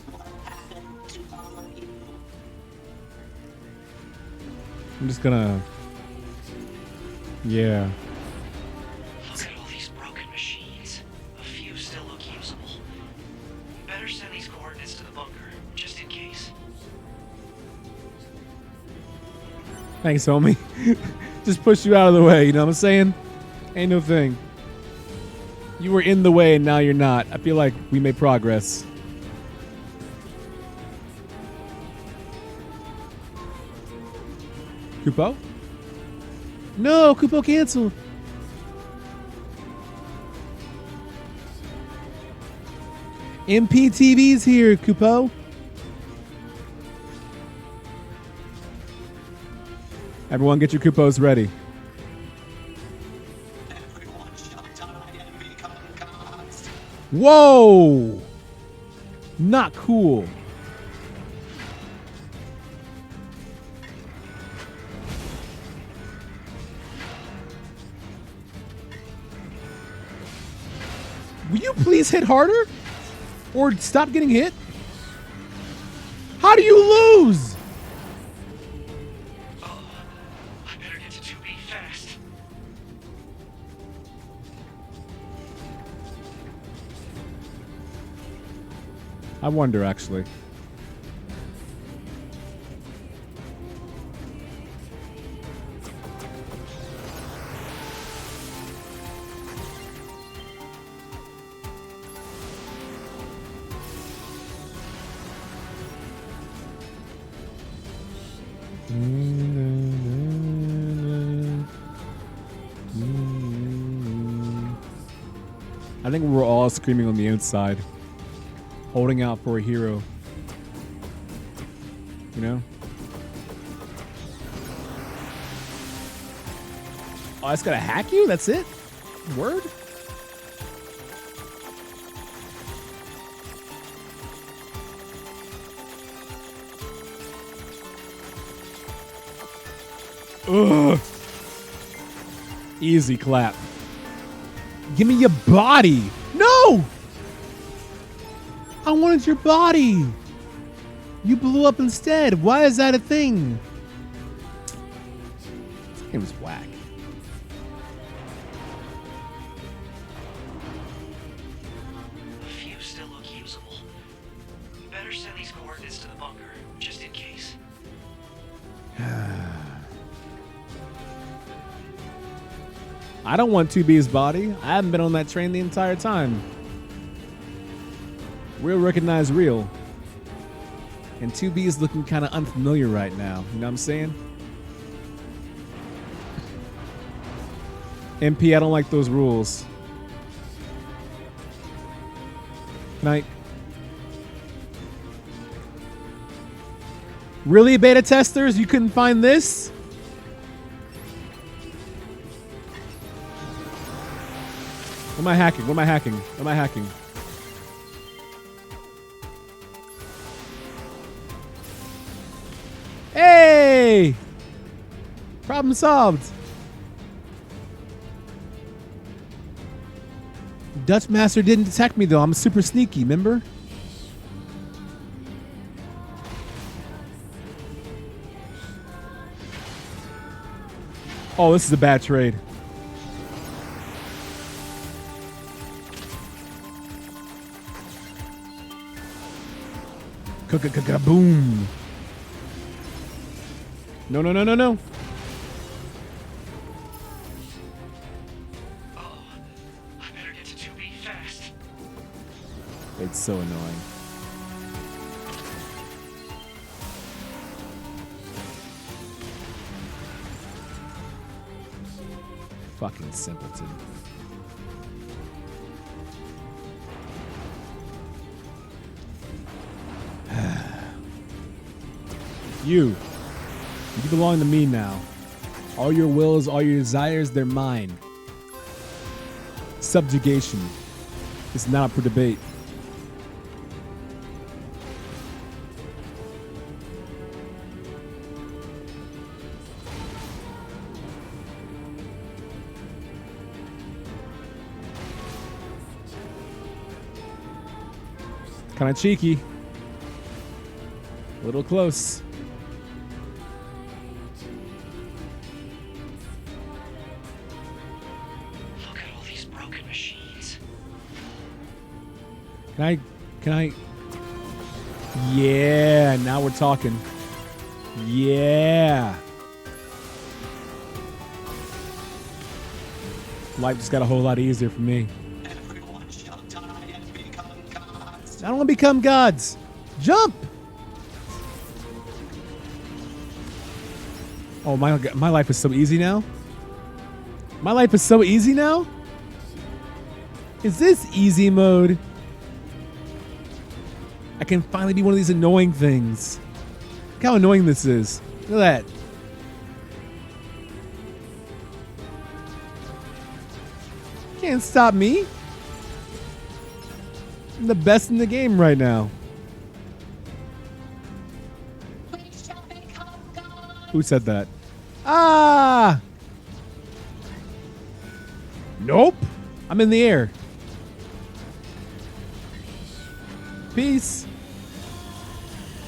Yeah. Look at all these broken machines. A few still look usable. Better send these coordinates to the bunker, just in case. Thanks, homie. Just push you out of the way, you know what I'm saying? Ain't no thing. You were in the way and now you're not. I feel like we made progress. Kupo? No, Kupo canceled. MPTV's here, Kupo. Everyone get your Kupos ready. Whoa! Not cool. Will you please hit harder? Or stop getting hit? How do you lose? Oh, I better get to 2B fast. I wonder, actually. I think we're all screaming on the outside, holding out for a hero. You know? Oh, I just gotta hack you? That's it? Word? Ugh. Easy clap. Give me your body. No! I wanted your body. You blew up instead. Why is that a thing? This game is whack. A few still look usable. Better send these coordinates to the bunker, just in case. I don't want 2B's body. I haven't been on that train the entire time. Real recognize real. And 2B is looking kind of unfamiliar right now. You know what I'm saying? MP, I don't like those rules. Night. Really, beta testers? You couldn't find this? What am I hacking? What am I hacking? What am I hacking? Hey! Problem solved. Dutch Master didn't detect me though. I'm super sneaky, remember? Oh, this is a bad trade. Boom. No, no, no, no, no. Oh, I better get to 2B fast. It's so annoying. Fucking simpleton. You belong to me now. All your wills, all your desires, they're mine. Subjugation is not up for debate. Kind of cheeky. A little close. Look at all these broken machines. Can I? Yeah, now we're talking. Yeah. Life just got a whole lot easier for me. I don't want to become gods. Jump! Oh my God, my life is so easy now. My life is so easy now. Is this easy mode? I can finally be one of these annoying things. Look how annoying this is. Look at that. Can't stop me. I'm the best in the game right now. Who said that? Ah! Nope. I'm in the air. Peace.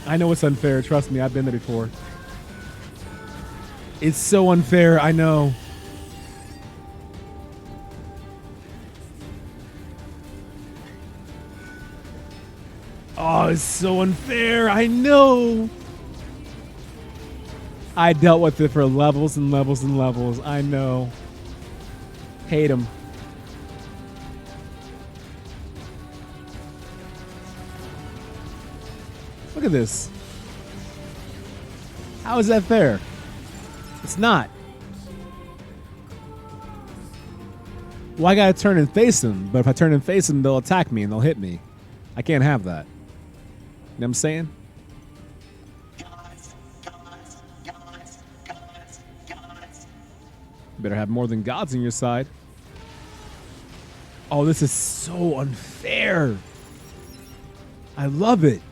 I know it's unfair. Trust me, I've been there before. It's so unfair. I know. Oh, it's so unfair. I know. I dealt with it for levels and levels and levels. I know. Hate him. Look at this. How is that fair? It's not. Well, I gotta turn and face them, but if I turn and face them, they'll attack me and they'll hit me. I can't have that. You know what I'm saying? You better have more than gods on your side. Oh, this is so unfair. I love it.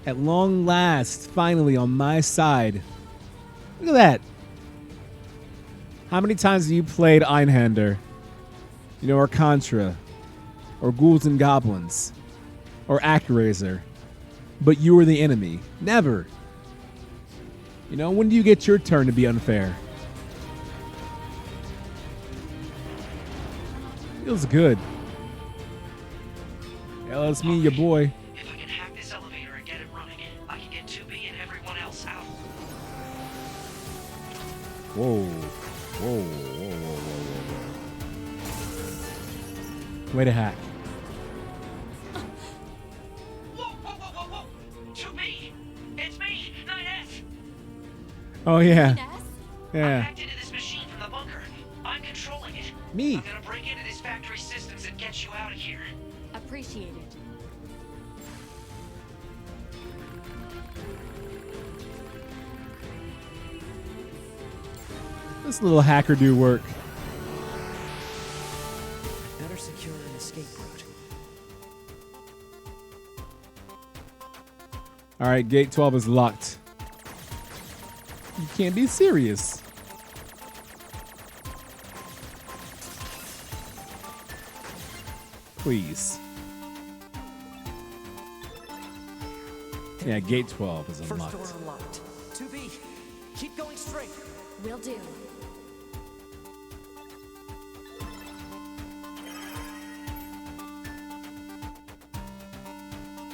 At long last, finally on my side. Look at that. How many times have you played Einhander? You know, or Contra? Or Ghouls and Goblins? Or ActRaiser? But you were the enemy. Never. You know, when do you get your turn to be unfair? Feels good. Yeah, that's me, your boy. If I can hack this elevator and get it running, I can get 2B and everyone else out. Whoa. Whoa. Whoa, whoa, whoa, whoa, whoa. Way to hack. Whoa. 2B! It's me, 9S! Oh, yeah. I Yeah. hacked into this machine from the bunker. I'm controlling it. Me. I'm gonna break into this factory systems and get you out of here. Appreciate it. This little hacker do work. Better secure an escape route. All right, gate 12 is locked. You can't be serious. Please. Yeah, gate 12 is First unlocked. door unlocked. 2B, keep going straight. Will do.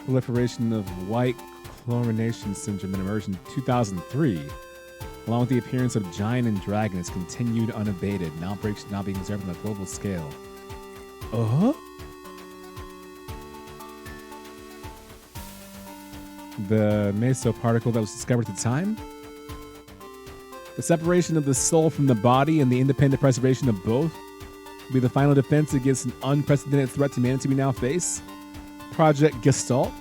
Proliferation of white chlorination syndrome in emerged in 2003, along with the appearance of giant and dragon, has continued unabated, and outbreaks now being observed on a global scale. Uh-huh. The mesoparticle that was discovered at the time? The separation of the soul from the body and the independent preservation of both will be the final defense against an unprecedented threat to humanity we now face? Project Gestalt?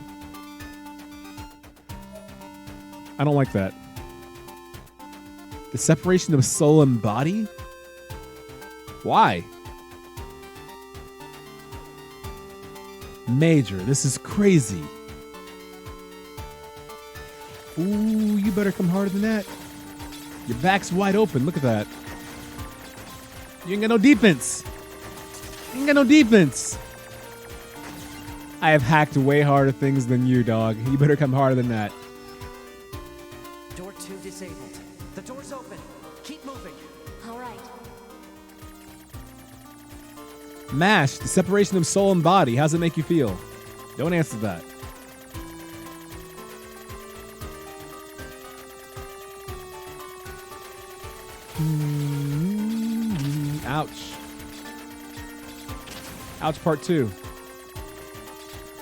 I don't like that. The separation of soul and body? Why? Major, this is crazy. Ooh, you better come harder than that. Your back's wide open. Look at that. You ain't got no defense. You ain't got no defense. I have hacked way harder things than you, dog. You better come harder than that. Door 2 disabled. The door's open. Keep moving. All right. MASH, the separation of soul and body. How's it make you feel? Don't answer that. Ouch. Ouch, part 2.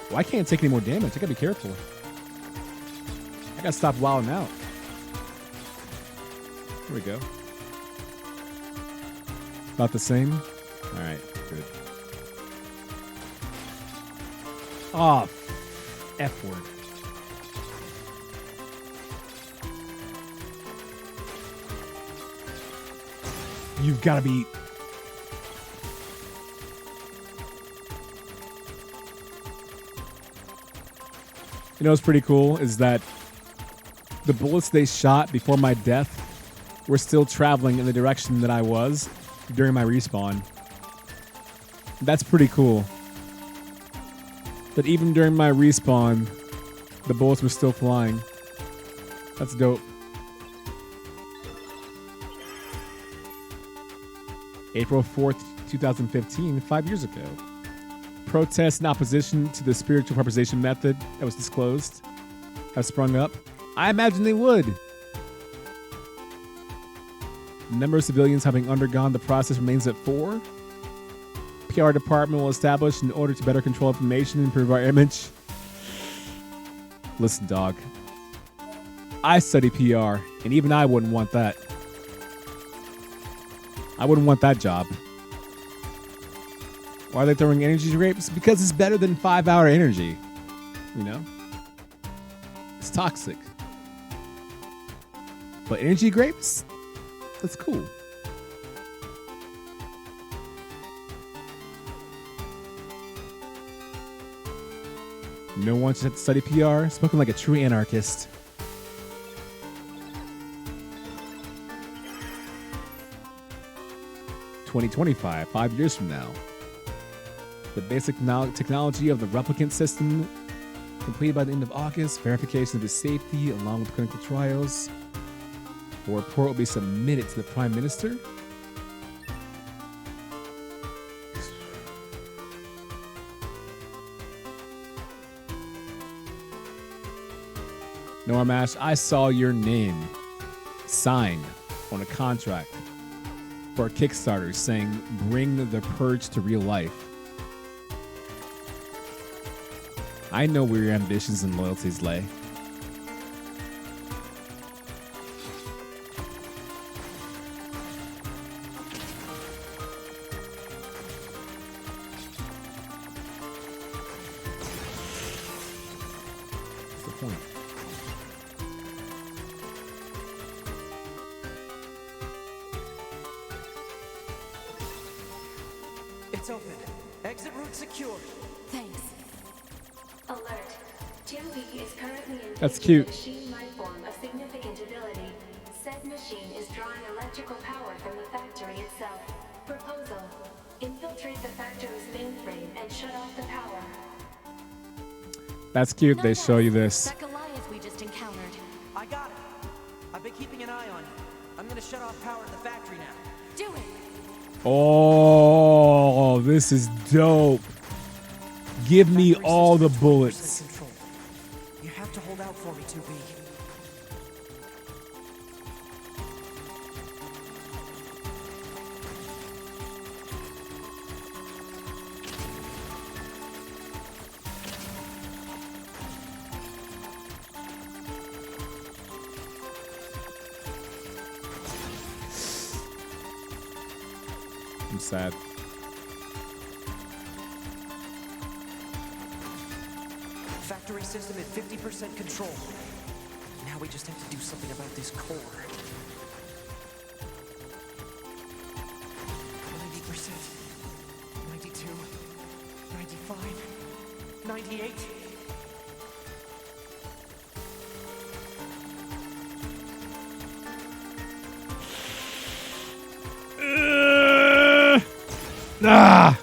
Well, I can't take any more damage. I gotta be careful. I gotta stop wilding out. Here we go. About the same? Alright, good. Oh, F word. You've gotta be... You know what's pretty cool is that the bullets they shot before my death were still traveling in the direction that I was during my respawn. That's pretty cool. That even during my respawn, the bullets were still flying. That's dope. April 4th, 2015, 5 years ago. Protests in opposition to the spiritual preservation method that was disclosed have sprung up. I imagine they would. The number of civilians having undergone the process remains at 4. PR department will establish in order to better control information and improve our image. Listen, dog. I study PR, and even I wouldn't want that. I wouldn't want that job. Why are they throwing energy grapes? Because it's better than 5-hour energy. You know? It's toxic. But energy grapes? That's cool. No one should have to study PR. Spoken like a true anarchist. (2025), 5 years from now. The basic technology of the replicant system completed by the end of August. Verification of its safety along with clinical trials. A report will be submitted to the Prime Minister. Normash, I saw your name signed on a contract for a Kickstarter saying, "Bring the purge to real life." I know where your ambitions and loyalties lay. What's the point? It's open. Exit route secured. Thanks. Alert. 2B is currently in That's cute. machine life form of significant ability. Said machine is drawing electrical power from the factory itself. Proposal. Infiltrate the factory's mainframe and shut off the power. That's cute. They show you this. That Goliath we just encountered. I got it. I've been keeping an eye on you. I'm gonna shut off power Oh, this is dope. Give me all the bullets. Control. You have to hold out for me, 2B. I'm sad. Factory system at 50% control. Now we just have to do something about this core. 90%, 92, 95, 98. Ah!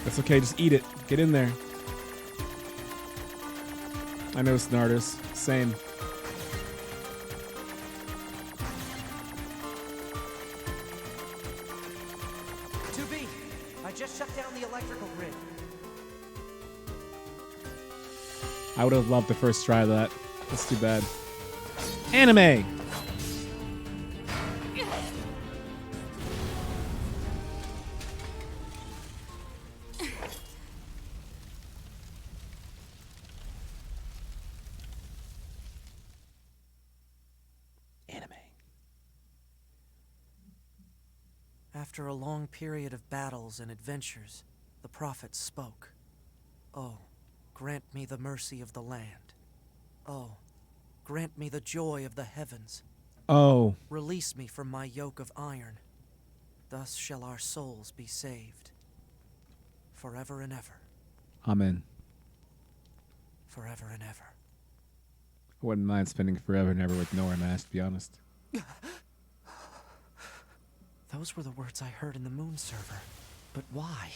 That's okay, just eat it. Get in there. I know Snarters. Same. I just shut down the electrical grid. I would have loved to first try that. That's too bad. Anime! After a long period of battles and adventures, the prophets spoke. Oh, grant me the mercy of the land. Oh, grant me the joy of the heavens. Oh. Release me from my yoke of iron. Thus shall our souls be saved. Forever and ever. Amen. Forever and ever. I wouldn't mind spending forever and ever with NieR, to be honest. Those were the words I heard in the moon server. But why?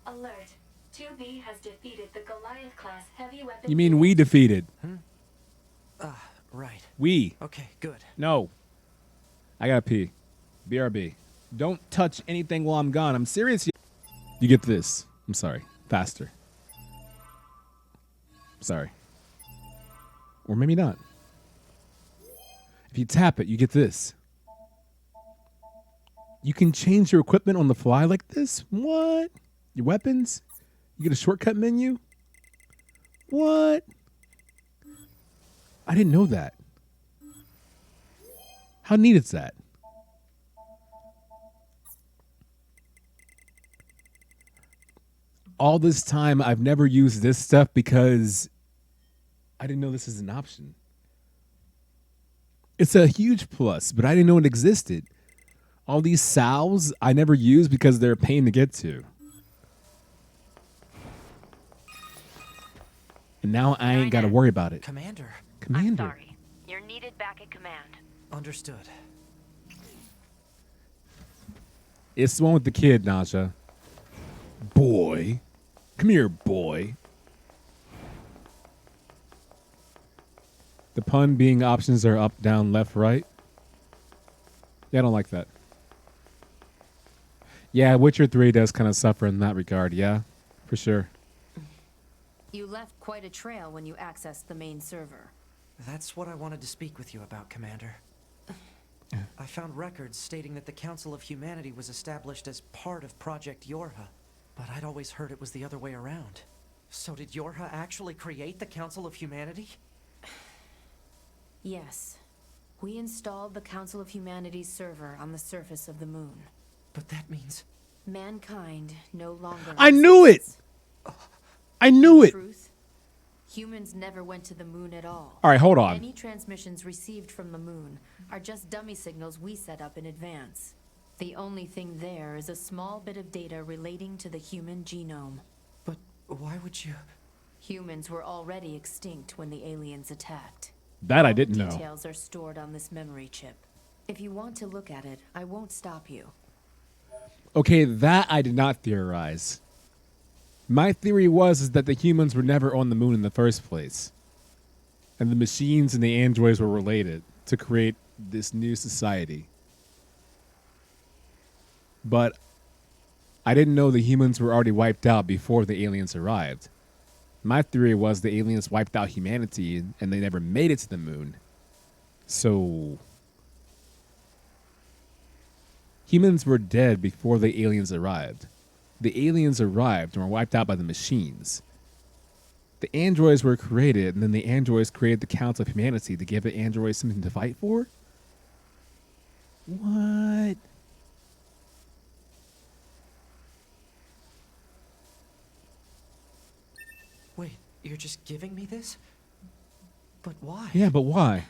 Alert. 2B has defeated the Goliath-class heavy weapon... You mean we defeated? Right. We. Okay, good. No. I gotta pee. BRB. Don't touch anything while I'm gone. I'm serious. You get this. I'm sorry. Faster. Sorry. Or maybe not. If you tap it, you get this. You can change your equipment on the fly like this? What? Your weapons? You get a shortcut menu? What? I didn't know that. How neat is that? All this time, I've never used this stuff because I didn't know this is an option. It's a huge plus, but I didn't know it existed. All these salves I never use because they're a pain to get to. And now I ain't got to worry about it. Commander. I'm sorry. You're needed back at command. Understood. It's the one with the kid, Naja. Boy. Come here, boy. The pun being options are up, down, left, right. Yeah, I don't like that. Yeah, Witcher 3 does kind of suffer in that regard, yeah, for sure. You left quite a trail when you accessed the main server. That's what I wanted to speak with you about, Commander. I found records stating that the Council of Humanity was established as part of Project YoRHa, but I'd always heard it was the other way around. So did YoRHa actually create the Council of Humanity? Yes. We installed the Council of Humanity's server on the surface of the moon. But that means... mankind no longer... I knew it! I knew it! Truth, humans never went to the moon at all. All right, hold on. Any transmissions received from the moon are just dummy signals we set up in advance. The only thing there is a small bit of data relating to the human genome. But why would you... Humans were already extinct when the aliens attacked. That I didn't know. Details are stored on this memory chip. If you want to look at it, I won't stop you. Okay, that I did not theorize. My theory was that the humans were never on the moon in the first place. And the machines and the androids were related to create this new society. But I didn't know the humans were already wiped out before the aliens arrived. My theory was the aliens wiped out humanity and they never made it to the moon. So humans were dead before the aliens arrived. The aliens arrived and were wiped out by the machines. The androids were created, and then the androids created the Council of Humanity to give the androids something to fight for? What? Wait, you're just giving me this? But why? Yeah, but why?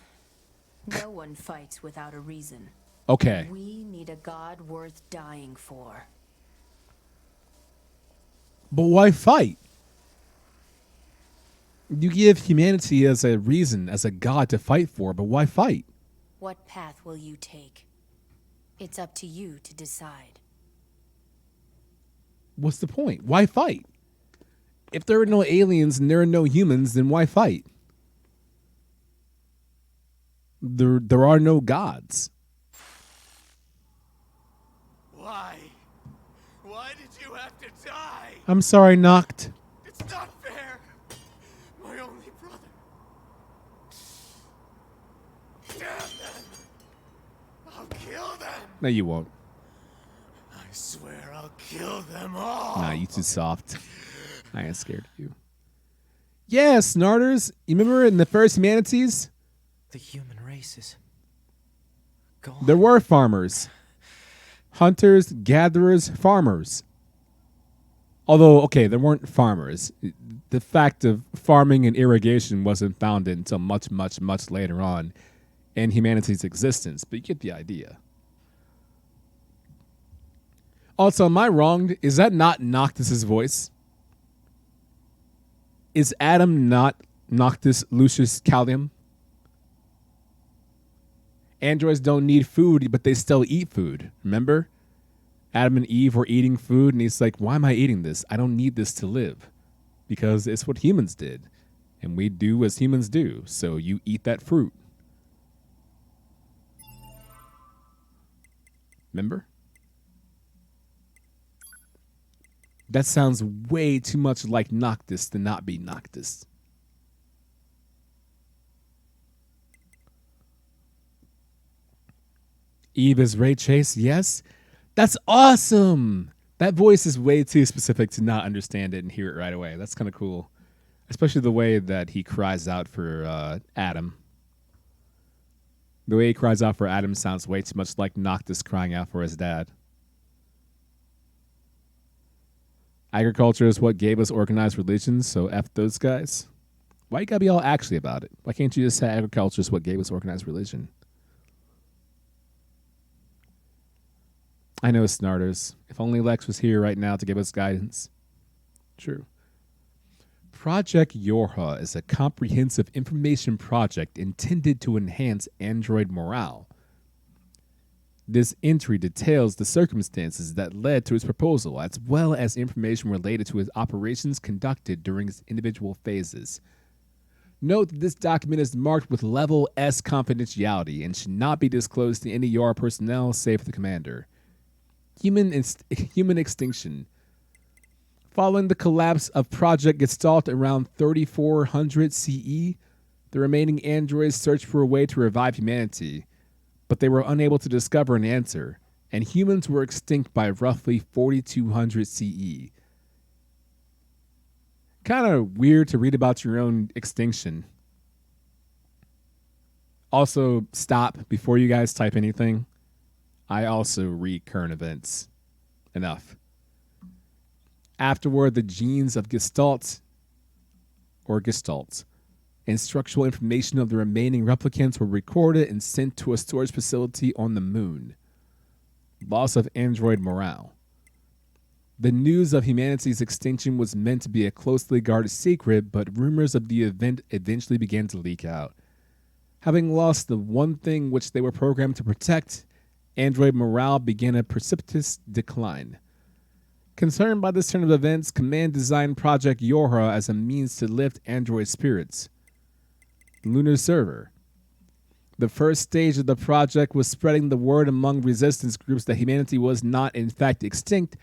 No one fights without a reason. Okay. We need a god worth dying for. But why fight? You give humanity as a reason, as a god to fight for, but why fight? What path will you take? It's up to you to decide. What's the point? Why fight? If there are no aliens and there are no humans, then why fight? There are no gods. Why? Why did you have to die? I'm sorry, Noct. It's not fair. My only brother. Damn them. I'll kill them. No, you won't. I swear I'll kill them all. Nah, you too soft. I ain't scared of you. Yeah, Snarters. You remember in the first Humanities? The human race is gone. There were farmers. Hunters, gatherers, farmers. Although, okay, there weren't farmers. The fact of farming and irrigation wasn't founded until much, much, much later on in humanity's existence, but you get the idea. Also, am I wrong? Is that not Noctis's voice? Is Adam not Noctis Lucius Callium? Androids don't need food, but they still eat food. Remember? Adam and Eve were eating food, and he's like, why am I eating this? I don't need this to live. Because it's what humans did. And we do as humans do. So you eat that fruit. Remember? That sounds way too much like Noctis to not be Noctis. Eve is Ray Chase, yes. That's awesome. That voice is way too specific to not understand it and hear it right away. That's kind of cool. Especially the way that he cries out for Adam. The way he cries out for Adam sounds way too much like Noctis crying out for his dad. Agriculture is what gave us organized religion, so F those guys. Why you gotta be all actually about it? Why can't you just say agriculture is what gave us organized religion? I know, Snarters. If only Lex was here right now to give us guidance. True. Project YoRHa is a comprehensive information project intended to enhance android morale. This entry details the circumstances that led to his proposal, as well as information related to his operations conducted during his individual phases. Note that this document is marked with Level S confidentiality and should not be disclosed to any YoRHa personnel save for the commander. Human extinction. Following the collapse of Project Gestalt around 3400 CE, the remaining androids searched for a way to revive humanity, but they were unable to discover an answer, and humans were extinct by roughly 4200 CE. Kind of weird to read about your own extinction. Also, stop before you guys type anything. I also read current events. Enough. Afterward, the genes of Gestalts and structural information of the remaining replicants were recorded and sent to a storage facility on the moon. Loss of android morale. The news of humanity's extinction was meant to be a closely guarded secret, but rumors of the event eventually began to leak out. Having lost the one thing which they were programmed to protect, android morale began a precipitous decline. Concerned by this turn of events, Command designed Project YoRHa as a means to lift android spirits. Lunar Server. The first stage of the project was spreading the word among resistance groups that humanity was not, in fact, extinct,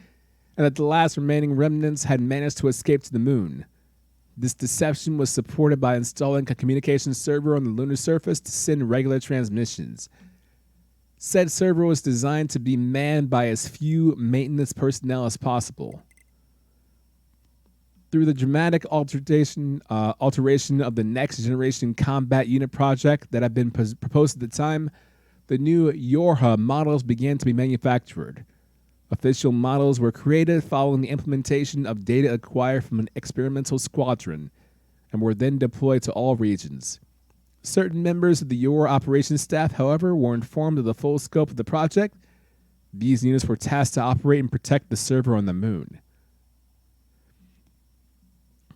and that the last remaining remnants had managed to escape to the moon. This deception was supported by installing a communication server on the lunar surface to send regular transmissions. Said server was designed to be manned by as few maintenance personnel as possible. Through the dramatic alteration of the next generation combat unit project that had been proposed at the time, the new YoRHa models began to be manufactured. Official models were created following the implementation of data acquired from an experimental squadron and were then deployed to all regions. Certain members of the YoRHa operations staff, however, were informed of the full scope of the project. These units were tasked to operate and protect the server on the moon.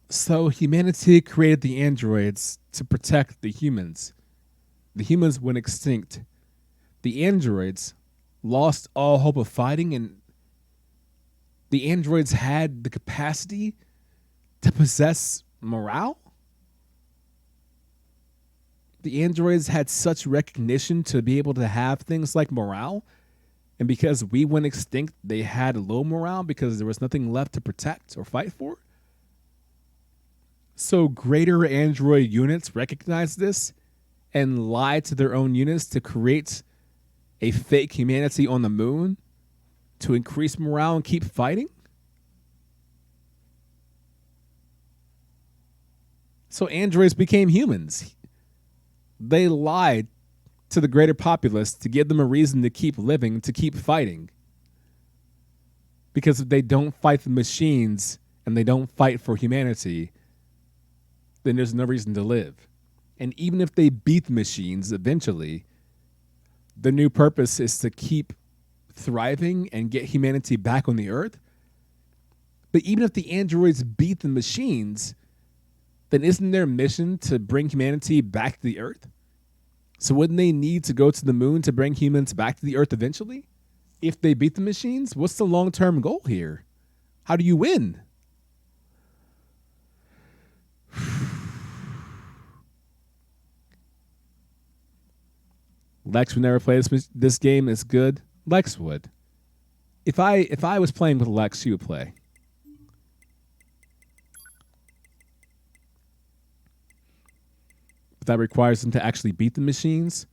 So humanity created the androids to protect the humans. The humans went extinct. The androids lost all hope of fighting, and the androids had the capacity to possess morale? The androids had such recognition to be able to have things like morale, and because we went extinct, they had low morale because there was nothing left to protect or fight for? So greater android units recognized this and lied to their own units to create a fake humanity on the moon to increase morale and keep fighting? So androids became humans. They lied to the greater populace to give them a reason to keep living, to keep fighting. Because if they don't fight the machines and they don't fight for humanity, then there's no reason to live. And even if they beat the machines eventually, the new purpose is to keep thriving and get humanity back on the earth. But even if the androids beat the machines, then isn't their mission to bring humanity back to the earth? So wouldn't they need to go to the moon to bring humans back to the earth eventually? If they beat the machines, what's the long-term goal here? How do you win? Lex would never play this game. It's good. Lex would. If I was playing with Lex, she would play. But that requires them to actually beat the machines.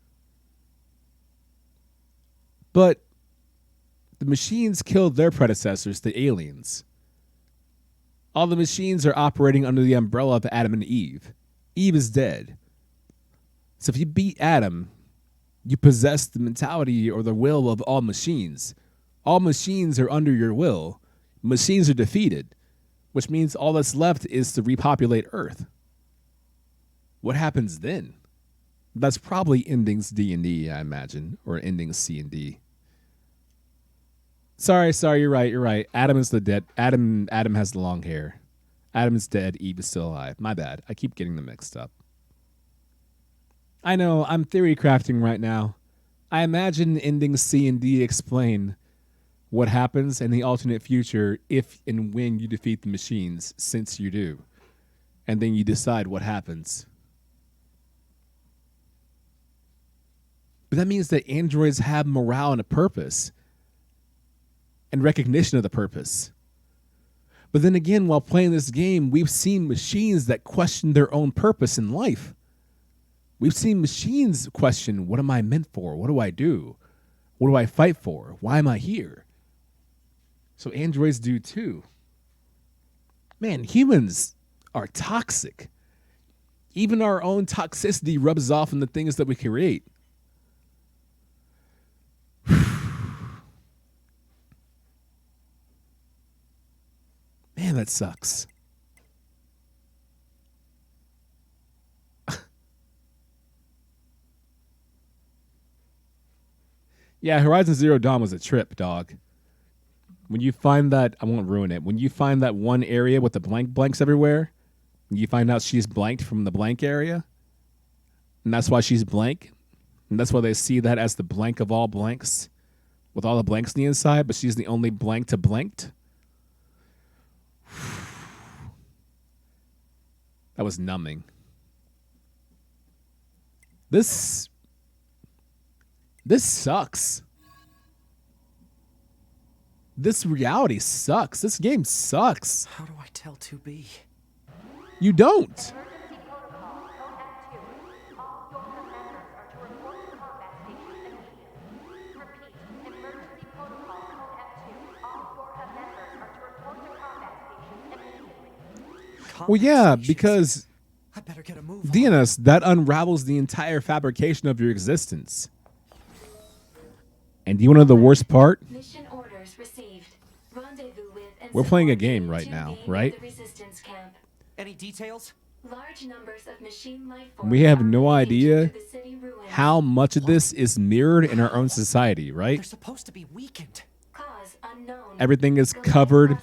But the machines killed their predecessors, the aliens. All the machines are operating under the umbrella of Adam and Eve. Eve is dead. So if you beat Adam, you possess the mentality or the will of all machines. All machines are under your will. Machines are defeated, which means all that's left is to repopulate Earth. What happens then? That's probably endings D&D, I imagine, or endings C&D. Sorry, you're right. Adam is the dead. Adam has the long hair. Adam is dead. Eve is still alive. My bad. I keep getting them mixed up. I know, I'm theory crafting right now. I imagine endings C and D explain what happens in the alternate future if and when you defeat the machines, since you do. And then you decide what happens. But that means that androids have morale and a purpose. And recognition of the purpose. But then again, while playing this game, we've seen machines that question their own purpose in life. We've seen machines question, what am I meant for? What do I do? What do I fight for? Why am I here? So androids do too. Man, humans are toxic. Even our own toxicity rubs off on the things that we create. Man, that sucks. Yeah, Horizon Zero Dawn was a trip, dog. When you find that, I won't ruin it. When you find that one area with the blanks everywhere, you find out she's blanked from the blank area, and that's why she's blank, and that's why they see that as the blank of all blanks, with all the blanks on the inside, but she's the only blank to blanked. That was numbing. This This sucks. This reality sucks. This game sucks. How do I tell 2B? You don't. Well, yeah, because I better get a move DNS, that unravels the entire fabrication of your existence. And do you want to know the worst part? Mission orders received. Rendezvous with and We're playing a support game Team right 2B now, near right? the resistance camp. Any details? Large numbers of machine life forms We have are no leaking idea to the city ruins. how much of this is mirrored in our own society, right? They're supposed to be weakened. Cause unknown. Everything is covered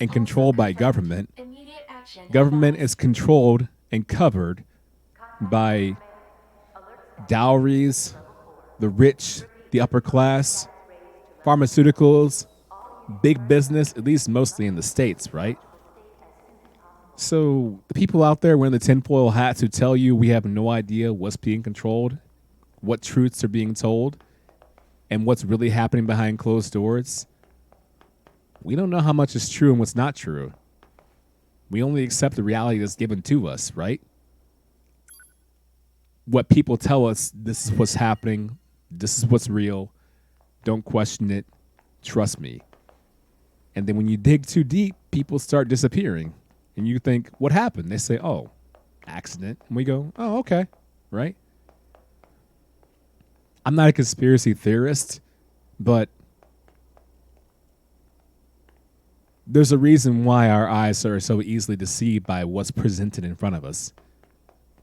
and controlled by government. Immediate action. Government is controlled and covered by dowries, the rich, the upper class, pharmaceuticals, big business, at least mostly in the States, right? So the people out there wearing the tinfoil hats who tell you we have no idea what's being controlled, what truths are being told, and what's really happening behind closed doors, we don't know how much is true and what's not true. We only accept the reality that's given to us, right? What people tell us, this is what's happening, this is what's real, don't question it, trust me. And then when you dig too deep, people start disappearing. And you think, what happened? They say, oh, accident. And we go, oh, okay, right? I'm not a conspiracy theorist, but there's a reason why our eyes are so easily deceived by what's presented in front of us.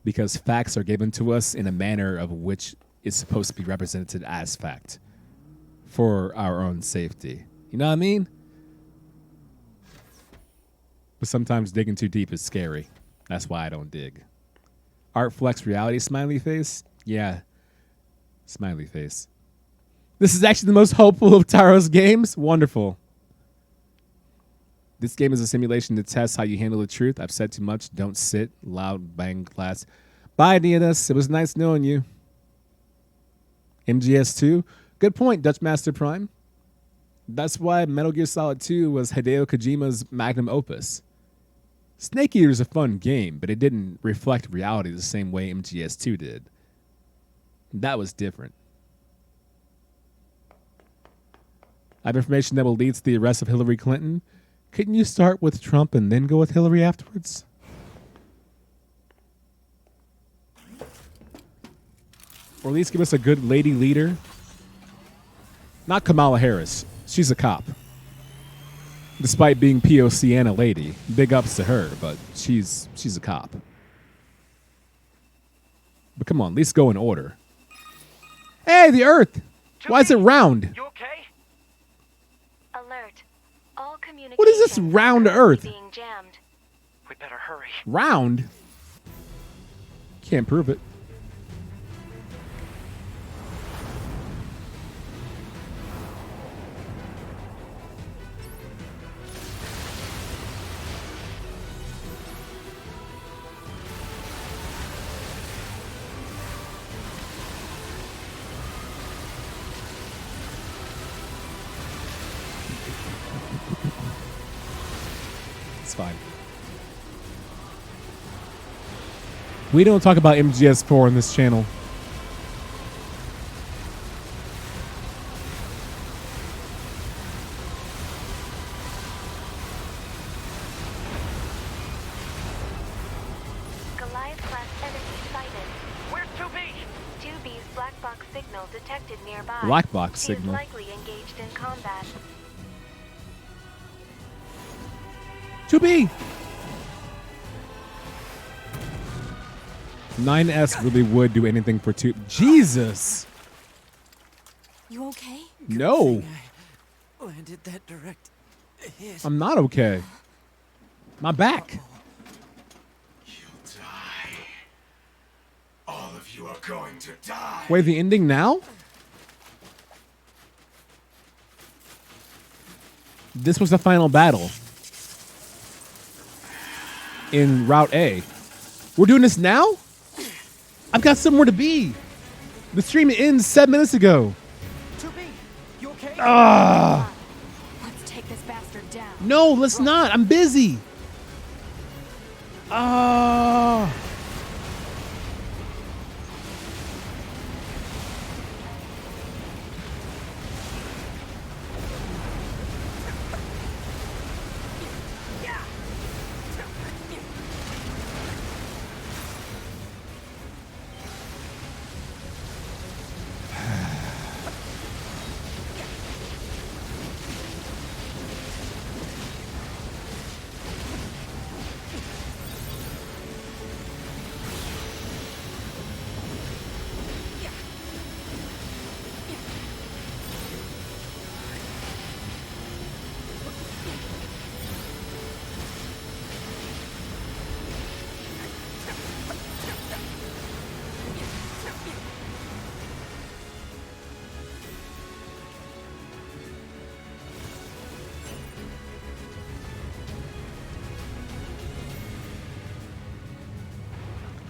Because facts are given to us in a manner of which is supposed to be represented as fact for our own safety. You know what I mean? But sometimes digging too deep is scary. That's why I don't dig. Art Flex Reality smiley face? Yeah. Smiley face. This is actually the most hopeful of Taro's games? Wonderful. This game is a simulation to test how you handle the truth. I've said too much. Don't sit. Loud bang class. Bye, DNS. It was nice knowing you. MGS2? Good point, Dutch Master Prime. That's why Metal Gear Solid 2 was Hideo Kojima's magnum opus. Snake Eater is a fun game, but it didn't reflect reality the same way MGS2 did. That was different. I have information that will lead to the arrest of Hillary Clinton. Couldn't you start with Trump and then go with Hillary afterwards? Or at least give us a good lady leader. Not Kamala Harris. She's a cop. Despite being POC and a lady. Big ups to her, but she's a cop. But come on, at least go in order. Hey, the Earth! Why is it round? You okay? Alert. All communications What is this round Earth? being jammed. We better hurry. Round? Can't prove it. It's fine. We don't talk about MGS4 on this channel. Goliath-class enemy sighted. Where's 2B? 2B's black box signal detected nearby. Black box She is signal. likely engaged in combat. 2B! 9S really would do anything for 2. Jesus! You okay? No. Landed that direct hit. I'm not okay. My back. You'll die. All of you are going to die. Wait, the ending now? This was the final battle. In Route A. We're doing this now? I've got somewhere to be. The stream ends 7 minutes ago. Ah! Let's take this bastard down. No, let's not. I'm busy. Ah!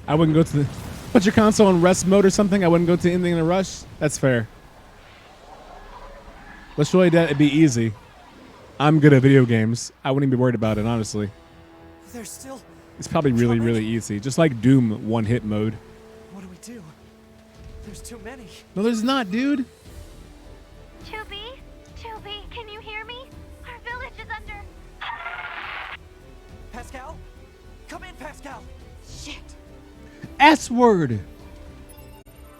I wouldn't go to the... Put your console in rest mode or something. I wouldn't go to anything in a rush. That's fair. Let's show you that it'd be easy. I'm good at video games. I wouldn't be worried about it, honestly. There's still... It's probably really, really easy. Just like Doom one-hit mode. What do we do? There's too many. No, there's not, dude. 2B? 2B, can you hear me? Our village is under... Pascal? Come in, Pascal! Shit. S-word.